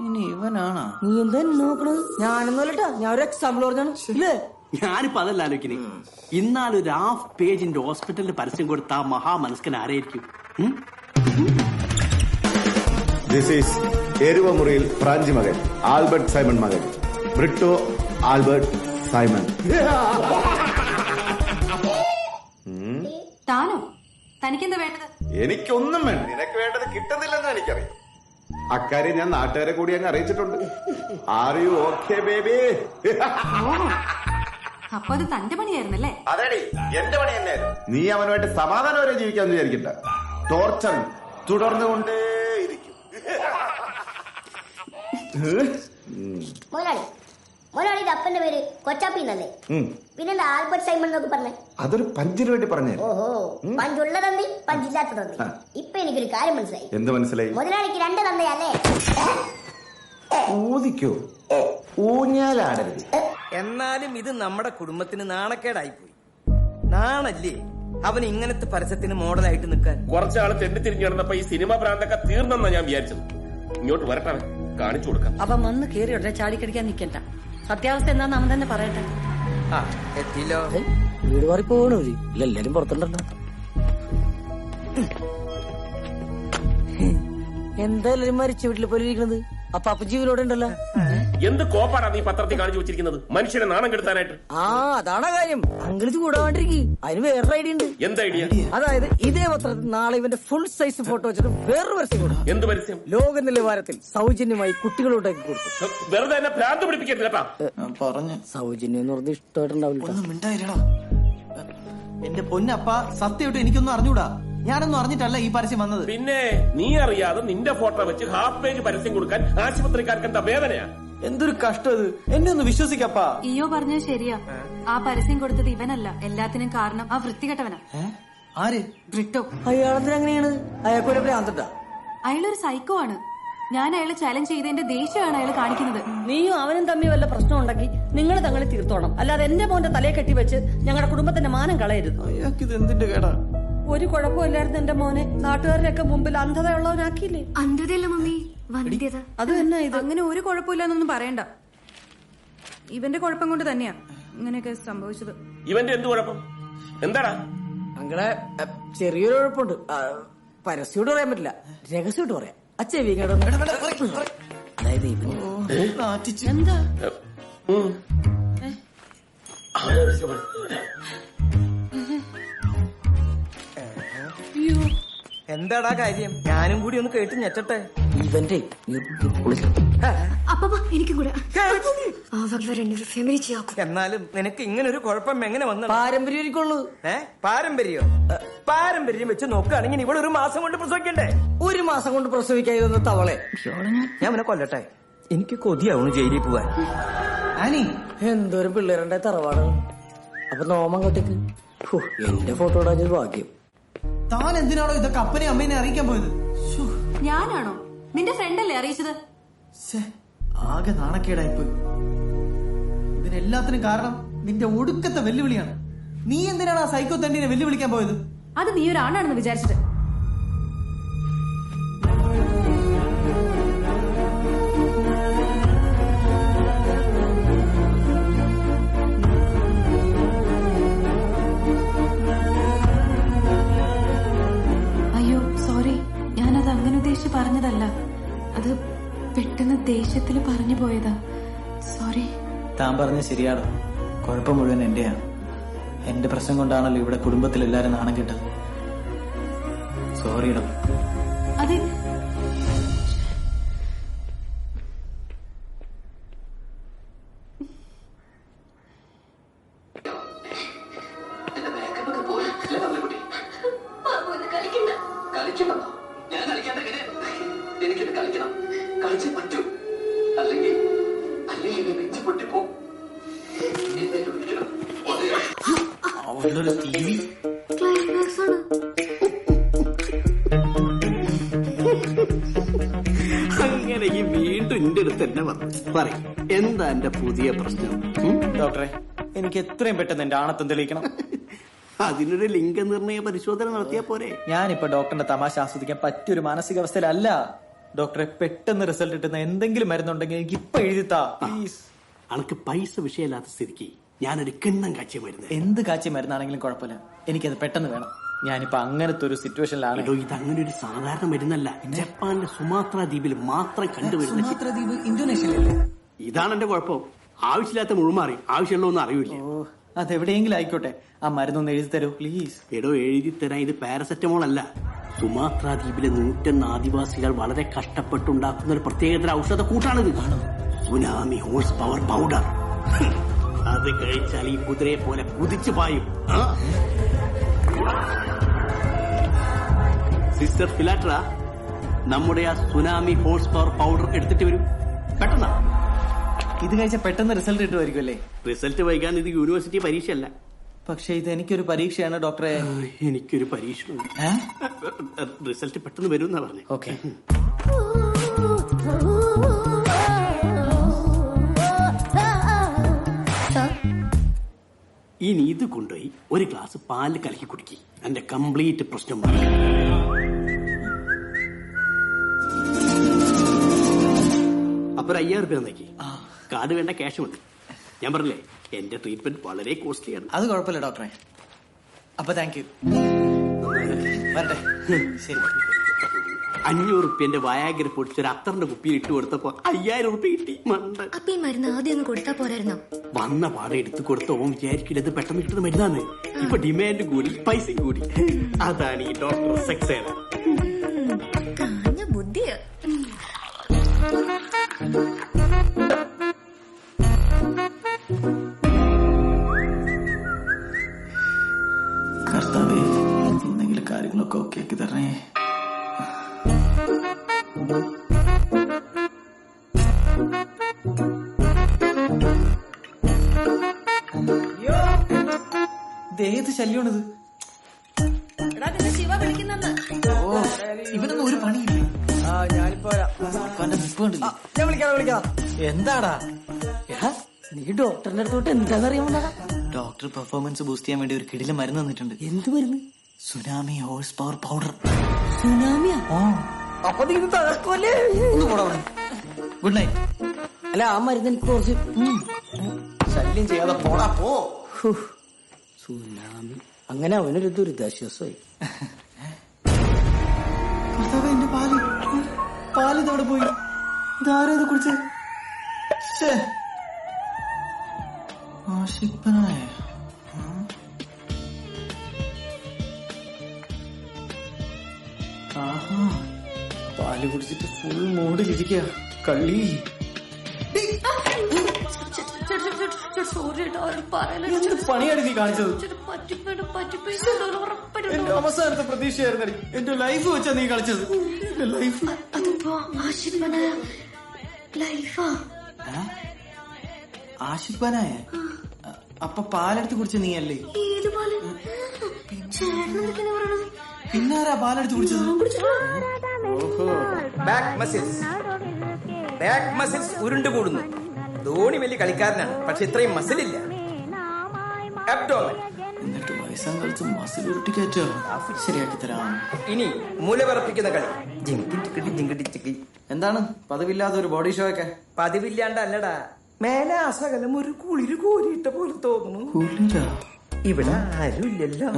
ഇനി ഇവനാണോ? നീ എന്താ നോക്കണത്? ഞാനൊന്നുമല്ലട്ടാ, ഞാൻ ഒരു എക്സാമ്പിൾ പറഞ്ഞാണ്. ഇല്ലേ, ഞാനിപ്പോ അതല്ല ആലോചിക്കണേ. ഇന്നാലൊരു ഹാഫ് പേജിന്റെ ഹോസ്പിറ്റലിന്റെ പരസ്യം കൊടുത്ത ആ മഹാമനസ്കൻ ആരായിരിക്കും? ദിസ് ഈസ് എരുവമുറിയിൽ ഫ്രാഞ്ചി മകൻ ആൽബർട്ട് സൈമൺ മകൻ ബ്രിട്ടോ ആൽബർട്ട് സൈമൺ. താനോ? തനിക്കെന്താ വേണ്ടത്? എനിക്കൊന്നും വേണ്ട. നിനക്ക് വേണ്ടത് കിട്ടുന്നില്ലെന്ന് എനിക്കറിയാം. അക്കാര്യം ഞാൻ നാട്ടുകാരെ കൂടി അങ്ങ് അറിയിച്ചിട്ടുണ്ട്. Are you okay baby? അപ്പൊ അത് തന്റെ പണിയായിരുന്നല്ലേ? അതേടി, എന്റെ പണി തന്നെയായിരുന്നു. നീ അവനുമായിട്ട് സമാധാനവരെ ജീവിക്കാന്ന് വിചാരിക്കണ്ട. ടോർച്ചർ തുടർന്നുകൊണ്ടേയിരിക്കും. മുതലാളി, മുതലാളിയുടെ അപ്പന്റെ പേര് കൊച്ചാപ്പി എന്നല്ലേ? പിന്നെ ആൽബർട്ട് സൈമൺ എന്നൊക്കെ പറഞ്ഞേ? അതൊരു പഞ്ചിന് വേണ്ടി പറഞ്ഞു. ഓഹോ, പഞ്ചുള്ള തന്തി പഞ്ചില്ലാത്ത തന്തി. ഇപ്പൊ എനിക്കൊരു കാര്യം മനസ്സിലായി. എന്ത് മനസ്സിലായി? മുതലാളിക്ക് 2 തന്തയല്ലേ? ഊതിക്കോ, ഊഞ്ഞാലാടരുത്. എന്നാലും ഇത് നമ്മുടെ കുടുംബത്തിന് നാണക്കേടായി പോയി. നാണല്ലേ അവൻ ഇങ്ങനത്തെ പരസ്യത്തിന് മോഡലായിട്ട് നിൽക്കാൻ? കുറച്ചാള് തെണ്ടി തിരിഞ്ഞു കിടന്നപ്പോ ഈ സിനിമ ഭ്രാന്തൊക്കെ തീർന്നെന്നാ ഞാൻ വിചാരിച്ചത്. ഇങ്ങോട്ട് വരട്ടെ. കാണിച്ചു കൊടുക്കാം. അവൻ വന്ന് കയറി ഉടനെ ചാടിക്കടിക്കാൻ നിൽക്കണ്ട. സത്യാവസ്ഥ എന്താന്ന് അവൻ തന്നെ പറയട്ടെ. എത്തിയില്ലോ. വീട് മാറി പോകണോ? എല്ലാരും പുറത്തുണ്ടല്ലോ. എന്താ എല്ലാരും മരിച്ച വീട്ടിൽ പോലെ ഇരിക്കുന്നത്? അപ്പൊ അപ്പ ജീവനോടെ ഉണ്ടല്ലോ. എന്ത് കോപ്പാടാ നീ പത്രത്തിൽ കാണിച്ചു വെച്ചിരിക്കുന്നത്? മനുഷ്യനെ നാണം കെടുത്താനായിട്ട്. ആ അതാണ് കാര്യം. അങ്കിളിത് കൂടാണ്ടിരിക്കും. അതിന് വേറൊരു ഐഡിയ ഉണ്ട്. എന്ത് ഐഡിയ? അതായത് ഇതേ പത്രത്തിൽ നാളെ ഇവന്റെ ഫുൾ സൈസ് ഫോട്ടോ വെച്ചിട്ട് വേറൊരു പരസ്യം കൊടുക്കും. എന്ത് പരസ്യം? ലോക നിലവാരത്തിൽ സൗജന്യമായി കുട്ടികളോട്ടേക്ക് കൊടുക്കും. വെറുതെ എന്നെ ഭ്രാന്ത് പിടിപ്പിക്കരുത് കേട്ടാ. പറഞ്ഞു സൗജന്യം എന്ന് പറഞ്ഞ് ഇഷ്ടമായിട്ടുണ്ടാവില്ല. ഒന്നും മിണ്ടായിരടാ. എന്റെ പൊന്നപ്പ, സത്യമായിട്ട് എനിക്കൊന്നും അറിഞ്ഞൂടാ. ഞാനൊന്നും അറിഞ്ഞിട്ടല്ല ഈ പരസ്യം വന്നത്. പിന്നെ നീ അറിയാതെ നിന്റെ ഫോട്ടോ വെച്ച് ഹാഫ് പേജ് പരസ്യം കൊടുക്കാൻ ആശുപത്രിക്കാർക്ക് എന്താ വേദനയാ? എന്തൊരു കഷ്ടം ഇത്. എന്നെ ഒന്ന് വിശ്വസിക്കപ്പാ. ഇയോ പറഞ്ഞത് ശരിയാ. ആ പരസ്യം കൊടുത്തത് ഇവനല്ല, എല്ലാത്തിനും കാരണം ആ വൃത്തികെട്ടവനാ. ആര്? ബ്രിട്ടോ. അയാളത്തിന് അങ്ങനെയാണ്. അയാൾക്കൊരു ഭ്രാന്തട്ടാ. അയാളൊരു സൈക്കോ ആണ്. ഞാൻ അയാളെ ചാലഞ്ച് ചെയ്തതിന്റെ ദേഷ്യമാണ് അയാൾ കാണിക്കുന്നത്. നീയും അവനും തമ്മിൽ വല്ല പ്രശ്നം ഉണ്ടെങ്കിൽ നിങ്ങൾ തങ്ങളെ തീർത്തോണം. അല്ലാതെ എന്റെ മോന്റെ തലയെ കെട്ടി വെച്ച് ഞങ്ങളുടെ കുടുംബത്തിന്റെ മാനം കളയരുത്. അയാൾക്കിത് എന്തിന്റെ കേടാ? ഒരു കുഴപ്പമില്ലായിരുന്നു എന്റെ മോനെ. നാട്ടുകാരുടെയൊക്കെ മുമ്പിൽ അന്ധതയുള്ളവനാക്കിയില്ലേ? അന്ധതയല്ല മമ്മി, വന്ധ്യത. അത് തന്നെ ഇത്. അങ്ങനെ ഒരു കുഴപ്പമില്ലെന്നൊന്നും പറയണ്ട. ഇവന്റെ കുഴപ്പം കൊണ്ട് തന്നെയാ ഇങ്ങനെയൊക്കെ സംഭവിച്ചത്. ഇവന്റെ എന്ത് കുഴപ്പം? എന്താടാ? അങ്ങനെ ചെറിയൊരു കുഴപ്പമുണ്ട്. പരസ്യോട് പറയാൻ പറ്റില്ല, രഹസ്യമായിട്ട് പറയാം. അച്ഛൻ അതായത് എന്താ എന്താടാ കാര്യം? ഞാനും കൂടി ഒന്ന് കേട്ട് ഞെട്ടട്ടെ. ഇവന്റെ അപ്പ എനിക്കും കൂടെ എന്നാലും നിനക്ക് ഇങ്ങനെ ഒരു കുഴപ്പം എങ്ങനെ വന്നു? പാരമ്പര്യമുള്ളൂ. പാരമ്പര്യോ? പാരമ്പര്യം വെച്ച് നോക്കുകയാണെങ്കിൽ ഇവിടെ ഒരു മാസം കൊണ്ട് പ്രസവിക്കണ്ടേ? ഒരു മാസം കൊണ്ട് പ്രസവിക്കാതെ തവളെ ഞാൻ അവനെ കൊല്ലട്ടെ. എനിക്ക് കൊതിയാവണു ജയിലിൽ പോവാൻ. ആനി എന്തോരം പിള്ളേരുടെ തറവാടാണ്. അപ്പൊ നോമം കെട്ടിക്ക്. എന്റെ ഫോട്ടോ ഇടാഞ്ഞൊരു ഭാഗ്യം. താൻ എന്തിനാണോ ഇതൊക്കെ അപ്പനെ അമ്മേനെ അറിയിക്കാൻ പോയത്? ഞാനാണോ? നിന്റെ ഫ്രണ്ടല്ലേ അറിയിച്ചത്? ആകെ നാണക്കേടായിപ്പോയി. ഇതിനെല്ലാത്തിനും കാരണം നിന്റെ ഒടുക്കത്തെ വെല്ലുവിളിയാണ്. നീ എന്തിനാണ് ആ സൈക്കോ തണ്ടിനെ വെല്ലുവിളിക്കാൻ പോയത്? അത് നീ ഒരാണാണെന്ന് വിചാരിച്ചിട്ട്. അയ്യോ സോറി, ഞാനത് അങ്ങനെ ഉദ്ദേശിച്ച് പറഞ്ഞതല്ല. അത് പെട്ടെന്ന് ദേഷ്യത്തിൽ പറഞ്ഞു പോയതാ. സോറി. താൻ പറഞ്ഞ ശരിയാണ്. കുഴപ്പം മുഴുവൻ എന്റെയാണ്. എന്റെ പ്രശ്നം കൊണ്ടാണല്ലോ ഇവിടെ കുടുംബത്തിൽ എല്ലാരും നാണം കെട്ടത്. സോറിയിടോ. അതെ, എനിക്കിത് കളിക്കണം. കളിച്ചേ പറ്റൂ. അല്ലെങ്കിൽ നെഞ്ചു പൊട്ടിപ്പോ. അങ്ങനെ ഈ വീണ്ടും എന്റെ അടുത്ത് തന്നെ വന്നു പറയും. എന്താ എന്റെ പുതിയ പ്രശ്നം? ഡോക്ടറെ, എനിക്ക് എത്രയും പെട്ടെന്ന് എന്റെ ആണത്വം തെളിയിക്കണം. അതിനൊരു ലിംഗനിർണയ പരിശോധന നടത്തിയാ പോരെ? ഞാനിപ്പോ ഡോക്ടറിന്റെ തമാശ ആസ്വദിക്കാൻ പറ്റിയൊരു മാനസികാവസ്ഥയിലല്ല. ഡോക്ടറെ, പെട്ടെന്ന് റിസൾട്ട് കിട്ടുന്ന എന്തെങ്കിലും മരുന്നുണ്ടെങ്കിൽ എനിക്ക് ഇപ്പൊ എഴുതിത്താ പ്ലീസ്. അനക്ക് പൈസ വിഷയമില്ലാത്ത സ്ഥിതിക്ക് ഞാനൊരു കിണ്ണം കാച്ചിയ മരുന്ന്. എന്ത് കാച്ചിയ മരുന്നാണെങ്കിലും കുഴപ്പമില്ല, എനിക്കത് പെട്ടെന്ന് വേണം. ഞാനിപ്പോ അങ്ങനത്തെ ഒരു സിറ്റുവേഷനിലാണ്. ഇത് അങ്ങനെ ഒരു സാധാരണ മരുന്നല്ല. ജപ്പാനിലെ സുമാത്ര ദ്വീപിൽ മാത്രം കണ്ടുവരുന്ന. സുമാത്ര ദ്വീപ് ഇന്തോനേഷ്യയിലല്ലേ? ഇതാണ് എന്റെ കുഴപ്പം. ആവശ്യമില്ലാത്ത മുഴുമാറി, ആവശ്യമുള്ളതൊന്നും അറിയില്ല. അതെവിടെയെങ്കിലും ആയിക്കോട്ടെ, ആ മരുന്നൊന്ന് എഴുതി തരൂ പ്ലീസ്. എടോ, എഴുതി തരാൻ ഇത് പാരസെറ്റമോൾ അല്ല. സുമാത്ര ദ്വീപിലെ 101 ആദിവാസികൾ വളരെ കഷ്ടപ്പെട്ടുണ്ടാക്കുന്ന ഒരു പ്രത്യേകതര ഔഷധ കൂട്ടാണിത്. Tsunami horse power powder. അത് കഴിച്ചാൽ ഈ കുതിരയെ പോലെ കുതിച്ചു പായും. സിസ്റ്റർ ഫിലാട്ര, നമ്മുടെ ആ സുനാമി ഹോഴ്സ് പവർ പൗഡർ എടുത്തിട്ട് വരും പെട്ടെന്ന്. ഇത് കഴിച്ചാൽ പെട്ടെന്ന് റിസൾട്ട് കിട്ടുമായിരിക്കും അല്ലേ? റിസൾട്ട് വൈകാൻ ഇത് യൂണിവേഴ്സിറ്റി പരീക്ഷയല്ല. പക്ഷെ ഇത് എനിക്കൊരു പരീക്ഷയാണ് ഡോക്ടറെ. എനിക്കൊരു പരീക്ഷ. റിസൾട്ട് പെട്ടെന്ന് വരും എന്നാ പറഞ്ഞത്. ഓക്കെ. ഇനി ഇത് കൊണ്ടുപോയി ഒരു ഗ്ലാസ് പാല് കലക്കി കുടിക്കി. എന്റെ കംപ്ലീറ്റ് പ്രശ്നം മാറി. ഒരു 5000 രൂപ നോക്കി. കാർഡ് വേണ്ട, ക്യാഷ് മതി. ഞാൻ പറഞ്ഞില്ലേ എന്റെ ട്രീറ്റ്മെന്റ് വളരെ കോസ്റ്റ്ലിയാണ്. അത് കുഴപ്പമില്ല ഡോക്ടറെ. അപ്പൊ താങ്ക് യു. വരട്ടെ. ശരി. 500 റുപ്യന്റെ വയാഗ്ര പൊടിച്ചൊരു അത്തറിന്റെ കുപ്പിയിൽ ഇട്ട് കൊടുത്തപ്പോ 5000 റുപ്യ കിട്ടി. മണ്ട. അപ്പൊ ഈ മരുന്ന് ആദ്യം ഒന്ന് കൊടുത്താ പോരായിരുന്നോ? വന്ന പാടെ എടുത്തു കൊടുത്ത ഓൻ വിചാരിക്കില്ല ഇത് പെട്ടെന്ന് കിട്ടുന്ന മരുന്നാണ്. ഇപ്പൊ ഡിമാൻഡ് കൂടി, പൈസയും കൂടി. അതാണ് ഈ ഡോക്ടർ സക്സേന. കാഞ്ഞ ബുദ്ധിയാ. കർത്താവേ, എന്തെങ്കിലും കാര്യങ്ങളൊക്കെ ഓക്കെ ആക്കി തരണേ. ഏത് ശല്യമാണിത്? ശിവ വിളിക്കുന്നെന്ന്. ഓ, ഇവനൊന്നും ഒരു പണിയില്ലേ? ഞാനിപ്പോ ഞാൻ വിളിക്കാം. എന്താടാ? നീ ഡോക്ടറിന്റെ അടുത്തോട്ട് എന്താണെന്നറിയാമോ? ഡോക്ടർ പെർഫോമൻസ് ബൂസ്റ്റ് ചെയ്യാൻ വേണ്ടി ഒരു കിടിലം മരുന്ന് തന്നിട്ടുണ്ട്. എന്ത് മരുന്ന്? Tsunami horse power powder. സുനാമിയാ? അപ്പൊ നീ ഇത് തകർക്കുമല്ലേ? Good night. അല്ല, ആ മരുന്ന് എനിക്ക് കുറച്ച് ശല്യം ചെയ്യാതെ പോടാ പോ. സുനാമി. അങ്ങനെ അവനൊരു ദുരിതാശ്വാസമായി. എന്റെ പാല് ഇതോടെ പോയി. ഇതാരാ ഇത് കുടിച്ചത്? ആഷിപ്പനായ പാല് കുടിച്ചിട്ട് ഫുൾ മൂഡിലിരിക്കുക. കള്ളി. എന്ത് പണിയാണ് നീ കാണിച്ചത്? എന്റെ അവസാനത്തെ പ്രതീക്ഷയായിരുന്നടി. എന്റെ ലൈഫ് വെച്ചാ നീ കളിച്ചത്. ലൈഫ് ആഷിപ്പനായ. അപ്പൊ പാലെടുത്ത് കുടിച്ച നീ അല്ലേ? പിന്നാരാ പാലെടുത്ത് കുടിച്ചത്? Back muscles ഉരുണ്ടുകൂടുന്നു. ധോണി വലിയ കളിക്കാരനാണ്, പക്ഷെ ഇത്രയും മസിലില്ല. അബ്ഡോമൻ. എന്നിട്ട് വയസ്സാം കളിച്ച് മസിൽ ഉരുട്ടിക്കയറ്റോ? ശരിയാക്കി തരാം. ഇനി മൂലവിറപ്പിക്കുന്ന കളി. എന്താണ് പതിവില്ലാത്ത ഒരു ബോഡി ഷോ ഒക്കെ? പതിവില്ലാണ്ടല്ലടാ, മേലെ അസകലം ഒരു കുളിര് കോരിയിട്ട പോലെ തോന്നുന്നു. ഇവിടെ ആരുമില്ലല്ലോ.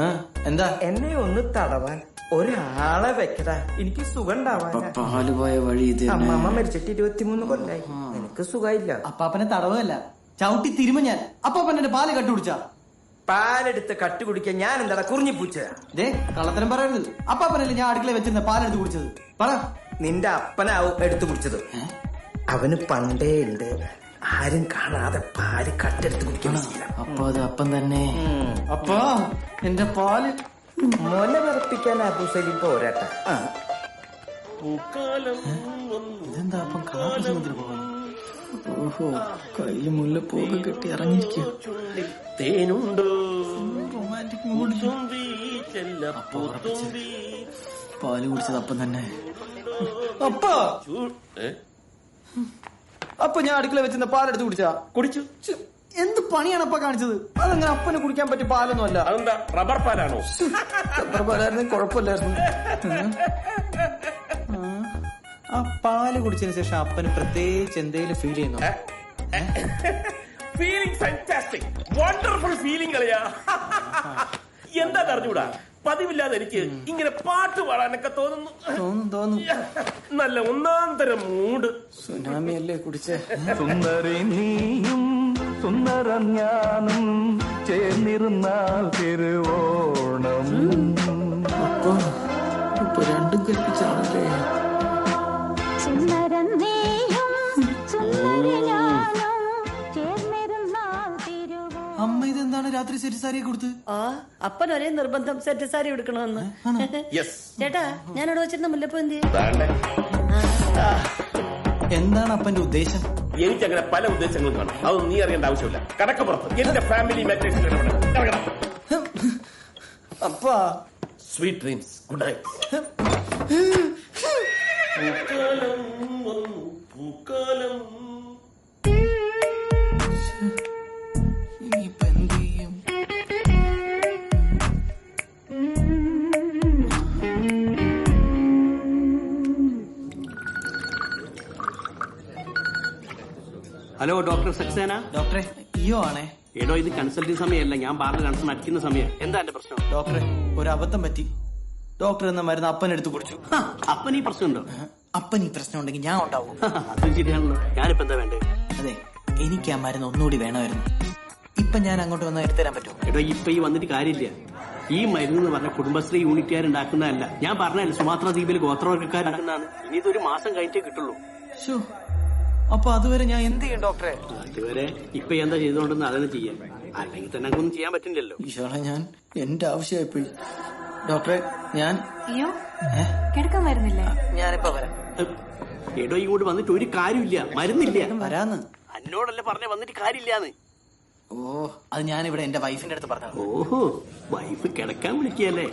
എന്താ? എന്നെ ഒന്ന് തടവാൻ ഒരാളെ വെക്കടാ. എനിക്ക് സുഖം ഉണ്ടാവാൻ. പാല് പോയ വഴി ഇത്. അമ്മമ്മ മരിച്ചിട്ട് 23 കൊല്ലായി. എനിക്ക് സുഖമില്ല. അപ്പാപ്പനെ തടവല്ല, ചവിട്ടി തിരുമ ഞാൻ. അപ്പാപ്പനെ പാല് കട്ടുപിടിച്ചാ? പാലെടുത്ത് കട്ട് കുടിക്കാൻ ഞാൻ എന്താടാ കുറിഞ്ഞിപ്പൂച്ച? കള്ളത്തരം പറയരുത്. അപ്പാപ്പനല്ലേ ഞാൻ അടുക്കള വെച്ചിരുന്ന പാലെടുത്ത് കുടിച്ചത്? പറ. നിന്റെ അപ്പനാവും എടുത്തു കുടിച്ചത്. അവന് പണ്ടേ ഉണ്ട് ആരും കാണാതെ പാല് കട്ടെടുത്ത് കുടിക്കാൻ. അപ്പൊ അത് അപ്പം തന്നെ. അപ്പാ എന്റെ പാല് മുല വിറപ്പിക്കാൻ അബുസലി പോരാട്ട. ഇതെന്താ അപ്പം കാപ്പിൽ പോകണം? ഓഹോ, കയ്യില് മുല്ലപ്പൂക്കെ കെട്ടി ഇറങ്ങിയിരിക്കും. Romantic mood. പാല് കുടിച്ചത് അപ്പം തന്നെ. അപ്പാ, അപ്പൊ ഞാൻ അടുക്കള വെച്ചിരുന്ന പാലെടുത്ത് കുടിച്ചു. എന്ത് പണിയാണ് അപ്പ കാണിച്ചത്? അതങ്ങനെ അപ്പന് കുടിക്കാൻ പറ്റിയ പാലൊന്നും അല്ല. അതെന്താ, റബ്ബർ പാലാണോ? റബ്ബർ പാലായിരുന്നു, കുഴപ്പമില്ലായിരുന്നു. ആ പാല് കുടിച്ചതിന് ശേഷം അപ്പന് പ്രത്യേകിച്ച് എന്തെങ്കിലും ഫീൽ ചെയ്യുന്നു? ഫീലിംഗ് ഫാന്റാസ്റ്റിക്, വണ്ടർഫുൾ ഫീലിംഗ് കളിയാ. എന്താ അറിഞ്ഞൂടാ, പതിവില്ലാതെ എനിക്ക് ഇങ്ങനെ പാട്ട് പാടാനൊക്കെ തോന്നുന്നു. നല്ല ഒന്നാം തരം മൂഡ്. സുനാമി അല്ലേ കുടിച്ചേ? സുന്ദരി നീയും സുന്ദരം ഞാനും ചേർന്നിരുന്നാൽ തിരുവോണം. അപ്പൊ ഇപ്പൊ രണ്ടും കൽപ്പിച്ചാണല്ലേ? അമ്മ ഇതെന്താണ് രാത്രി സെറ്റ് സാരിയെ കൊടുത്ത്? അപ്പൻ ഒരേ നിർബന്ധം സെറ്റ് സാരി എടുക്കണമെന്ന്. ചേട്ടാ, ഞാൻ അവിടെ വെച്ചിരുന്ന മുല്ലപ്പൂ എന്ത്? എന്താണ് അപ്പന്റെ ഉദ്ദേശം? എനിക്കങ്ങനെ പല ഉദ്ദേശങ്ങളും കാണും. അതൊന്നും നീ അറിയേണ്ട ആവശ്യമില്ല. കടക്കപ്പുറത്ത് എന്റെ ഫാമിലി മാറ്റേഴ്സ്. അപ്പാ, സ്വീറ്റ് ഡ്രീംസ്, ഗുഡ് നൈറ്റ്. പൂക്കാലം ഇനിയിപ്പോ എന്ത് ചെയ്യും? Hello doctor Saxena. ഡോക്ടറെ ഇയോ ആണേ. എടോ ഇത് കൺസൾട്ടിംഗ് സമയമല്ല, ഞാൻ ബാറിൽ കൺസൾട്ട് അടിക്കുന്ന സമയം. എന്താ എന്റെ പ്രശ്നം? ഡോക്ടറെ ഒരു അബദ്ധം പറ്റി. ഡോക്ടർ എന്ന മരുന്ന് അപ്പനെടുത്ത് കുടിച്ചു. അപ്പൻ ഈ പ്രശ്നമുണ്ടോ? അപ്പൻ ഈ പ്രശ്നം ഉണ്ടെങ്കിൽ ഞാൻ ഉണ്ടാവും. അത് ശരിയാണല്ലോ. ഞാനിപ്പോ എന്താ വേണ്ടത്? അതെ, എനിക്ക് ആ മരുന്ന് ഒന്നുകൂടി വേണമായിരുന്നു. ഇപ്പൊ ഞാൻ അങ്ങോട്ട് വന്നാൽ എടുത്തുതരാൻ പറ്റുമോ? എടോ ഇപ്പൊ ഈ വന്നിട്ട് കാര്യമില്ല. ഈ മരുന്ന് എന്ന് പറഞ്ഞ കുടുംബശ്രീ യൂണിറ്റുകാരുണ്ടാക്കുന്നതല്ല. ഞാൻ പറഞ്ഞല്ല, സുമാത്ര ദ്വീപിൽ ഗോത്രവർഗ്ഗക്കാരുണ്ടാക്കുന്നതാണ്. ഇനി ഇതൊരു മാസം കഴിഞ്ഞിട്ടേ കിട്ടുള്ളൂ. അപ്പൊ അതുവരെ ഞാൻ എന്ത് ചെയ്യും ഡോക്ടറെ? അതുവരെ ഇപ്പൊ എന്താ ചെയ്തോണ്ടെന്ന് അതൊന്നും ചെയ്യാം. അല്ലെങ്കിൽ തന്നെ അങ്ങൊന്നും ചെയ്യാൻ പറ്റില്ലല്ലോ. ഈശോളെ, ഞാൻ എന്റെ ആവശ്യമായി പോയി. ഡോക്ടറെ ഞാൻ അയ്യോ കിടക്കാൻ വരുന്നില്ലേ? ഞാനിപ്പോ വരാം. എടോ ഇങ്ങോട്ട് വന്നിട്ട് ഒരു കാര്യമില്ല, മരുന്നില്ല. വരാന്ന് എന്നോടല്ലേ പറഞ്ഞ വന്നിട്ട് കാര്യമില്ലാന്ന്. ഓ, അത് ഞാനിവിടെ എന്റെ വൈഫിന്റെ അടുത്ത് പറഞ്ഞു. ഓഹോ, വൈഫ് കിടക്കാൻ വിളിക്കല്ലേ?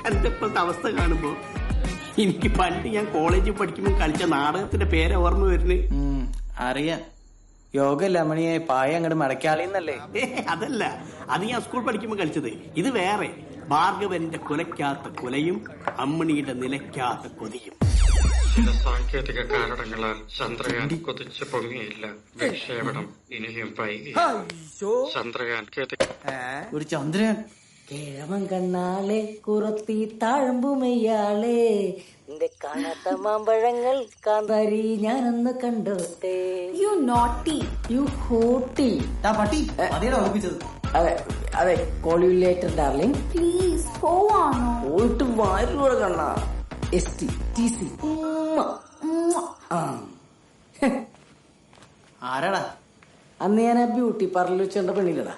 എന്റെ ഇപ്പോഴത്തെ അവസ്ഥ കാണുമ്പോ എനിക്ക് പണ്ട് ഞാൻ കോളേജിൽ പഠിക്കുമ്പോൾ കളിച്ച നാടകത്തിന്റെ പേര് ഓർമ്മ വരുന്നത്. അറിയാം, യോഗ ലമണിയെ പായ അങ്ങോട്ട് മടക്കാളിന്നല്ലേ? അതല്ല, അത് ഞാൻ സ്കൂൾ പഠിക്കുമ്പോൾ കളിച്ചത്. ഇത് വേറെ. ഭാർഗവന്റെ കുലയ്ക്കാത്ത കുലയും അമ്മണിയുടെ നിലയ്ക്കാത്ത കൊതിയും. ചില സാങ്കേതിക കാരണങ്ങളാൽ ചന്ദ്രയാൻ കുതിച്ചു പൊങ്ങിയില്ല. വിക്ഷേപണം ഇനിയും വൈകി. ചന്ദ്രയാൻ ഒരു ചന്ദ്രയാൻ കിഴവൻ കണ്ണാളെ കുറത്തി താഴമ്പുമയ്യാളെ എന്റെ കാണാത്ത മാമ്പഴങ്ങൾ കാന്താരി ഞാനൊന്ന് കണ്ടോട്ടെ. You naughty, you hottie. പട്ടി അതേടാ ഓർപ്പിച്ചത്. അതെ അതെ, call you later darling. Please പോവാണോ? പോയിട്ട് വാരിലൂടെ കണ്ണ. ST ആരാടാ? അന്ന് ഞാൻ ആ ബ്യൂട്ടി പാർലറിൽ വെച്ചേണ്ട പെണ്ണില്ലടാ,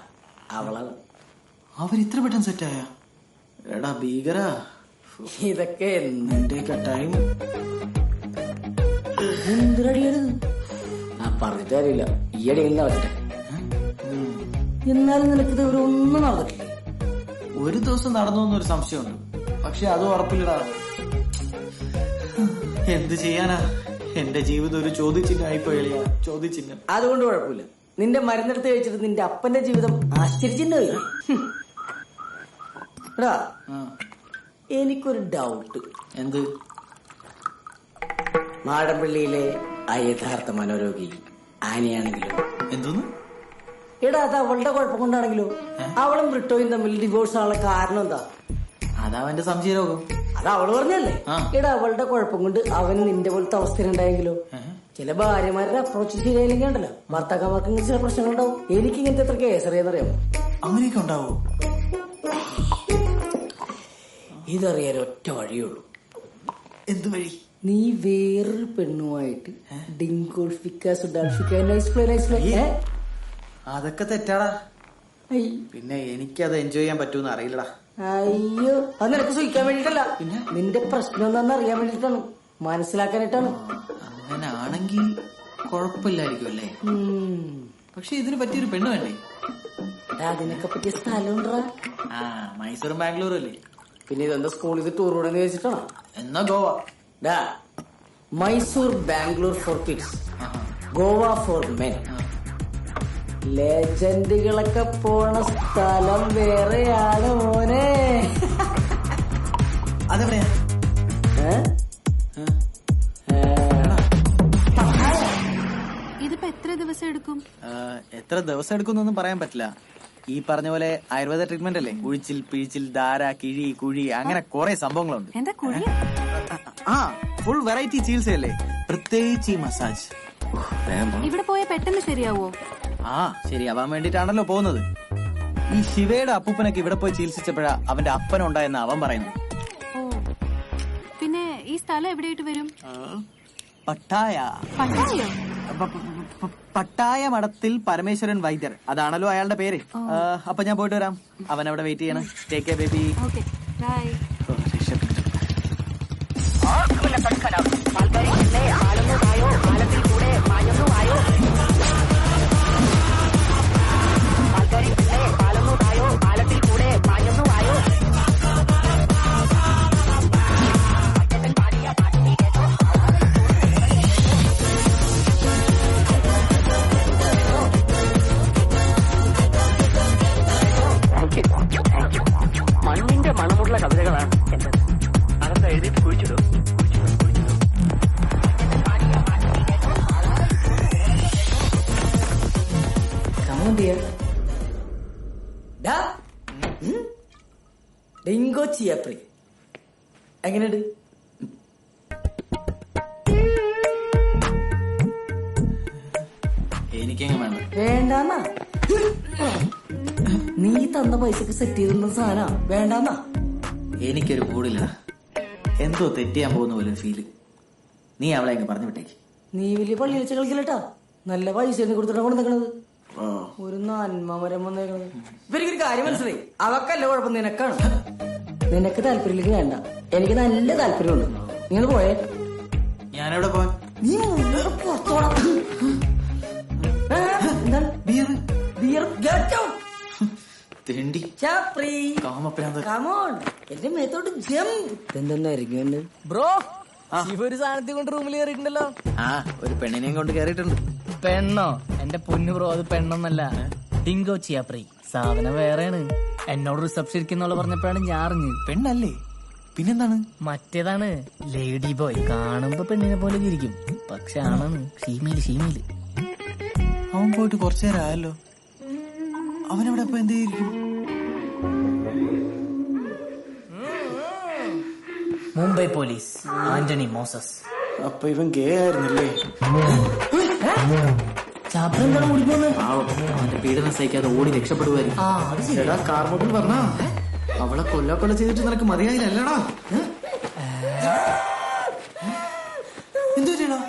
അവളാണ്. അവരിത്ര പെട്ടെന്ന് സെറ്റായ? എടാ ഭീകര, ഇതൊക്കെ എന്റെയൊക്കെ ടൈം എന്തിനടിയായിരുന്നു? പറഞ്ഞിട്ട് അറിയില്ല, ഈയടെ വരട്ടെ. എന്നാലും നിനക്കിത് ഒന്നും നടന്നിട്ടില്ലേ? ഒരു ദിവസം നടന്നു എന്നൊരു സംശയമുണ്ട്, പക്ഷെ അത് ഉറപ്പില്ലടാ. എന്ത് ചെയ്യാനാ, എന്റെ ജീവിതം ഒരു ചോദ്യചിഹ്നമായിപ്പോയാ. ചോദ്യചിഹ്നം. അതുകൊണ്ട് കുഴപ്പമില്ല, നിന്റെ മരുന്നെടുത്ത് കഴിച്ചിട്ട് നിന്റെ അപ്പന്റെ ജീവിതം ആശ്ചര്യച്ചിട്ടുണ്ടായി. എടാ, എനിക്കൊരു ഡൗട്ട്. എന്ത്? മാടമ്പള്ളിയിലെ ആ യഥാർത്ഥ മനോരോഗി ആനയാണെങ്കിലോ? എന്തോന്ന്? എടാ, അത് അവളുടെ കുഴപ്പം കൊണ്ടാണെങ്കിലോ? അവളും ബ്രിട്ടോയും തമ്മിൽ ഡിവോഴ്സ് ആണുള്ള കാരണം എന്താ? അതവന്റെ സംശയരോഗം. അത് അവള് പറഞ്ഞല്ലേ? എടാ, അവളുടെ കുഴപ്പം കൊണ്ട് അവന് നിന്റെ പോലത്തെ അവസ്ഥയിലുണ്ടായെങ്കിലോ? ചില ഭാര്യമാരുടെ അപ്രോച്ച് ശരിയായില്ലെങ്കിൽ ഉണ്ടല്ലോ, ഭർത്താക്കന്മാർക്ക് ഇങ്ങനെ ചില പ്രശ്നങ്ങളുണ്ടാവും. എനിക്ക് ഇങ്ങനത്തെ എത്ര കേസറിയാന്നറിയാമോ? അങ്ങനെയൊക്കെ ഉണ്ടാവോ? ഇതറിയാൻ ഒറ്റ വഴിയുള്ളൂ. എന്ത് വഴി? നീ വേറൊരു പെണ്ണുമായിട്ട് അതൊക്കെ തെറ്റാടാ. പിന്നെ എനിക്കത് എൻജോയ് ചെയ്യാൻ പറ്റൂന്ന് അറിയില്ലടാ. അയ്യോ, അത് നിനക്ക് സൂഹിക്കാൻ വേണ്ടിട്ടല്ല, നിന്റെ പ്രശ്നം എന്താണെന്ന് അറിയാൻ വേണ്ടിട്ടാണ്, മനസ്സിലാക്കാനായിട്ടാണ്. അങ്ങനെ ആണെങ്കിൽ കുഴപ്പമില്ലായിരിക്കും അല്ലേ? പക്ഷെ ഇതിന് പറ്റിയൊരു പെണ്ണ് വേണ്ടേ? അതിനൊക്കെ പറ്റിയ സ്ഥലം ഉണ്ടോ? മൈസൂറും ബാംഗ്ലൂരും അല്ലേ? പിന്നെ ഇതെന്താ സ്കൂളിൽ ടൂർ കൂടെ വെച്ചിട്ടാണോ? എന്നാ Goa. Mysore Bangalore for kids, Goa for men. ലെജൻഡുകളൊക്കെ പോണ സ്ഥലം വേറെയാണ് മോനെ. അതെവിടെയാ? ഇതിപ്പോ എത്ര ദിവസം എടുക്കും? എത്ര ദിവസം എടുക്കുന്നൊന്നും പറയാൻ പറ്റില്ല. ഈ പറഞ്ഞ പോലെ ആയുർവേദ ട്രീറ്റ്മെന്റ് അല്ലേ? ഉഴിച്ചിൽ, പിഴിച്ചിൽ, ധാര, കിഴി, കുഴി, അങ്ങനെ കുറെ സംഭവങ്ങളുണ്ട്. എന്താ കുഴി? ഫുൾ വെറൈറ്റി ചികിത്സയല്ലേ, പ്രത്യേകിച്ച് ഈ മസാജ്. ഇവിടെ പോയാൽ പെട്ടെന്ന് ശരിയാവോ? ശരിയാവാൻ വേണ്ടിട്ടാണല്ലോ പോകുന്നത്. ഈ ശിവയുടെ അപ്പൂപ്പനൊക്കെ ഇവിടെ പോയി ചികിത്സിച്ചപ്പോഴാ അവന്റെ അപ്പനുണ്ടായെന്ന് അവൻ പറയുന്നു. പിന്നെ ഈ സ്ഥലം എവിടെയായിട്ട് വരും? പട്ടായ. പട്ടായ മഠത്തിൽ പരമേശ്വരൻ വൈദ്യർ, അതാണല്ലോ അയാളുടെ പേര്. അപ്പൊ ഞാൻ പോയിട്ട് വരാം, അവൻ അവിടെ വെയിറ്റ് ചെയ്യണം. Take care baby. മണ്ണിന്റെ മണമുള്ള കവിതകളാണ് ചിയാപ്രി. എങ്ങനെയുണ്ട്? എനിക്കെങ്ങനെ വേണ്ട. വേണ്ടാന്നാ? നീ തന്ന പൈസക്ക് സെറ്റ് ചെയ്തിരുന്ന സാധന വേണ്ടാന്നാ? എനിക്കൊരു മൂടില്ല. എന്തോ തെറ്റിയാൻ പോകുന്ന പോലെ ഫീല്. നീ അവളെ അങ്ങ് പറഞ്ഞു വിട്ടേക്ക്. നീ വലിയ പള്ളി വെച്ച് കളിക്കില്ലട്ടാ. നല്ല പൈസ കൊടുത്തിട്ടാ കൊണ്ട് നിൽക്കണത്. ഒരു നന്മ മരം വന്നേക്കണത്. ഇവരിക്കൊരു കാര്യം മനസ്സിലായി. അവക്കല്ല കുഴപ്പം, നിനക്കാണ്. നിനക്ക് താല്പര്യമില്ലെങ്കിൽ വേണ്ട, എനിക്ക് നല്ല താല്പര്യമുണ്ട്. നിങ്ങൾ പോയേ. ഞാനെവിടെ പോവാൻ? നീ പുറത്തോടാ. എന്താണ്? Beer beer get out. തിണ്ടി ചാപ്രി കാമപ്രാന്തൻ. കമോൺ, എന്റെ മേത്തോട്ട് ജംപ്. എന്തെന്നായിരിക്കും ബ്രോ? ഒരു സാധനത്തിൽ കൊണ്ട് റൂമിൽ കയറിയിട്ടുണ്ടല്ലോ. ആ, ഒരു പെണ്ണിനെയും കൊണ്ട് കയറിയിട്ടുണ്ട്. പെണ്ണോ? എന്റെ പൊന്നു ബ്രോ, അത് പെണ്ണൊന്നല്ല, ഡിങ്കോ ചിയാപ്രി. സാധനം വേറെയാണ്. എന്നോട് റിസപ്ഷൻ ഇരിക്കുന്നുള്ള പറഞ്ഞപ്പോഴാണ് ഞാൻ അറിഞ്ഞത്. പെണ്ണല്ലേ? പിന്നെന്താണ്? മറ്റേതാണ് ലേഡി ബോയ്. കാണുമ്പോ പെണ്ണിനെ പോലെ ഇരിക്കും, പക്ഷെ ആണാണ്. ഷീമയില് ഷീമയില്. അവൻ പോയിട്ട് കുറച്ചു നേരം ആയല്ലോ. അവനവിടെ ഇപ്പൊ എന്ത് ചെയ്തിരിക്കും? മുംബൈ പോലീസ്, ആന്റണി മോസസ്. അപ്പൊ ഇവൻ ഗേ ആയിരുന്നല്ലേ? അവന്റെ പീഡനം സഹിക്കാതെ ഓടി രക്ഷപ്പെടുവായിരുന്നു. കാർമോട്ടിൽ പറഞ്ഞ അവളെ കൊല്ല ചെയ്തിട്ട് നിനക്ക് മതിയായില്ലല്ലടാ. എന്തു ചെയ്യണോ?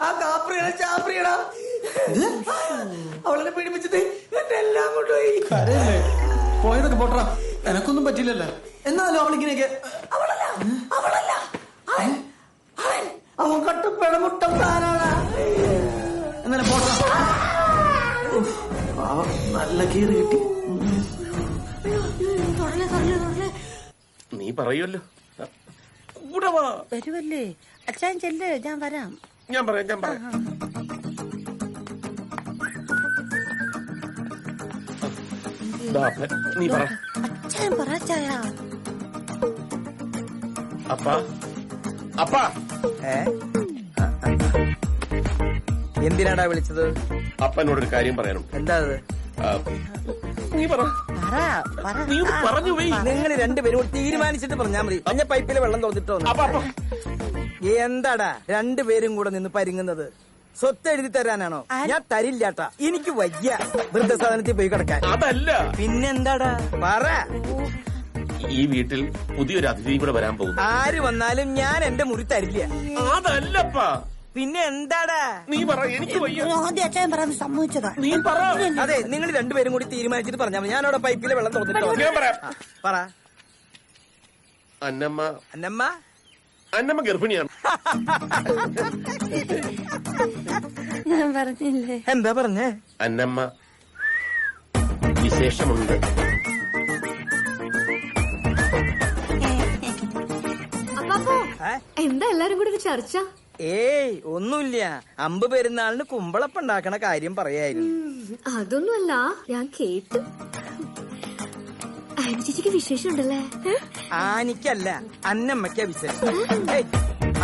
ആ കാപ്രിയാണ് ചാപ്രിയടാ. അവളെ പീഡിപ്പിച്ചത് എന്നെ എല്ലാം കൊണ്ടുപോയി. പോയതൊക്കെ പോട്ടാ, എനക്കൊന്നും പറ്റില്ലല്ലോ. എന്നാലും അവളിങ്ങനെയൊക്കെ. അവൻ കട്ടപ്പഴമുട്ടം താനാണ്. എന്നാലും പോട്ടാ. നല്ല കീറ് കിട്ടി. നീ പറയുമല്ലോ. വരുമല്ലേ അച്ഛൻ? ചെല്ല്, ഞാൻ വരാം. ഞാൻ പറയാം. നീ പറ. അച്ഛൻ പറ ചായ. അപ്പാ എന്തിനാടാ വിളിച്ചത്? അപ്പനോടൊരു കാര്യം പറയാനും. എന്താ അത്? നീ പറ. പറഞ്ഞു പോയി. നിങ്ങൾ രണ്ടുപേരും തീരുമാനിച്ചിട്ട് പറഞ്ഞാൽ മതി. മഞ്ഞ പൈപ്പില് വെള്ളം തുറന്നിട്ടോ. എന്താടാ രണ്ടുപേരും കൂടെ നിന്ന് പരിങ്ങുന്നത്? സ്വത്ത് എഴുതി തരാനാണോ? ഞാൻ തരില്ലാട്ടാ, എനിക്ക് വയ്യ വൃദ്ധസാധനത്തിൽ പോയി കിടക്കാൻ. അതല്ല. പിന്നെന്താടാ പറ. ഈ വീട്ടിൽ പുതിയൊരു അതിഥി കൂടെ വരാൻ പോകും. ആര് വന്നാലും ഞാൻ എന്റെ മുറി തരില്ല. അതല്ലപ്പാ. പിന്നെ എന്താടാ? നീ പറ. എനിക്ക് വയ്യ. ആദ്യം അച്ഛൻ പറയാൻ സമ്മതിച്ചതാ. നീ പറ. അതെ, നിങ്ങൾ രണ്ടുപേരും കൂടി തീരുമാനിച്ചിട്ട് പറഞ്ഞാൽ മതി. ഞാനവിടെ പൈപ്പിലെ വെള്ളം തുറന്നിട്ടോ. ഞാൻ പറയാം. പറ. അന്നമ്മ ഗർഭിണിയാണ്. ഞാൻ പറഞ്ഞില്ലേ? എന്താ പറഞ്ഞേ? അന്നമ്മ വിശേഷമുണ്ട്. എന്താ എല്ലാരും കൂടി ഒരു ചർച്ച? ഏയ് ഒന്നുമില്ല. അമ്പ് പെരുന്നാളിന് കുമ്പളപ്പം ഉണ്ടാക്കണ കാര്യം പറയായിരുന്നു. അതൊന്നുമല്ല, ഞാൻ കേട്ടു. ചേച്ചിക്ക് വിശേഷം ഉണ്ടല്ലേ? ആനിക്കല്ല, അന്നമ്മയ്ക്കാ വിശേഷം.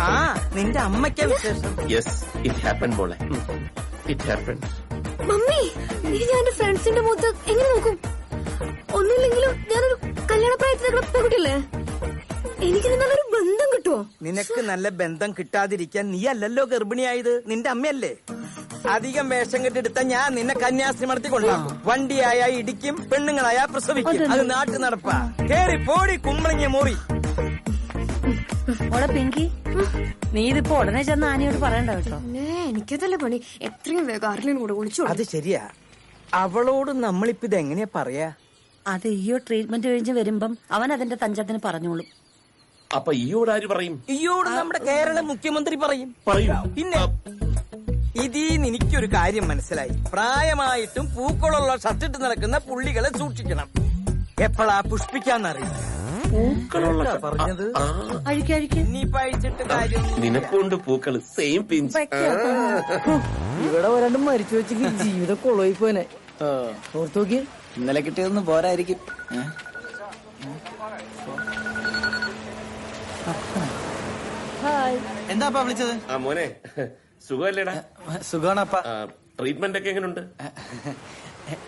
ആ, നിന്റെ അമ്മയ്ക്കാ വിശേഷം. യെസ്, ഇറ്റ് ഹാപ്പൻ പോലെ. It happen. മമ്മി, നീ ഞാൻ എന്റെ ഫ്രണ്ട്സിന്റെ മുഖത്ത് എങ്ങനെ നോക്കും? ഒന്നുമില്ലെങ്കിലും ഞാനൊരു കല്യാണ പ്രായത്തിലുള്ള പെൺകുട്ടിയല്ലേ? എനിക്ക് നല്ലൊരു ബന്ധം കിട്ടുമോ? നിനക്ക് നല്ല ബന്ധം കിട്ടാതിരിക്കാൻ നീ അല്ലല്ലോ ഗർഭിണിയായത്, നിന്റെ അമ്മയല്ലേ? അധികം വേഷം കെട്ടെടുത്ത ഞാൻ നിന്നെ കന്യാസ്ത്രീമടത്തി കൊണ്ടാക്കും. വണ്ടിയായ ഇടിക്കും, പെണ്ണുങ്ങളായ പ്രസവിക്കും. അത് നാട്ടു നടപ്പാ. കേറി പോടി കുമ്പളങ്ങിയ മോറി. പിങ്കി, നീ ഇതിപ്പോ ഉടനെ ചെന്ന് ആനയോട് പറയണ്ട കേട്ടോ. എനിക്കതല്ല പണി. എത്രയും വേഗം ആരെങ്കിലും കൂടെ വിളിച്ചു. അത് ശരിയാ. അവളോട് നമ്മളിപ്പോ ഇത് എങ്ങനെയാ പറയാ? അത് ഈയോ ട്രീറ്റ്മെന്റ് കഴിഞ്ഞ് വരുമ്പം അവൻ അതിന്റെ തഞ്ചത്തിന് പറഞ്ഞോളും. അപ്പൊ ഈയോട് ആര് പറയും? ഈയോട് നമ്മുടെ കേരള മുഖ്യമന്ത്രി പറയും. പിന്നെ ഇതിന്ന് എനിക്കൊരു കാര്യം മനസ്സിലായി. പ്രായമായിട്ടും പൂക്കളുള്ള ഷർട്ടിട്ട് നടക്കുന്ന പുള്ളികളെ സൂക്ഷിക്കണം. എപ്പോഴാ പുഷ്പിക്കാന്നറിയില്ല. പറഞ്ഞത് ഇനിയിപ്പോ അഴിച്ചിട്ട് കാര്യം. നിനക്കുണ്ട് പൂക്കള് സെയിം പിഞ്ച്. ഇവിടെ ഒരാണ്ട് മരിച്ചു വെച്ചെങ്കിൽ ജീവിതം കൊളോയി പോനെ. ഓർത്തു നോക്കി, ഇന്നലെ കിട്ടിയതൊന്നും പോരായിരിക്കും. എന്താപ്പാ വിളിച്ചത്? മോനെ, സുഖമല്ലേടാ? സുഖമാണപ്പാ. ട്രീറ്റ്മെന്റ് ഒക്കെ എങ്ങനെയുണ്ട്?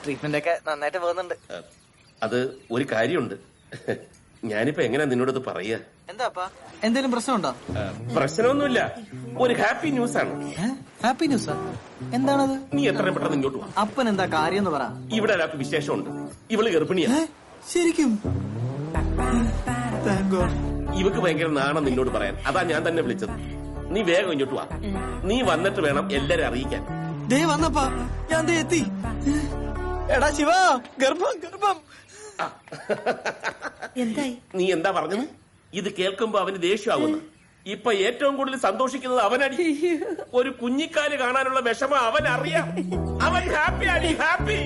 ട്രീറ്റ്മെന്റ് ഒക്കെ നന്നായിട്ട് പോകുന്നുണ്ട്. അത് ഒരു കാര്യമുണ്ട്. ഞാനിപ്പോ എങ്ങനെയാ നിന്നോടത് പറയാ? എന്താപ്പാ എന്തെങ്കിലും പ്രശ്നമുണ്ടോ? പ്രശ്നമൊന്നുമില്ല, ഒരു ഹാപ്പി ന്യൂസ് ആണ്. ഹാപ്പി ന്യൂസാ? എന്താണത്? നീ എത്രയും പെട്ടെന്ന് ഇങ്ങോട്ട് വാ. അപ്പൻ എന്താ കാര്യം എന്ന് പറ. ഇവിടെ ഒരാൾക്ക് വിശേഷമുണ്ട്. ഇവള് ഗർഭിണിയാ. ശരിക്കും? ഇവക്ക് ഭയങ്കര നാണം നിന്നോട് പറയാൻ. അതാ ഞാൻ തന്നെ വിളിച്ചത്. നീ വേഗം ഇങ്ങോട്ട് വാ. നീ വന്നിട്ട് വേണം എല്ലാരും അറിയിക്കാൻ. ദേ വന്നപ്പാ, ഞാൻ ദേ എത്തി. എടാ ശിവ, ഗർഭം ഗർഭം. എന്തായി? നീ എന്താ പറഞ്ഞത്? ഇത് കേൾക്കുമ്പോ അവന് ദേഷ്യമാവുന്നു. ഇപ്പൊ ഏറ്റവും കൂടുതൽ സന്തോഷിക്കുന്നത് അവനടി. ഒരു കുഞ്ഞിക്കാല് കാണാനുള്ള വിഷമം അവൻ അറിയാം. അവൻ ഹാപ്പി അടി, ഹാപ്പി.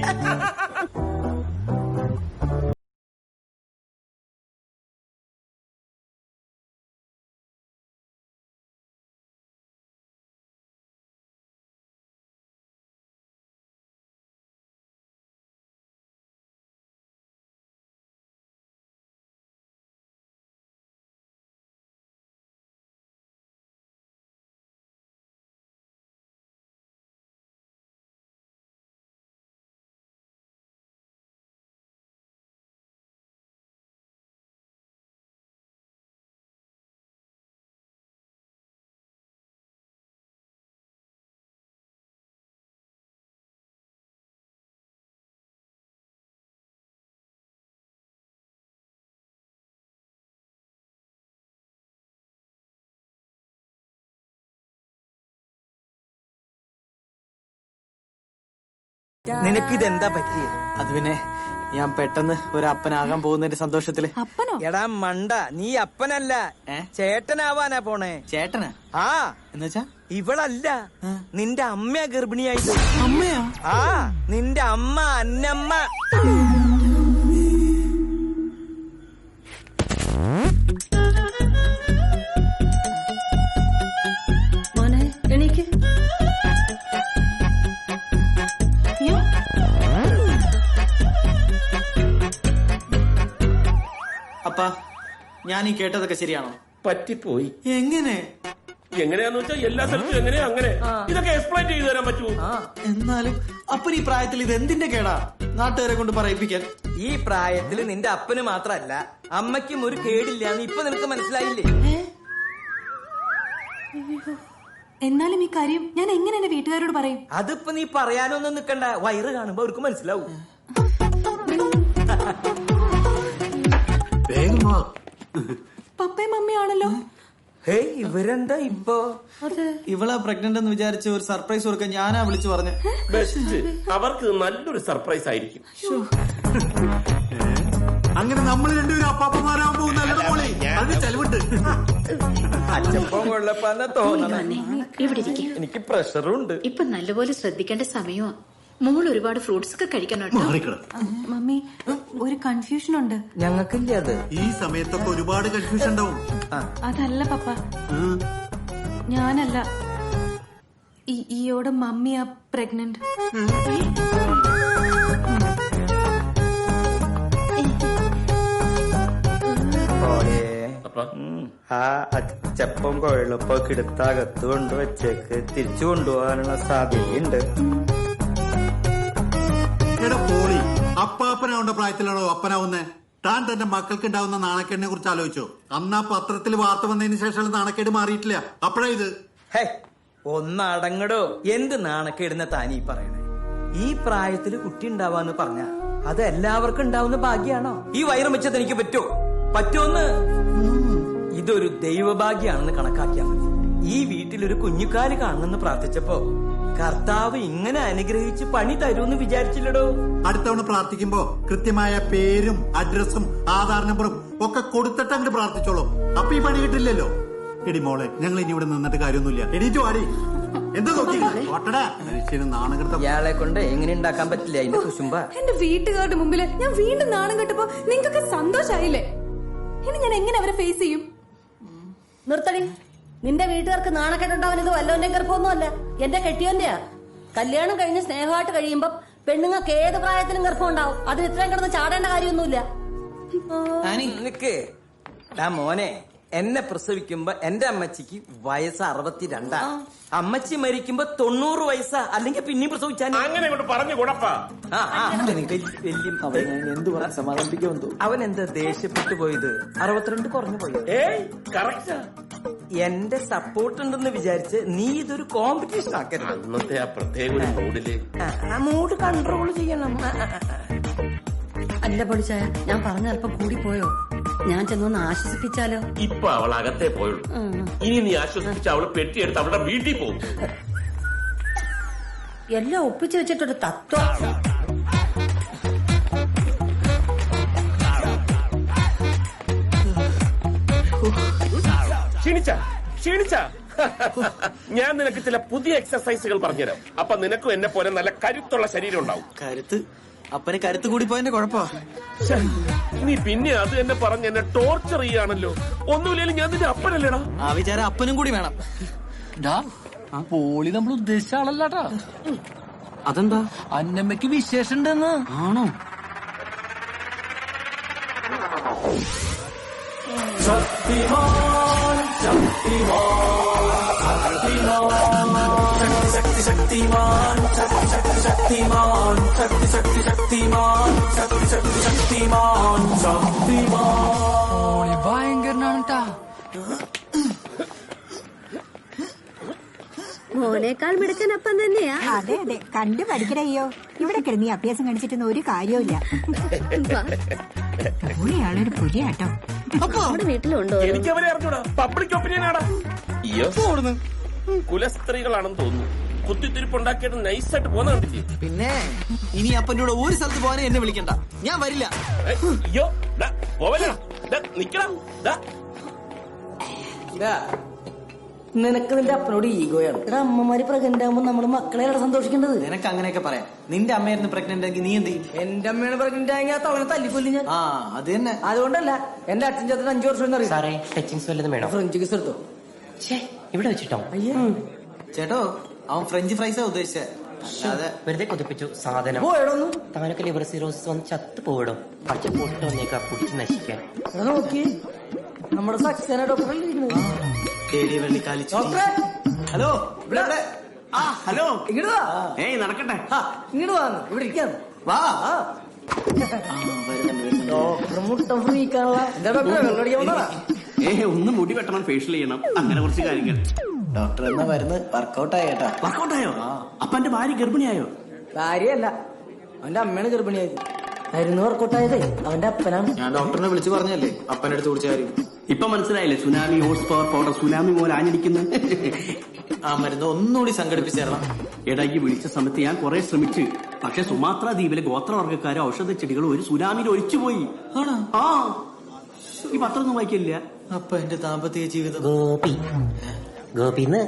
നിനക്കിതെന്താ പറ്റിയേ? അത് പിന്നെ ഞാൻ പെട്ടെന്ന് ഒരു അപ്പനാകാൻ പോകുന്നതിന്റെ സന്തോഷത്തില്. അപ്പനോ? എടാ മണ്ട, നീ അപ്പനല്ല ചേട്ടനാവാനാ പോണേ. ചേട്ടനാ? ആ, എന്നുവെച്ചാ ഇവളല്ല, നിന്റെ അമ്മയാ ഗർഭിണിയായത്. അമ്മയാ? ആ, നിന്റെ അമ്മ അന്നമ്മ. മോനെ എണീക്ക്. അപ്പാ, ഞാൻ ഈ കേട്ടതൊക്കെ ശരിയാണോ? പറ്റിപ്പോയി. എങ്ങനെ? എങ്ങനെയാന്ന് വെച്ചാൽ എല്ലാ സ്ഥലത്തും എങ്ങനെയാ അങ്ങനെ. ഇതൊക്കെ എക്സ്പ്ലെയിൻ ചെയ്തു തരാൻ പറ്റുമോ? എന്നാലും അപ്പൻ ഈ പ്രായത്തിൽ ഇത് എന്തിന്റെ കേടാ നാട്ടുകാരെ കൊണ്ട് പറയിപ്പിക്കാൻ? ഈ പ്രായത്തിൽ നിന്റെ അപ്പന് മാത്രല്ല അമ്മയ്ക്കും ഒരു കേടില്ലാന്ന് ഇപ്പൊ നിനക്ക് മനസ്സിലായില്ലേ? എന്നാലും ഈ കാര്യം ഞാൻ എങ്ങനെ എന്റെ വീട്ടുകാരോട് പറയും? അതിപ്പോ നീ പറയാനൊന്നും നിക്കണ്ട, വയറ് കാണുമ്പോ അവർക്ക് മനസ്സിലാവും. പപ്പയും മമ്മിയാണല്ലോ. ഹേയ്, ഇവരെന്താ ഇപ്പൊ? ഇവളെ പ്രഗ്നന്റ് എന്ന് വിചാരിച്ച് ഒരു സർപ്രൈസ് കൊടുക്കാൻ ഞാനാ വിളിച്ചു പറഞ്ഞ. ബെസ്റ്റ്, അവർക്ക് നല്ലൊരു സർപ്രൈസ് ആയിരിക്കും. അങ്ങനെ നമ്മൾ രണ്ടുപേരും അപ്പാപ്പന്മാരാകാൻ പോകുന്ന അതിന് ചെലവുണ്ട്. അച്ചപ്പം കൊള്ളപ്പാന്ന തോന്നണം. ഇവിടെ ഇരിക്കും. എനിക്ക് പ്രഷറുണ്ട്. ഇപ്പൊ നല്ലപോലെ ശ്രദ്ധിക്കേണ്ട സമയമാ. മോൾ ഒരുപാട് ഫ്രൂട്ട്സ് ഒക്കെ കഴിക്കണം. മമ്മി, ഒരു കൺഫ്യൂഷൻ ഉണ്ട്. ഞങ്ങൾക്കില്ല അത്. ഈ സമയത്തൊക്കെ ഒരുപാട് കൺഫ്യൂഷൻ ഉണ്ടാവും. അതല്ല പപ്പ, ഞാനല്ല, ഈയോടെ മമ്മിയാ പ്രഗ്നന്റ്. ആ അച്ചപ്പം കൊഴലപ്പൊക്കെ എടുത്തകത്ത് കൊണ്ടുവച്ചേക്ക് തിരിച്ചു കൊണ്ടുപോകാനുള്ള സാധ്യതയുണ്ട്. പോളി, അപ്പാപ്പനാവേണ്ട പ്രായത്തിലാണോ അപ്പനാവുന്നേ? താൻ തന്റെ മക്കൾക്ക് ഉണ്ടാവുന്ന നാണക്കേടിനെ കുറിച്ച് ആലോചിച്ചോ? അന്ന് ആ പത്രത്തിൽ വാർത്ത വന്നതിന് ശേഷം നാണക്കേട് മാറിയിട്ടില്ല. അപ്പഴാ ഇത്. ഒന്നടങ്ങടോ, എന്ത് നാണക്കേടുന്ന താനീ പറയണേ? ഈ പ്രായത്തില് കുട്ടി ഉണ്ടാവാന്ന് പറഞ്ഞ അത് എല്ലാവർക്കും ഉണ്ടാവുന്ന ഭാഗ്യാണോ? ഈ വയറും വെച്ചത് എനിക്ക് പറ്റുമെന്ന് ഇതൊരു ദൈവഭാഗ്യാണെന്ന് കണക്കാക്കിയാൽ മതി. ഈ വീട്ടിലൊരു കുഞ്ഞുകാല് കാണണമെന്ന് പ്രാർത്ഥിച്ചപ്പോ കർത്താവ് ഇങ്ങനെ അനുഗ്രഹിച്ച് പണി തരൂന്ന് വിചാരിച്ചില്ലടോ. അടുത്തവണ പ്രാർത്ഥിക്കുമ്പോ കൃത്യമായ പേരും അഡ്രസ്സും ആധാർ നമ്പറും ഒക്കെ കൊടുത്തിട്ട് അങ്ങോട്ട് പ്രാർത്ഥിച്ചോളൂ. അപ്പൊ ഈ പണി കിട്ടില്ലല്ലോ. എടി മോളെ, ഞങ്ങൾ ഇനി ഇവിടെ നിന്നിട്ട് കാര്യമൊന്നുമില്ല. എടീറ്റു ആടി. എന്താ നോക്കി മനുഷ്യന് നാണം കെടുത്ത ഇയാളെ കൊണ്ട് എങ്ങനെ ഉണ്ടാക്കാൻ പറ്റില്ല അതിന്റെ കുശുമ്പ. എന്റെ വീട്ടുകാരുടെ മുമ്പില് ഞാൻ വീണ്ടും നാണം കെട്ടപ്പോ നിങ്ങൾക്കൊക്കെ സന്തോഷായില്ലേ? ഇനി ഞാൻ എങ്ങനെ അവരെ ഫേസ് ചെയ്യും? നിർത്തടി. നിന്റെ വീട്ടുകാർക്ക് നാണക്കെട്ടുണ്ടാവുന്നത് വല്ലോന്റെ ഗർഭമൊന്നുമല്ല, എന്റെ കെട്ടിയോന്റെയാ. കല്യാണം കഴിഞ്ഞ് സ്നേഹമായിട്ട് കഴിയുമ്പോ പെണ്ണുങ്ങൾക്ക് ഏത് പ്രായത്തിലും ഗർഭം ഉണ്ടാവും. അതിന് ഇത്രയും കിടന്ന് ചാടേണ്ട കാര്യമൊന്നുമില്ല. നിക്ക് മോനെ, എന്നെ പ്രസവിക്കുമ്പോ എന്റെ അമ്മച്ചിക്ക് വയസ്സ് 62. അമ്മച്ചി മരിക്കുമ്പോ 90 വയസ്സാ. അല്ലെങ്കിൽ പിന്നെയും പ്രസവിച്ചാൽ അങ്ങനെ പറഞ്ഞു കൂടപ്പാ. എന്ത് പറയാൻ സമാധാനിപ്പിക്കുമെന്തോ. അവൻ എന്താ ദേഷ്യപ്പെട്ടു പോയത്? 62 കുറഞ്ഞു പോയി. എന്റെ സപ്പോർട്ട് ഉണ്ടെന്ന് വിചാരിച്ച് നീ ഇതൊരു കോമ്പറ്റീഷൻ ആക്കരുത്. അന്നത്തെ ആ പ്രത്യേക ഒരു മൂഡില് ആ മൂഡ് കൺട്രോൾ ചെയ്യണം. അല്ല പൊളിച്ചായ, ഞാൻ പറഞ്ഞ അല്പം കൂടി പോയോ? ഞാൻ ചെന്നൊന്ന് ആശ്വസിപ്പിച്ചാലോ? ഇപ്പൊ അവൾ അകത്തേ പോയുള്ളൂ. ഇനി നീ ആശ്വസിപ്പിച്ച് അവള് പെട്ടിയെടുത്ത് അവളുടെ വീട്ടിൽ പോകും. എല്ലാം ഒപ്പിച്ചു വെച്ചിട്ടൊരു തത്വം. ക്ഷീണിച്ച ഞാൻ നിനക്ക് ചില പുതിയ എക്സസൈസുകൾ പറഞ്ഞുതരാം. അപ്പൊ നിനക്കും എന്നെ പോലെ നല്ല കരുത്തുള്ള ശരീരം ഉണ്ടാവും. കരുത്ത്? അപ്പനെ കരുത്ത് കൂടി പോയതിന്റെ കുഴപ്പാ. നീ പിന്നെ അത് എന്നെ പറഞ്ഞ് എന്നെ ടോർച്ചർ ചെയ്യാണല്ലോ. ഒന്നുമില്ലെങ്കിലും ഞാൻ നിന്റെ അപ്പനല്ലേടാ. ആ വിചാരം അപ്പനും കൂടി വേണം. പോളി നമ്മൾ ഉദ്ദേശിച്ച ആളല്ലാട്ടാ. അതെന്താ? അന്നമ്മയ്ക്ക് വിശേഷം ഉണ്ടെന്ന്. ആണോ? ശക്തിമാൻ ശക്തി ശക്തിമാൻ ശക്തി ശക്തി ശക്തിമാൻ ശക്തി ശക്തി ശക്തിമാൻ ശക്തി ശക്തി ശക്തിമാൻ ശക്തിമാൻ ഭയങ്കരനാണ്. മോനേക്കാൾ മിടുക്കനപ്പം തന്നെയാ. അതെ അതെ, കണ്ടു പഠിക്കണയ്യോ. ഇവിടെ കിടന്ന് അഭ്യാസം കാണിച്ചിട്ടൊന്നും ഒരു കാര്യമില്ല. പുള്ളിയാളൊരു പുലിയാട്ടോ. നമ്മുടെ വീട്ടിലുണ്ടോ? എനിക്ക് അവരെ അറിഞ്ഞൂടാ. പബ്ലിക് ഒപ്പീനിയനാടാ. കുലസ്ത്രീകളാണെന്ന് തോന്നുന്നു. കുത്തിത്തിരിപ്പുണ്ടാക്കിയിട്ട് നൈസായിട്ട് പോന്ന കണ്ടില്ലേ? പിന്നെ ഇനി അപ്പൻ്റെ കൂടെ ഒരു സ്ഥലത്ത് പോകാനേ എന്നെ വിളിക്കണ്ട. ഞാൻ വരില്ല. അയ്യോ നിക്കണം. നിനക്ക് നിന്റെ അപ്പനോട് ഈഗോയാണ്. ഇവിടെ അമ്മമാര് പ്രഗ്നന്റ് ആകുമ്പോ നമ്മള് മക്കളെ സന്തോഷിക്കേണ്ടത്. നിനക്ക് അങ്ങനെയൊക്കെ പറയാം. നിന്റെ അമ്മയായിരുന്നു പ്രഗ്നന്റ് ആക്കി നീ എന്ത് ചെയ്യും? എന്റെ അമ്മയാണ് പ്രഗ്നന്റ് ആയെങ്കിൽ ആ തവണ തല്ലിക്കൊല്ലി ഞാൻ. ആ അത് തന്നെ. അതുകൊണ്ടല്ല, എന്റെ അച്ഛൻ ചേട്ടൻ 5 വർഷം അറിയാം. സാറേ ടച്ചിങ്സ് വല്ലതും വേണം? ഫ്രഞ്ച് കിസ് എടുത്തോ? ഇവിടെ വെച്ചിട്ടോ? ചേട്ടോ, അവൻ ഫ്രഞ്ച് ഫ്രൈസാ ഉദ്ദേശിച്ചത്. വെറുതെ കൊതിപ്പിച്ചു സാധനം. താനൊക്കെ ലിവർ സിറോസിസ് വന്ന് ചത്തു പോയിടും. പച്ച പോട്ടിട്ട് വന്നേക്കാ കുടിച്ച് നശിക്കാൻ. നോക്കി നമ്മുടെ സക്സേന ഡോക്ടർ. ഹലോ, ഹലോ, ഇങ്ങോട്ട് വാ. ഏയ് നടക്കട്ടെ. ഇങ്ങോട്ട് വാ, ഇവിടെ ഇരിക്കാം. വാ. ഡോക്ടർ മുട്ട ഫ്രീക്കാനുള്ള. എന്താ ഡോക്ടറെ വെള്ളടിക്കാൻ വന്നതാ? ഒന്ന് മുടി വെട്ടണം, ഫേഷ്യൽ ചെയ്യണം, അങ്ങനെ കുറച്ച് കാര്യങ്ങൾ. ഡോക്ടർ എന്നാ മരുന്ന് വർക്കൗട്ട് ആയേട്ടാ. വർക്കൗട്ടായോ? അപ്പൊ എന്റെ ഭാര്യ ഗർഭിണിയായോ? ഭാര്യയല്ല, അവന്റെ അമ്മയാണ് ഗർഭിണിയായത്. മരുന്ന് വർക്കൗട്ടായതേ അവന്റെ അപ്പനാണ്. ഞാൻ ഡോക്ടറിനെ വിളിച്ചു പറഞ്ഞല്ലേ അപ്പനെ അടുത്ത് വിളിച്ച കാര്യം. ഇപ്പൊ മനസ്സിലായില്ലേ? Tsunami horse power powder tsunami പോലെ ആഞ്ഞടിക്കുന്നത്. ആ മരുന്ന് ഒന്നുകൂടി സംഘടിപ്പിച്ചേരണം. ഇടയ്ക്ക് വിളിച്ച സമയത്ത് ഞാൻ കുറെ ശ്രമിച്ചു. പക്ഷെ സുമാത്ര ദ്വീപിലെ ഗോത്രവർഗ്ഗക്കാരും ഔഷധ ചെടികളും ഒരു സുനാമിയിൽ ഒലിച്ചുപോയി. ആ ഈ പത്രമൊന്നും വായിക്കില്ല. അപ്പൊ എന്റെ ദാമ്പത്യ ജീവിതം ഗോപിന്ന്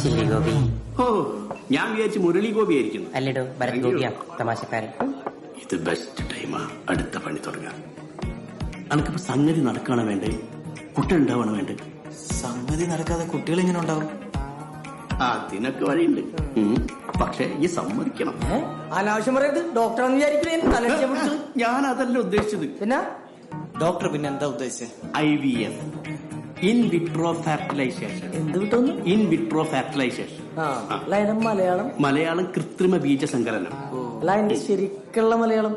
ചില്ലി ഗോപി. ഓ ഞാൻ വിചാരിച്ചു മുരളി ഗോപി ആയിരിക്കുന്നു. അല്ലടോ ഭരത് ഗോപിയാ തമാശക്കാരൻ. ഇത് ബെസ്റ്റ് ടൈമാ അടുത്ത പണി തുടങ്ങാൻ. അനക്കിപ്പോ സംഗതി നടക്കുകയാണ് വേണ്ടേ? കുട്ടികൾ ഉണ്ടാവണം വേണ്ടേ? സംഗതി നടക്കാതെ കുട്ടികൾ എങ്ങനെ ഉണ്ടാവും? അതിനൊക്കെ വഴിയുണ്ട്. പക്ഷെ ഈ സമ്മതിക്കണം. അനാവശ്യം പറയരുത്. ഡോക്ടറാണെന്ന് വിചാരിക്കില്ലേ? ഞാൻ അതല്ല ഉദ്ദേശിച്ചത്. പിന്നെ ഡോക്ടർ പിന്നെ എന്താ ഉദ്ദേശിച്ചത്? IVF, in vitro fertilisation. എന്ത് വിട്ടോന്ന്? In vitro fertilisation. Malayalam? Malayalam കൃത്രിമ ബീജസങ്കലനം. ശരിക്കുള്ള മലയാളം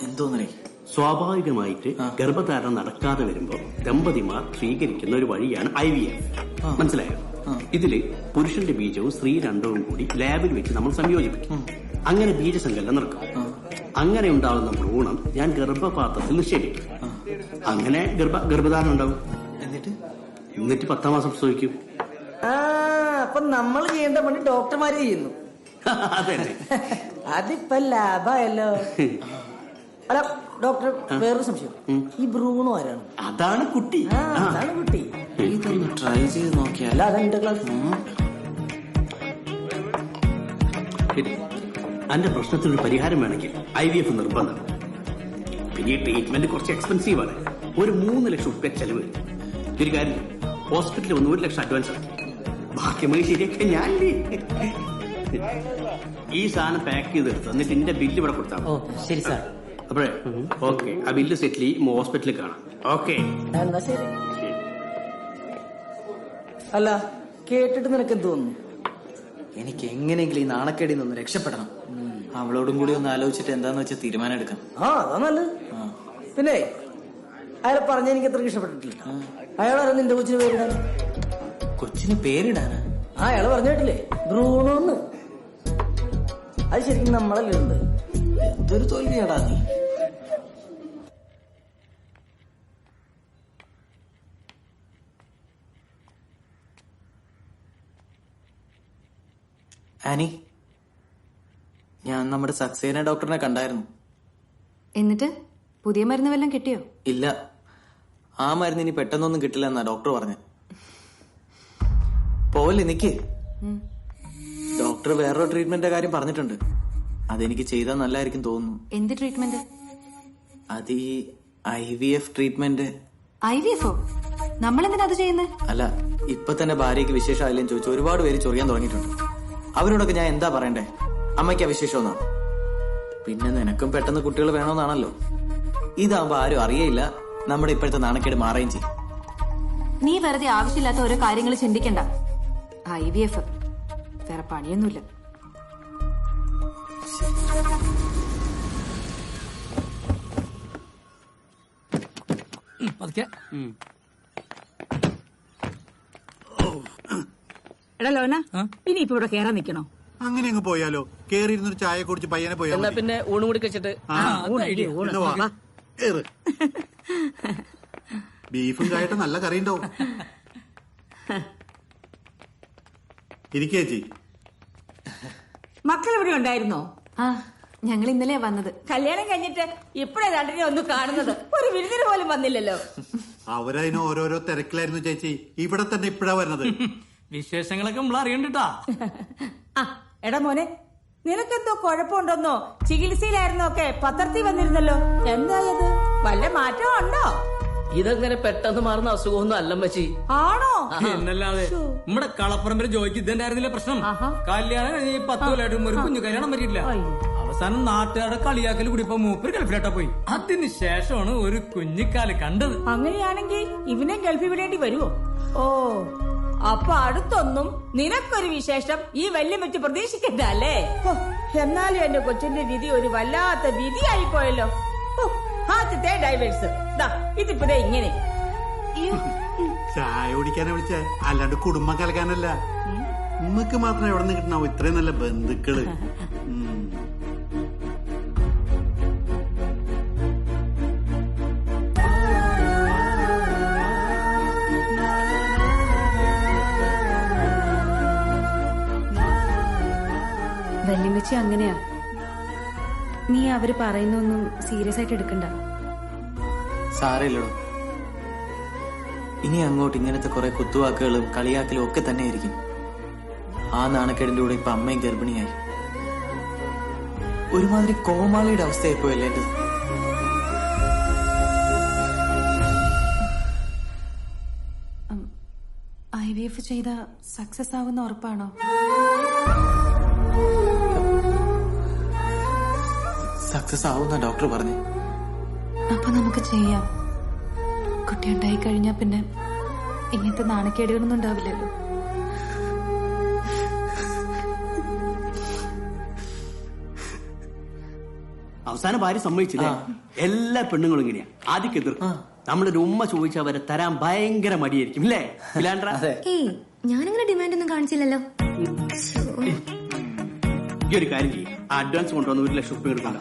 എന്തോന്നേ? സ്വാഭാവികമായിട്ട് ഗർഭധാരണം നടക്കാതെ വരുമ്പോ ദമ്പതിമാർ സ്വീകരിക്കുന്ന ഒരു വഴിയാണ് IVF. മനസ്സിലായോ? ഇതില് പുരുഷന്റെ ബീജവും സ്ത്രീ രണ്ടവും കൂടി ലാബിൽ വെച്ച് നമ്മൾ സംയോജിപ്പിക്കും. അങ്ങനെ ബീജസങ്കലനം നടക്കും. അങ്ങനെ ഉണ്ടാകുന്ന ഭ്രൂണം ഞാൻ ഗർഭപാത്രത്തിൽ നിക്ഷേപിക്കും. അങ്ങനെ ഗർഭധാരണം ഉണ്ടാവും. എന്നിട്ട് 10ാം മാസം പ്രസവിക്കും. അപ്പൊ നമ്മൾ ചെയ്യേണ്ട പണി ഡോക്ടർമാര് ചെയ്യുന്നു. അതെ, അതിപ്പോ ലാഭായല്ലോ. അല്ല ഡോക്ടർ, വേറൊരു സംശയം. ഈ ഭ്രൂണം ആരാണ്? അതാണ് കുട്ടി. അതാണ് കുട്ടി. ഇതൊന്ന് ട്രൈ ചെയ്ത് നോക്കിയാൽ. അതെന്റെ ക്ലാസ്. എന്റെ പ്രശ്നത്തിനൊരു പരിഹാരം വേണമെങ്കിൽ IVF നിർബന്ധം. പിന്നെ ഈ ട്രീറ്റ്മെന്റ് കുറച്ച് എക്സ്പെൻസീവ് ആണ്. ഒരു 3 ലക്ഷം രൂപ ചെലവ്. ഒരു കാര്യം, ഹോസ്പിറ്റലിൽ വന്ന് 1 ലക്ഷം അഡ്വാൻസ് ആണ്. ബാക്കി മണി ശരിയൊക്കെ ഞാൻ ഈ സാധനം പാക്ക് ചെയ്തെടുത്തു. എന്നിട്ട് എന്റെ ബില്ല് ഇവിടെ കൊടുത്താൽ. ശരി സാർ. അപ്പോഴേ ഓക്കെ, ആ ബില്ല് സെറ്റിൽ ഹോസ്പിറ്റലിൽ കാണാം. ഓക്കെ എന്നാ ശരി. അല്ല കേട്ടിട്ട് നിനക്ക് എന്ത് തോന്നുന്നു? എനിക്ക് എങ്ങനെയെങ്കിലും ഈ നാണക്കേടിൽ നിന്ന് രക്ഷപ്പെടണം. അവളോടും കൂടി ഒന്ന് ആലോചിച്ചിട്ട് എന്താന്ന് വെച്ചാൽ തീരുമാനം എടുക്കാം. അതാ നല്ലത്. പിന്നെ അയാളെ പറഞ്ഞ എനിക്ക് അത്ര ഇഷ്ടപ്പെട്ടിട്ടില്ല. അയാളാണ് നിന്റെ കൊച്ചിന് പേരിടാൻ. കൊച്ചിന് പേരിടാനാ? അയാള് പറഞ്ഞു കേട്ടില്ലേ, ബ്രൂണോന്ന്. അത് ശരിക്കും നമ്മളല്ലേ ഉണ്ട്. എന്തൊരു തോൽവിയാടാ നീ. ആനി, ഞാൻ നമ്മുടെ സക്സേന ഡോക്ടറിനെ കണ്ടായിരുന്നു. എന്നിട്ട് പുതിയ മരുന്ന് വല്ലതും കിട്ടിയോ? ഇല്ല, ആ മരുന്ന് ഇനി പെട്ടെന്നൊന്നും കിട്ടില്ല എന്നാ ഡോക്ടർ പറഞ്ഞു. പോവല്ലേ, നിക്ക്. ഡോക്ടർ വേറൊരു ട്രീറ്റ്മെന്റിന്റെ കാര്യം പറഞ്ഞിട്ടുണ്ട്. അതെനിക്ക് ചെയ്താൽ നല്ലതായിരിക്കും തോന്നുന്നു. എന്ത് ട്രീറ്റ്മെന്റ്? അത് ഈ IVF ട്രീറ്റ്മെന്റ്. IVFോ? നമ്മളെന്തിനാ അത് ചെയ്യുന്നത്? അല്ല, ഇപ്പൊ തന്നെ ഭാര്യയ്ക്ക് വിശേഷമായില്ലെന്ന് ചോദിച്ചു ഒരുപാട് പേര് ചൊറിയാൻ തുടങ്ങിയിട്ടുണ്ട്. അവരോടൊക്കെ ഞാൻ എന്താ പറയണ്ടേ? അമ്മയ്ക്ക് വിശേഷമെന്നാ. പിന്നെ നിനക്കും പെട്ടെന്ന് കുട്ടികൾ വേണമെന്നാണല്ലോ. ഇതാകുമ്പോ ആരും അറിയയില്ല. നമ്മുടെ ഇപ്പോഴത്തെ നാണക്കേട് മാറുകയും ചെയ്യും. നീ വെറുതെ ആവശ്യമില്ലാത്ത ഓരോ കാര്യങ്ങൾ ചിന്തിക്കണ്ട. IVF വേറെ പണിയൊന്നുമില്ല. എടാ ലോന, ഇനി ഇപ്പൊ ഇവിടെ കേറാൻ നിക്കണോ? അങ്ങനെ അങ്ങ് പോയാലോ? കേറിയിരുന്നൊരു ചായ കുടിച്ച് പയ്യനെ പോയാ എന്നാ പിന്നെ ഊണ് കൂടി കഴിച്ചിട്ട്. ബീഫും കായിട്ട് നല്ല കറി ഉണ്ടാവും. ഇരിക്കേച്ചി. മക്കൾ ഇവിടെ ഉണ്ടായിരുന്നോ? ഞങ്ങൾ ഇന്നലെയാ വന്നത്. കല്യാണം കഴിഞ്ഞിട്ട് ഇപ്പഴേ രണ്ടിനെ ഒന്ന് കാണുന്നത്. ഒരു വിരുന്നിന് പോലും വന്നില്ലല്ലോ. അവരതിന് ഓരോരോ തിരക്കിലായിരുന്നു ചേച്ചി. ഇവിടെ തന്നെ ഇപ്പഴാ വരുന്നത്. വിശേഷങ്ങളൊക്കെ നമ്മൾ അറിയണ്ടാ. എടാ മോനെ, നിനക്കെന്തോ കുഴപ്പമുണ്ടെന്നോ ചികിത്സയിലായിരുന്നോ ഒക്കെ പത്രത്തിൽ വന്നിരുന്നല്ലോ. എന്തായത്? വല്ല മാറ്റം ഉണ്ടോ? ഇതങ്ങനെ പെട്ടെന്ന് മാറുന്ന അസുഖമൊന്നും അല്ലമ്മച്ചി. ആണോ? എന്നല്ലാതെ നമ്മുടെ കളപ്പറമ്പിലെ ജോയിക്ക് ഇതെന്തായിരുന്നില്ല പ്രശ്നം. കല്യാണം കഴിഞ്ഞ് 10 കൊല്ലമായിട്ടും ഒരു കുഞ്ഞു കല്യാണം പറ്റിയില്ല. അവസാനം നാട്ടുകാരുടെ കളിയാക്കൽ കൂടി ഇപ്പൊ മൂപ്പര് ഗൾഫിലോട്ടാ പോയി. അതിന് ശേഷമാണ് ഒരു കുഞ്ഞിക്കാല് കണ്ടത്. അങ്ങനെയാണെങ്കിൽ ഇവനെ ഗൾഫിൽ വിടേണ്ടി വരുമോ? ഓ, അപ്പൊ അടുത്തൊന്നും നിനക്കൊരു വിശേഷം ഈ വല്യമ്മച്ച് പ്രതീക്ഷിക്കണ്ട അല്ലേ? എന്നാലും എന്റെ കൊച്ചിന്റെ വിധി ഒരു വല്ലാത്ത വിധിയായി പോയല്ലോ. ആദ്യത്തെ ഡൈവേഴ്സ് ഇതിപ്പോ ഇങ്ങനെ. ചായ കുടിക്കാനെ വിളിച്ച, അല്ലാണ്ട് കുടുംബം കലക്കാനല്ല. ഉമ്മക്ക് മാത്രം എവിടെ നിന്ന് കിട്ടണോ ഇത്രയും നല്ല ബന്ധുക്കള്. വല്യമ്മച്ചി അങ്ങനെയാ. നീ അവര് പറയുന്നൊന്നും സീരിയസ് ആയിട്ട് എടുക്കണ്ട. സാരമില്ലടോ, ഇനി അങ്ങോട്ട് ഇങ്ങനത്തെ കുറെ കുത്തുവാക്കുകളും കളിയാക്കലും ഒക്കെ തന്നെ ആയിരിക്കും. ആ നാണക്കേടിന്റെ കൂടെ ഇപ്പൊ അമ്മയും ഗർഭിണിയായി. ഒരുമാതിരി കോമാളിയുടെ അവസ്ഥയായിപ്പോയല്ലേ എന്റെ. IVF ചെയ്ത സക്സസ് ആവുന്ന ഉറപ്പാണോ? സക്സസ് ആവുന്ന ഡോക്ടർ പറഞ്ഞു. അപ്പൊ നമുക്ക് ചെയ്യാം. കുട്ടി ഉണ്ടായി കഴിഞ്ഞാ പിന്നെ ഇങ്ങനത്തെ നാണക്കേടുകളൊന്നും ഉണ്ടാവില്ലല്ലോ. അവസാനം ഭാര്യ സമ്മതിച്ചില്ലേ? എല്ലാ പെണ്ണുങ്ങളും ഇങ്ങനെയാ. ആദ്യം എതിർക്കും. നമ്മളൊരു ഉമ്മ ചോദിച്ചാൽ വരെ തരാൻ ഭയങ്കര മടിയായിരിക്കും അല്ലേ? ഞാനിങ്ങനെ ഡിമാൻഡ് ഒന്നും കാണിച്ചില്ലല്ലോ. ഈ ഒരു കാര്യം ചെയ്യും, അഡ്വാൻസ് കൊണ്ടുവന്ന് 1 ലക്ഷം രൂപ എടുക്കണ്ട.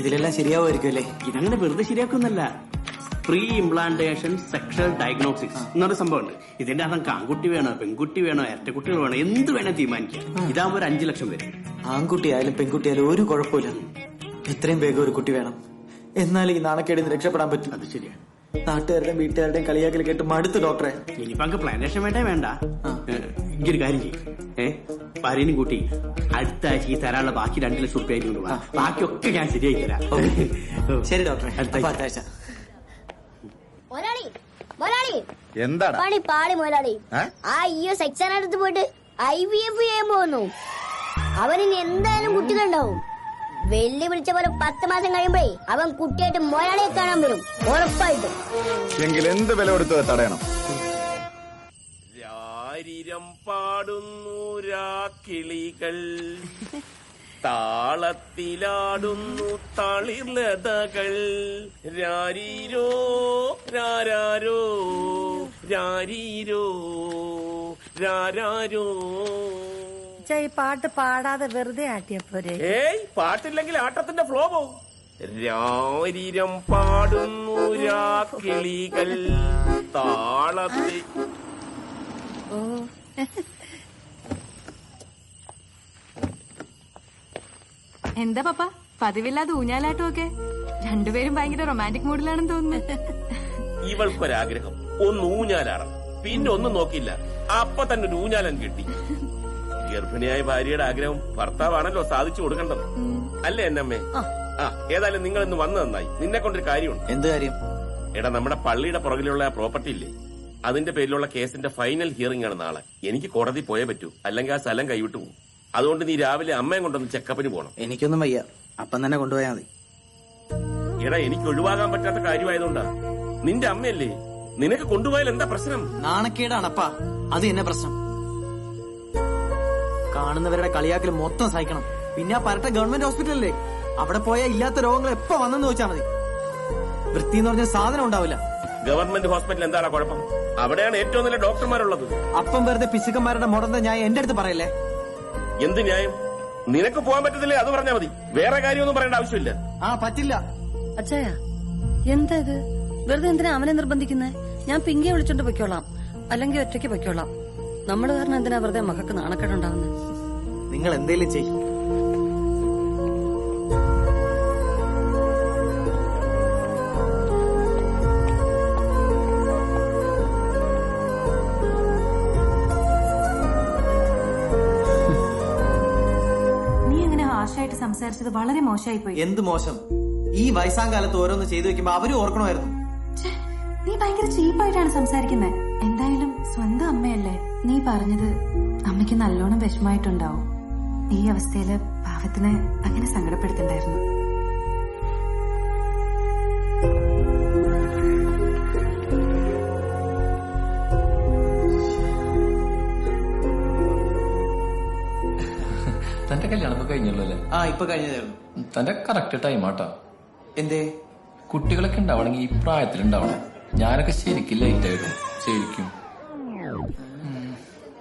ഇതിലെല്ലാം ശരിയാവുമായിരിക്കും അല്ലേ? ഇതങ്ങനെ വെറുതെ ശരിയാക്കുന്നല്ല. പ്രീ ഇംപ്ലാന്റേഷൻ സെക്ഷൽ ഡയഗ്നോസിസ് എന്നൊരു സംഭവമുണ്ട്. ഇതിന്റെ അർത്ഥം ആൺകുട്ടി വേണോ പെൺകുട്ടി വേണോ ഇരട്ടക്കുട്ടികൾ വേണോ എന്ത് വേണോ തീരുമാനിക്കാം. ഇതാകുമ്പോൾ 5 ലക്ഷം വരും. ആൺകുട്ടിയായാലും പെൺകുട്ടിയായാലും ഒരു കുഴപ്പമില്ല. എത്രയും വേഗം ഒരു കുട്ടി വേണം. എന്നാലും ഈ നാണക്കേടിന്ന് രക്ഷപ്പെടാൻ പറ്റും. അത് ശരിയാണ്. നാട്ടുകാരുടെയും വീട്ടുകാരുടെയും കളിയാക്കൽ കേട്ട് മടുത്തു ഡോക്ടറെ. ഇനിയിപ്പോ അങ്ങ് പ്ലാന്റേഷൻ വേണ്ട. ഈ ഒരു കാര്യം ചെയ്യും, ഭാര്യനും കൂട്ടി അടുത്ത ആഴ്ച ഈ തരാനുള്ള ബാക്കി 2 ലക്ഷം രൂപ ആയിട്ട് കൊണ്ടുപോകാം. ബാക്കിയൊക്കെ ഞാൻ ശരിയായി തരാം. ശരി ഡോക്ടറെ, അടുത്ത ആഴ്ച. എന്താണ് പണി പാടി മുതലാളി. ആ സെക്ഷൻ അടുത്ത് പോയിട്ട് IVF ചെയ്യാൻ പോകുന്നു. അവനിനി എന്തായാലും കുട്ടികളുണ്ടാവും. വെല്ലു വിളിച്ച പോലെ 10 മാസം കഴിയുമ്പോഴേ അവൻ കുട്ടിയായിട്ട് മുതലാളിയെ കാണാൻ വരും ഉറപ്പായിട്ടും. എങ്കിൽ എന്ത് വില കൊടുത്ത് തടയണം? രാരിരം പാടുന്നു രാക്കിളികൾ, താളത്തിലാടുന്നു തളിർലതകൾ. രാരീരോ രാരാരോ രാരീരോ രാരാരോ. ഈ പാട്ട് പാടാതെ വെറുതെ ആട്ടിയപ്പോരെ? ഏയ്, പാട്ടില്ലെങ്കിൽ ആട്ടത്തിന്റെ ഫ്ലോ പോവും. രാരിരം പാടുന്നു രാക്കിളികൾ, താളത്തിൽ. എന്താ പപ്പ പതിവില്ലാതെ ഊഞ്ഞാലാട്ടം ഒക്കെ? രണ്ടുപേരും ഭയങ്കര റൊമാൻറ്റിക് മൂഡിലാണെന്ന് തോന്നുന്നു. ഇവൾക്കൊരാഗ്രഹം ഒന്ന് ഊഞ്ഞാലാണ്, പിന്നെ ഒന്നും നോക്കിയില്ല, അപ്പൊ തന്നെ ഒരു ഊഞ്ഞാലൻ കിട്ടി. ഗർഭിണിയായ ഭാര്യയുടെ ആഗ്രഹം ഭർത്താവാണല്ലോ സാധിച്ചു കൊടുക്കേണ്ടത്, അല്ലേ എന്നമ്മേ? ഏതായാലും നിങ്ങൾ ഇന്ന് വന്നു നന്നായി. നിന്നെ കൊണ്ടൊരു കാര്യമുണ്ട്. എന്ത് കാര്യം? എടാ, നമ്മുടെ പള്ളിയുടെ പുറകിലുള്ള ആ പ്രോപ്പർട്ടി ഇല്ലേ, അതിന്റെ പേരിലുള്ള കേസിന്റെ ഫൈനൽ ഹിയറിംഗ് ആണ് നാളെ. എനിക്ക് കോടതി പോയേ പറ്റൂ, അല്ലെങ്കിൽ ആ സ്ഥലം കൈവിട്ടു പോകും. അതുകൊണ്ട് നീ രാവിലെ അമ്മയും കൊണ്ടൊന്ന് ചെക്കപ്പിന് പോകണം. എനിക്കൊന്നും വയ്യ, അപ്പം തന്നെ കൊണ്ടുപോയാൽ മതി. എടാ, എനിക്ക് ഒഴിവാകാൻ പറ്റാത്ത കാര്യമായതുകൊണ്ടാ. നിന്റെ അമ്മയല്ലേ, നിനക്ക് കൊണ്ടുപോയാൽ എന്താ പ്രശ്നം? നാണക്കേടാണപ്പാ, അത് എന്നെ പ്രശ്നം. കാണുന്നവരുടെ കളിയാക്കൽ മൊത്തം സഹിക്കണം. പിന്നെ ആ പരട്ട ഗവൺമെന്റ് ഹോസ്പിറ്റലല്ലേ, അവിടെ പോയാൽ ഇല്ലാത്ത രോഗങ്ങൾ എപ്പോ വന്നെന്ന് ചോദിച്ചാൽ മതി. വൃത്തി എന്ന് പറഞ്ഞ സാധനം ഉണ്ടാവില്ല. ഗവൺമെന്റ് ഹോസ്പിറ്റൽ എന്താണ് കുഴപ്പം? അവിടെയാണ് ഏറ്റവും നല്ല ഡോക്ടർമാരുള്ളത്. അപ്പം വെറുതെ പിശുക്കന്മാരുടെ മുടന്ത ഞാൻ എന്റെ അടുത്ത് പറയല്ലേ. എന്ത് ന്യായം? നിനക്ക് പോകാൻ പറ്റത്തില്ലേ, അത് പറഞ്ഞാൽ മതി. വേറെ കാര്യമൊന്നും പറയേണ്ട ആവശ്യമില്ല. പറ്റില്ല. അച്ഛായ, എന്താ ഇത്? വെറുതെ എന്തിനാ അവനെ നിർബന്ധിക്കുന്നത്? ഞാൻ പിങ്കിയെ വിളിച്ചോണ്ട് പൊയ്ക്കോളാം, അല്ലെങ്കിൽ ഒറ്റയ്ക്ക് പൊയ്ക്കോളാം. നമ്മള് കാരണം എന്തിനാ വെറുതെ മക്കൾക്ക് നാണക്കേടുണ്ടാവുന്നത്? നിങ്ങൾ എന്തേലും ചെയ്യും. ായിട്ട് സംസാരിച്ചത് വളരെ മോശമായി പോയി. എന്ത് മോശം? ഈ വയസ്സാം കാലത്ത് ഓരോന്ന് ചെയ്തു വെക്കുമ്പോ അവരും ഓർക്കണമായിരുന്നു. നീ ഭയങ്കര ചീപ്പായിട്ടാണ് സംസാരിക്കുന്നത്. എന്തായാലും സ്വന്തം അമ്മയല്ലേ. നീ പറഞ്ഞത് അമ്മയ്ക്ക് നല്ലോണം വിഷമായിട്ടുണ്ടാവും. ഈ അവസ്ഥയില് പാവത്തിനെ അങ്ങനെ സങ്കടപ്പെടുത്തണ്ടായിരുന്നു. തന്റെ കല്യാണം കഴിഞ്ഞല്ലോ അല്ലേ? ഇപ്പൊ കഴിഞ്ഞതേ ഉള്ളൂ. തന്റെ കറക്റ്റ് ടൈം ആട്ടാ. എന്തേ? കുട്ടികളൊക്കെ ഉണ്ടാവണമെങ്കിൽ ഈ പ്രായത്തിലുണ്ടാവണം. ഞാനൊക്കെ ശരിക്കും ലേറ്റ് ആയിരുന്നു. ശരിക്കും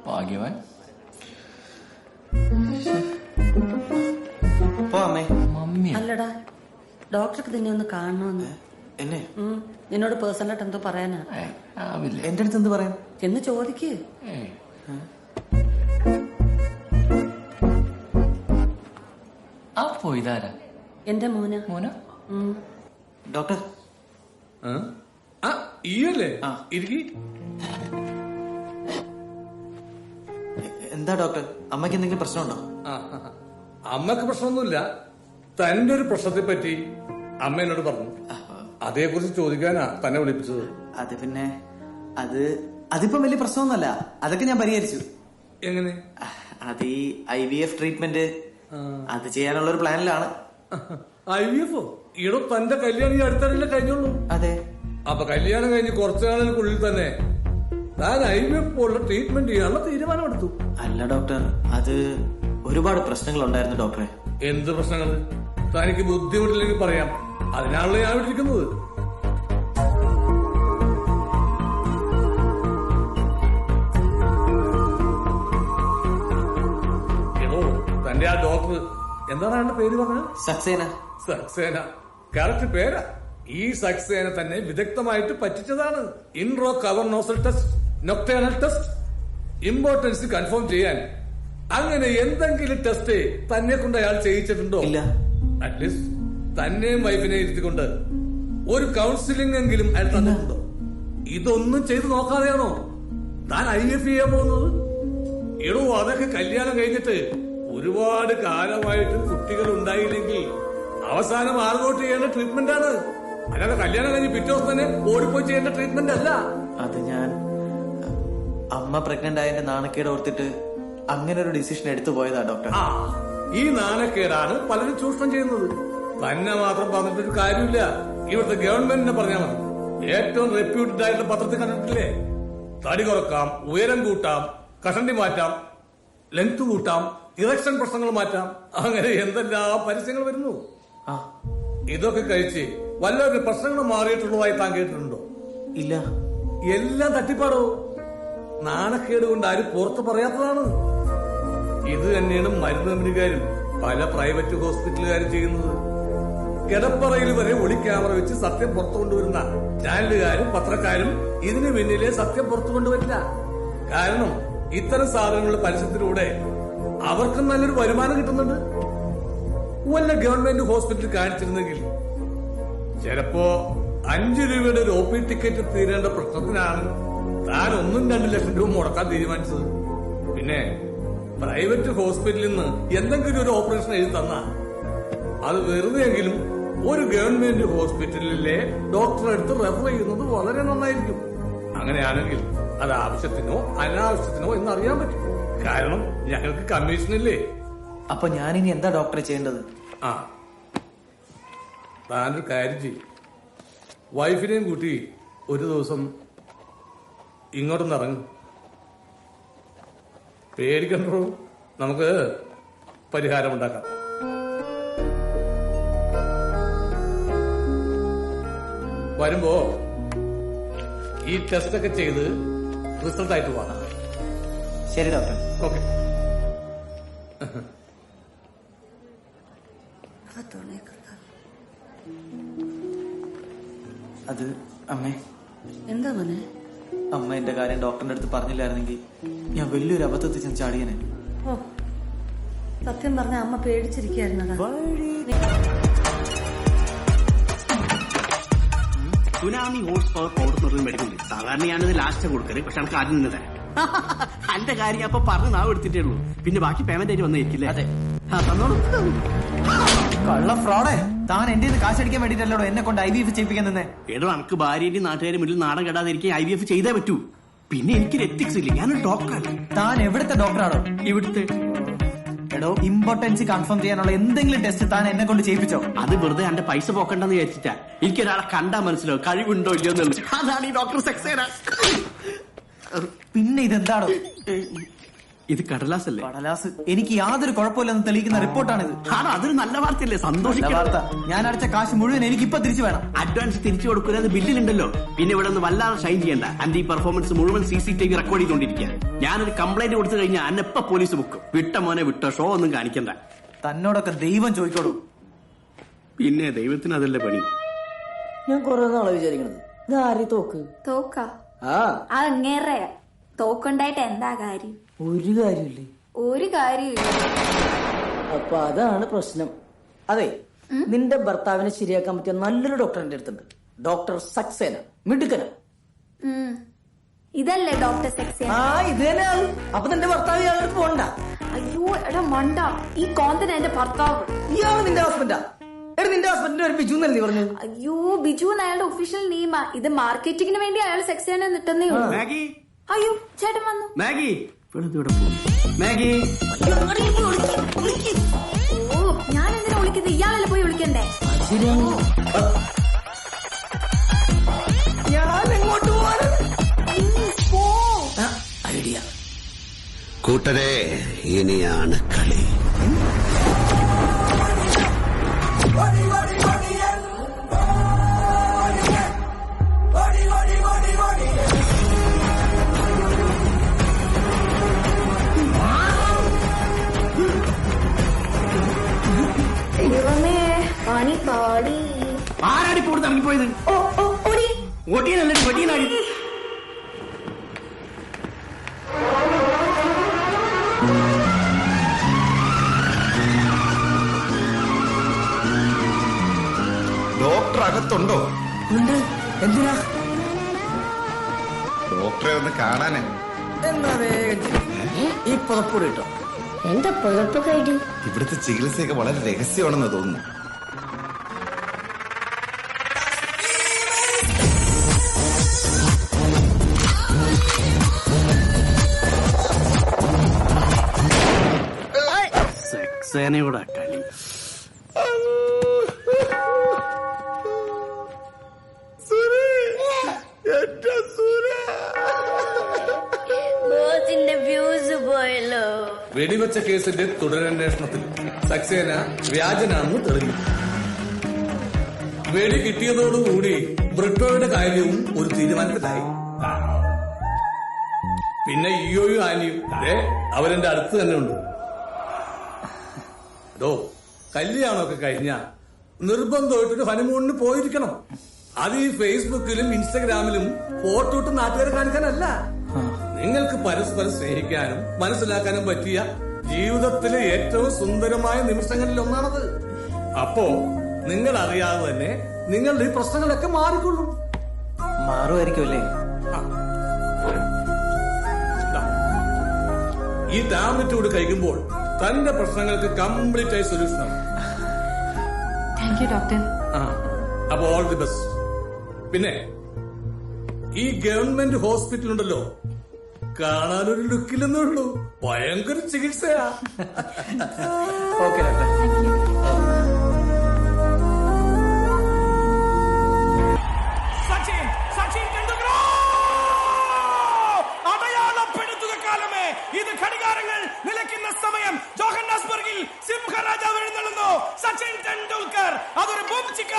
ഭാഗ്യവാൻ. അല്ലടാ, ഡോക്ടർക്ക് നിന്നെ ഒന്ന് കാണണമെന്ന്. എന്നെ? നിന്നോട് പേഴ്സണലായിട്ട് എന്തോ പറയാനാ. എന്റെ അടുത്ത് എന്ത് പറയാൻ? എന്ന് ചോദിക്കേ. പോയതാരാ? എന്റെ മോന. ഡോക്ടർ ഈയല്ലേ? എന്താ ഡോക്ടർ, അമ്മയ്ക്ക് എന്തെങ്കിലും പ്രശ്നമുണ്ടോ? അമ്മക്ക് പ്രശ്നമൊന്നുമില്ല. തന്റെ ഒരു പ്രശ്നത്തെ പറ്റി അമ്മ എന്നോട് പറഞ്ഞു. അതേക്കുറിച്ച് ചോദിക്കാനാ തന്നെ വിളിപ്പിച്ചത്. അത് പിന്നെ അതിപ്പം വലിയ പ്രശ്നമൊന്നുമല്ല. അതൊക്കെ ഞാൻ പരിഹരിച്ചു. എങ്ങനെ? അത് ഈ IVF ട്രീറ്റ്മെന്റ് അത് ചെയ്യാനുള്ള ഒരു പ്ലാനിലാണ്. IVF? ഈടോ തന്റെ കല്യാണം ഈ അടുത്തല്ലേ കഴിഞ്ഞുള്ളൂ? അതെ. അപ്പൊ കല്യാണം കഴിഞ്ഞ് കുറച്ചു നാളുകൾക്കുള്ളിൽ തന്നെ താൻ IVF പോലുള്ള ട്രീറ്റ്മെന്റ് ചെയ്യാനുള്ള തീരുമാനമെടുത്തു? അല്ല ഡോക്ടർ, അത് ഒരുപാട് പ്രശ്നങ്ങൾ ഉണ്ടായിരുന്നു ഡോക്ടറെ. എന്ത് പ്രശ്നങ്ങൾ? തനിക്ക് ബുദ്ധിമുട്ടില്ലെങ്കിൽ പറയാം, അതിനാണല്ലോ ഞാൻ വിട്ടിരിക്കുന്നത്. തന്റെ ആ ഡോക്ടർ എന്താണ് അയാളുടെ പേര് പറഞ്ഞത്? സക്സേന. സക്സേന കറക്റ്റ് പേരാ. ഈ സക്സേന തന്നെ വിദഗ്ധമായിട്ട് പറ്റിച്ചതാണ്. Intro cover nozzle test, nocturnal test, importance confirm ചെയ്യാൻ. അങ്ങനെ എന്തെങ്കിലും ടെസ്റ്റ് തന്നെ കൊണ്ട് അയാൾ ചെയ്യിച്ചിട്ടുണ്ടോ? ഇല്ല. അറ്റ്ലീസ്റ്റ് തന്നെയും വൈഫിനെ ഇരുത്തിക്കൊണ്ട് ഒരു കൗൺസിലിംഗ് എങ്കിലും അയാൾ തന്നിട്ടുണ്ടോ? ഇതൊന്നും ചെയ്തു നോക്കാതെയാണോ താൻ IVF ചെയ്യാൻ പോകുന്നത്? എടോ, അതൊക്കെ കല്യാണം കഴിഞ്ഞിട്ട് ഒരുപാട് കാലമായിട്ട് കുട്ടികൾ ഉണ്ടായില്ലെങ്കിൽ അവസാനം ആർഗോട്ട് ചെയ്യേണ്ട ട്രീറ്റ്മെന്റ് ആണ്. അല്ലാതെ കല്യാണം കഴിഞ്ഞ് പിറ്റേ ദിവസം തന്നെ ഓടിപ്പോയി ചെയ്യേണ്ട ട്രീറ്റ്മെന്റ് അല്ല. അത് ഞാൻ അമ്മ പ്രഗ്നന്റ് ആയതിന്റെ നാണക്കേട് ഓർത്തിട്ട് അങ്ങനെ ഒരു ഡിസിഷൻ എടുത്തു പോയതാ ഡോക്ടർ. ഈ നാണക്കേടാണ് പലരും ചൂഷണം ചെയ്യുന്നത്. തന്നെ മാത്രം പറഞ്ഞിട്ടൊരു കാര്യമില്ല. ഇവിടുത്തെ ഗവൺമെന്റിനെ പറഞ്ഞാൽ മതി. ഏറ്റവും റെപ്യൂട്ടഡ് ആയിട്ടുള്ള പത്രത്തിൽ കണ്ടിട്ടില്ലേ? തടി കുറക്കാം, ഉയരം കൂട്ടാം, കഷണ്ടി മാറ്റാം, ലെങ്ത് കൂട്ടാം, ഇറക്ഷൻ പ്രശ്നങ്ങൾ മാറ്റാം, അങ്ങനെ എന്തെല്ലാം പരസ്യങ്ങൾ വരുന്നു. ഇതൊക്കെ കഴിച്ച് വല്ലവരുടെ പ്രശ്നങ്ങൾ മാറിയിട്ടുള്ളതായി താൻ കേട്ടിട്ടുണ്ടോ? ഇല്ല. എല്ലാം തട്ടിപ്പാടോ. നാണക്കേട് കൊണ്ട് ആരും പുറത്ത് പറയാത്തതാണ്. ഇത് തന്നെയാണ് മരുന്ന് കമ്പനിക്കാരും പല പ്രൈവറ്റ് ഹോസ്പിറ്റലുകാരും ചെയ്യുന്നത്. കിടപ്പറയിൽ വരെ ഒളി ക്യാമറ വെച്ച് സത്യം പുറത്തു കൊണ്ടുവരുന്ന ചാനലുകാരും പത്രക്കാരും ഇതിന് പിന്നിലെ സത്യം പുറത്തു കൊണ്ടുവരില്ല. കാരണം ഇത്തരം സാധനങ്ങളുടെ പരസ്യത്തിലൂടെ അവർക്കും നല്ലൊരു വരുമാനം കിട്ടുന്നുണ്ട്. വല്ല ഗവൺമെന്റ് ഹോസ്പിറ്റലിൽ കാണിച്ചിരുന്നെങ്കിൽ ചിലപ്പോ 5 രൂപയുടെ ഒരു OP ടിക്കറ്റ് തീരേണ്ട പ്രശ്നത്തിനാണ് താൻ 1-2 ലക്ഷം രൂപ മുടക്കാൻ തീരുമാനിച്ചത്. പിന്നെ പ്രൈവറ്റ് ഹോസ്പിറ്റലിൽ നിന്ന് എന്തെങ്കിലും ഒരു ഓപ്പറേഷൻ എഴുതി തന്നാ അത് വെറുതെയെങ്കിലും ഒരു ഗവൺമെന്റ് ഹോസ്പിറ്റലിലെ ഡോക്ടറെ അടുത്ത് റെഫർ ചെയ്യുന്നത് വളരെ നന്നായിരിക്കും. അങ്ങനെയാണെങ്കിൽ അത് ആവശ്യത്തിനോ അനാവശ്യത്തിനോ എന്നറിയാൻ പറ്റും. കാരണം ഞങ്ങൾക്ക് കമ്മീഷനില്ലേ. അപ്പൊ ഞാനിനി എന്താ ഡോക്ടറെ ചെയ്യേണ്ടത്? താനൊരു കാര്യം ചെയ്യും, വൈഫിനെയും കൂട്ടി ഒരു ദിവസം ഇങ്ങോട്ടൊന്ന് ഇറങ്ങും. പേടിക്കണ്ടോ, നമുക്ക് പരിഹാരമുണ്ടാക്കാം. വരുമ്പോ ഈ ടെസ്റ്റ് ഒക്കെ ചെയ്ത് റിസൾട്ട് ആയിട്ട് പോകാം. ശരി ഡോക്ടർ. ഓക്കെ. അത് അമ്മേ, എന്താ മോനെ? അമ്മ എന്റെ കാര്യം ഡോക്ടറിന്റെ അടുത്ത് പറഞ്ഞില്ലായിരുന്നെങ്കിൽ ഞാൻ വലിയൊരു അബദ്ധത്തിൽ ഞാൻ ചാടിയനെ. ഓ, സത്യം പറഞ്ഞ അമ്മ പേടിച്ചിരിക്കുകയായിരുന്നടാ. സുനാമി ഹോഴ്സ് പവർ പൗഡർ മേടിക്കുന്നത് സാധാരണ ഞാനത് ലാസ്റ്റ് കൊടുക്കല്. പക്ഷെ നമുക്ക് ആദ്യം നിന്ന് തരാം. എന്റെ കാര്യം അപ്പൊ പറഞ്ഞ് നാവ് എടുത്തിട്ടേ ഉള്ളൂ. പിന്നെ ബാക്കി പേയ്മെന്റ് ആയിട്ട് വന്നിരിക്കില്ലേ? അതെ, തന്നോളൂ. കള്ള ഫ്രോഡേ, താൻ എന്റെ കാശടിക്കാൻ വേണ്ടിട്ടല്ലോ എന്നെ കൊണ്ട് IVF ചെയ്യിപ്പിക്കാൻ തന്നെ. ഏടോ, നമുക്ക് ഭാര്യയുടെ നാട്ടുകാരുടെ മുന്നിൽ നാടൻ കെടാതിരിക്കാൻ IVF ചെയ്തേ പറ്റൂ. പിന്നെ എനിക്കൊരു എത്തിക്സ് ഇല്ല, ഞാനൊരു ഡോക്ടറാണ്. താൻ എവിടുത്തെ ഡോക്ടറാണോ? ഇവിടുത്തെ. എടോ, ഇമ്പോർട്ടൻസ് കൺഫേം ചെയ്യാനുള്ള എന്തെങ്കിലും ടെസ്റ്റ് താൻ എന്നെ കൊണ്ട് ചെയ്യിപ്പിച്ചോ? അത് വെറുതെ എന്റെ പൈസ പോക്കണ്ടെന്ന് വിചാരിച്ചിട്ടാ. എനിക്കൊരാളെ കണ്ടാ മനസ്സിലാവും കഴിവുണ്ടോ ഇല്ലയോ എന്നുള്ളത്. അതാണ് ഈ ഡോക്ടർ സക്സേന. പിന്നെ ഇതെന്താണോ? ഇത് കടലാസല്ലേ? കടലാസ്. എനിക്ക് യാതൊരു കുഴപ്പമില്ലെന്ന് തെളിയിക്കുന്ന റിപ്പോർട്ടാണിത്. അതൊരു നല്ല വാർത്തയല്ലേ? സന്തോഷിക്കുന്ന വാർത്ത. ഞാൻ അടച്ച കാശ് മുഴുവൻ എനിക്ക് ഇപ്പൊ തിരിച്ചു വേണം. അഡ്വാൻസ് തിരിച്ചു കൊടുക്കുന്നത് ബില്ലിലുണ്ടല്ലോ. പിന്നെ ഇവിടെ ഒന്ന് വല്ലാതെ ഷൈൻ ചെയ്യണ്ട. എന്റെ ഈ പെർഫോമൻസ് മുഴുവൻ CCTV റെക്കോർഡ് ചെയ്തുകൊണ്ടിരിക്കുക. ഞാനൊരു കംപ്ലൈന്റ് കൊടുത്തു കഴിഞ്ഞാൽ എന്നെപ്പ പോലീസ് ബുക്കും. വിട്ട മോനെ വിട്ടോ, ഷോ ഒന്നും കാണിക്കണ്ട. തന്നോടൊക്കെ ദൈവം ചോദിക്കോളൂ. പിന്നെ ദൈവത്തിന് അതല്ലേ പണി. ഞാൻ കുറെ നാളെ വിചാരിക്കണത് ഇത് ആരി തോക്കാ അങ്ങേറെ തോക്കുണ്ടായിട്ട് എന്താ കാര്യം? ഒരു കാര്യമില്ലേ? ഒരു കാര്യമില്ല. അപ്പൊ അതാണ് പ്രശ്നം. അതെ, നിന്റെ ഭർത്താവിനെ ശരിയാക്കാൻ പറ്റിയ നല്ലൊരു ഡോക്ടറിന്റെ അടുത്തുണ്ട്. ഡോക്ടർ സക്സേന. മിടുക്കന. ഇതല്ലേ ഡോക്ടർ സക്സേന? ഇത് തന്നെയാണ്. അപ്പൊ നിന്റെ ഭർത്താവ് ഇയാളുടെ പോണ്ട. അയ്യോ എടാ മണ്ട, ഈ കോന്തന എന്റെ ഭർത്താവ്. ഇയാള് നിന്റെ ഹസ്ബൻഡാ? നിന്റെ ഹസ്ബൻഡിന്റെ ഒരു ബിജു എന്നല്ലേ പറഞ്ഞു? അയ്യോ, ബിജു അയാളുടെ ഒഫീഷ്യൽ നെയിമാ. ഇത് മാർക്കറ്റിംഗിന് വേണ്ടി അയാൾ സക്സേന നിട്ടുന്നേ ഉള്ളൂ. അയ്യോ, ചേട്ടൻ വന്നു. Maggi, Maggi. ഓ, ഞാൻ എന്തിനാ വിളിക്കുന്നത്? ഇയാളല്ലേ പോയി വിളിക്കണ്ടേ? ഐഡിയ. കൂട്ടരെ, ഇനിയാണ് കളി. പണി പാടി. ആരാടി കൂടുതൽ ഇറങ്ങിപ്പോയത്? ഓടിയനല്ലേ വെടിയനാടി. ഡോക്ടർ അകത്തുണ്ടോ? എന്തിനാ? ഡോക്ടറെ ഒന്ന് കാണാനേ. എന്നാ വേഗം ഈ പുതപ്പൂടി കിട്ടോ? എന്താ പുതപ്പൊക്കെ ആയിട്ട്? ഇവിടുത്തെ ചികിത്സയൊക്കെ വളരെ രഹസ്യമാണെന്ന് തോന്നുന്നു. സേനയുടെ കളി. ബോസിന്റെ വ്യൂസ് വെടിവെച്ച കേസിന്റെ തുടരന്വേഷണത്തിൽ സക്സേന വ്യാജനാണെന്ന് തെളിഞ്ഞു. വെടി കിട്ടിയതോടുകൂടി ബ്രിട്ടോയുടെ കാര്യവും ഒരു തീരുമാനത്തിലായി. പിന്നെ ഇയോയും ആനിയും അവരെന്റെ അടുത്ത് തന്നെ ഉണ്ട്. കല്യാണമൊക്കെ കഴിഞ്ഞ നിർബന്ധമായിട്ടൊരു ഹണിമൂണിന് പോയിരിക്കണം. അത് ഈ ഫേസ്ബുക്കിലും ഇൻസ്റ്റഗ്രാമിലും ഫോട്ടോ ഇട്ട് നാട്ടുകാരെ കാണിക്കാനല്ല. നിങ്ങൾക്ക് പരസ്പരം സ്നേഹിക്കാനും മനസ്സിലാക്കാനും പറ്റിയ ജീവിതത്തിലെ ഏറ്റവും സുന്ദരമായ നിമിഷങ്ങളിൽ ഒന്നാണത്. അപ്പോ നിങ്ങൾ അറിയാതെ തന്നെ നിങ്ങളുടെ ഈ പ്രശ്നങ്ങളൊക്കെ മാറിക്കൊള്ളും. മാറുമായിരിക്കുമല്ലേ? ഈ ടാബ്ലറ്റ് കൂടി കഴിക്കുമ്പോൾ തന്റെ പ്രശ്നങ്ങൾക്ക് കംപ്ലീറ്റ് ആയി സൊല്യൂഷൻ ആണ്. അപ്പൊ ഓൾ ദി ബെസ്റ്റ്. പിന്നെ ഈ ഗവൺമെന്റ് ഹോസ്പിറ്റൽ ഉണ്ടല്ലോ, കാണാനൊരു ലുക്കില്ലെന്നേ ഉള്ളൂ, ഭയങ്കര ചികിത്സയാ. Okay doctor. സച്ചിൻ ടെണ്ടുൽക്കർ അടയാളപ്പെടുത്തുക കാലമേ, ഇത് ഘടികാരങ്ങൾ നിലയ്ക്കുന്ന സമയം. ജോഹന്നാസ്ബർഗിൽ സിംഹരാജാവ് എഴുന്നള്ളുന്നു. സച്ചിൻ ടെണ്ടുൽക്കർ അതൊരു ബോംബിച്ചിക്ക.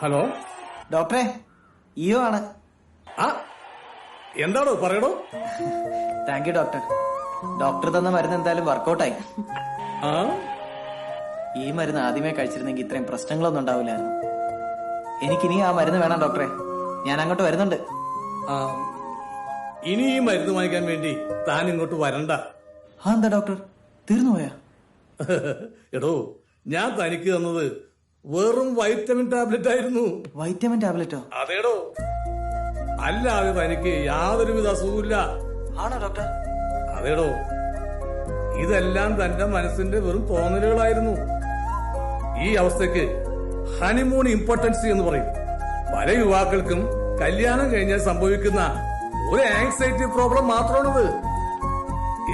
ഹലോ ഡോക്ടറെ, ഇയോ ആണ്. എന്താണോ പറയണോ? Thank you doctor. ഡോക്ടർ തന്ന മരുന്ന് എന്തായാലും വർക്കൗട്ടായി. ഈ മരുന്ന് ആദ്യമേ കഴിച്ചിരുന്നെങ്കിൽ ഇത്രയും പ്രശ്നങ്ങളൊന്നും ഉണ്ടാവില്ലായിരുന്നു. എനിക്കിനി ആ മരുന്ന് വേണം ഡോക്ടറെ. ഞാൻ അങ്ങോട്ട് വരുന്നുണ്ട്. ഇനി ഈ മരുന്ന് വാങ്ങിക്കാൻ വേണ്ടി താൻ ഇങ്ങോട്ട് വരണ്ട. എന്താ ഡോക്ടർ, തീർന്നു പോയാ? എടോ, ഞാൻ തനിക്ക് തന്നത് വെറും വൈറ്റമിൻ ടാബ്ലറ്റ് ആയിരുന്നു. വൈറ്റമിൻ ടാബ്ലറ്റോ? അതേടോ, അല്ലാതെ തനിക്ക് യാതൊരുവിധ അസുഖമില്ല. ആണോ ഡോക്ടർ? അതേടോ, ഇതെല്ലാം തന്റെ മനസ്സിന്റെ വെറും തോന്നലുകളായിരുന്നു. ഈ അവസ്ഥയ്ക്ക് ഹണിമൂൺ ഇമ്പോർട്ടൻസി എന്ന് പറയും. പല യുവാക്കൾക്കും കല്യാണം കഴിഞ്ഞാൽ സംഭവിക്കുന്ന ഒരു ആങ്സൈറ്റി പ്രോബ്ലം മാത്രമാണിത്.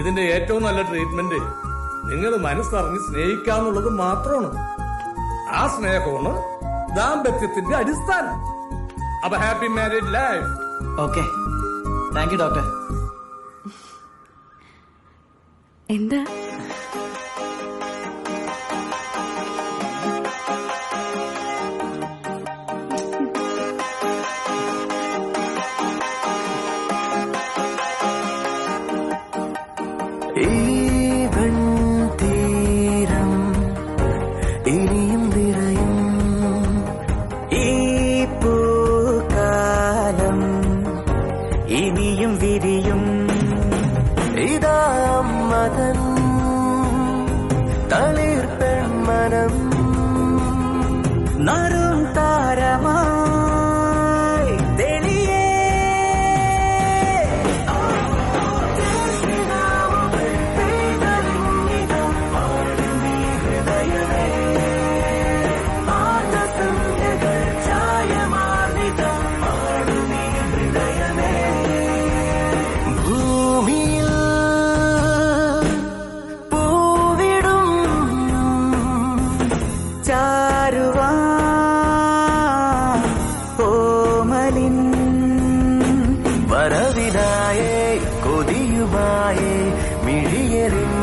ഇതിന്റെ ഏറ്റവും നല്ല ട്രീറ്റ്മെന്റ് നിങ്ങൾ മനസ്സറിഞ്ഞ് സ്നേഹിക്കാന്നുള്ളത് മാത്രമാണ്. ആ സ്നേഹമാണ് ദാമ്പത്യത്തിന്റെ അടിസ്ഥാനം. അപ്പൊ happy married life. Okay, thank you doctor. എന്താ തീരം ഇനിയും വിറയും ഈ പൂക്കാലം ഇനിയും വിരിയും. ഇതാ മതൻ തളിർ പെൺമനം നറും താരമായി തെളിയേ. ഭൂമിയിൽ പൂവിടും ചാരുവാ ഓമലിൻ വരവിനായേ കൊതിയുമായേ മിഴിയറിൻ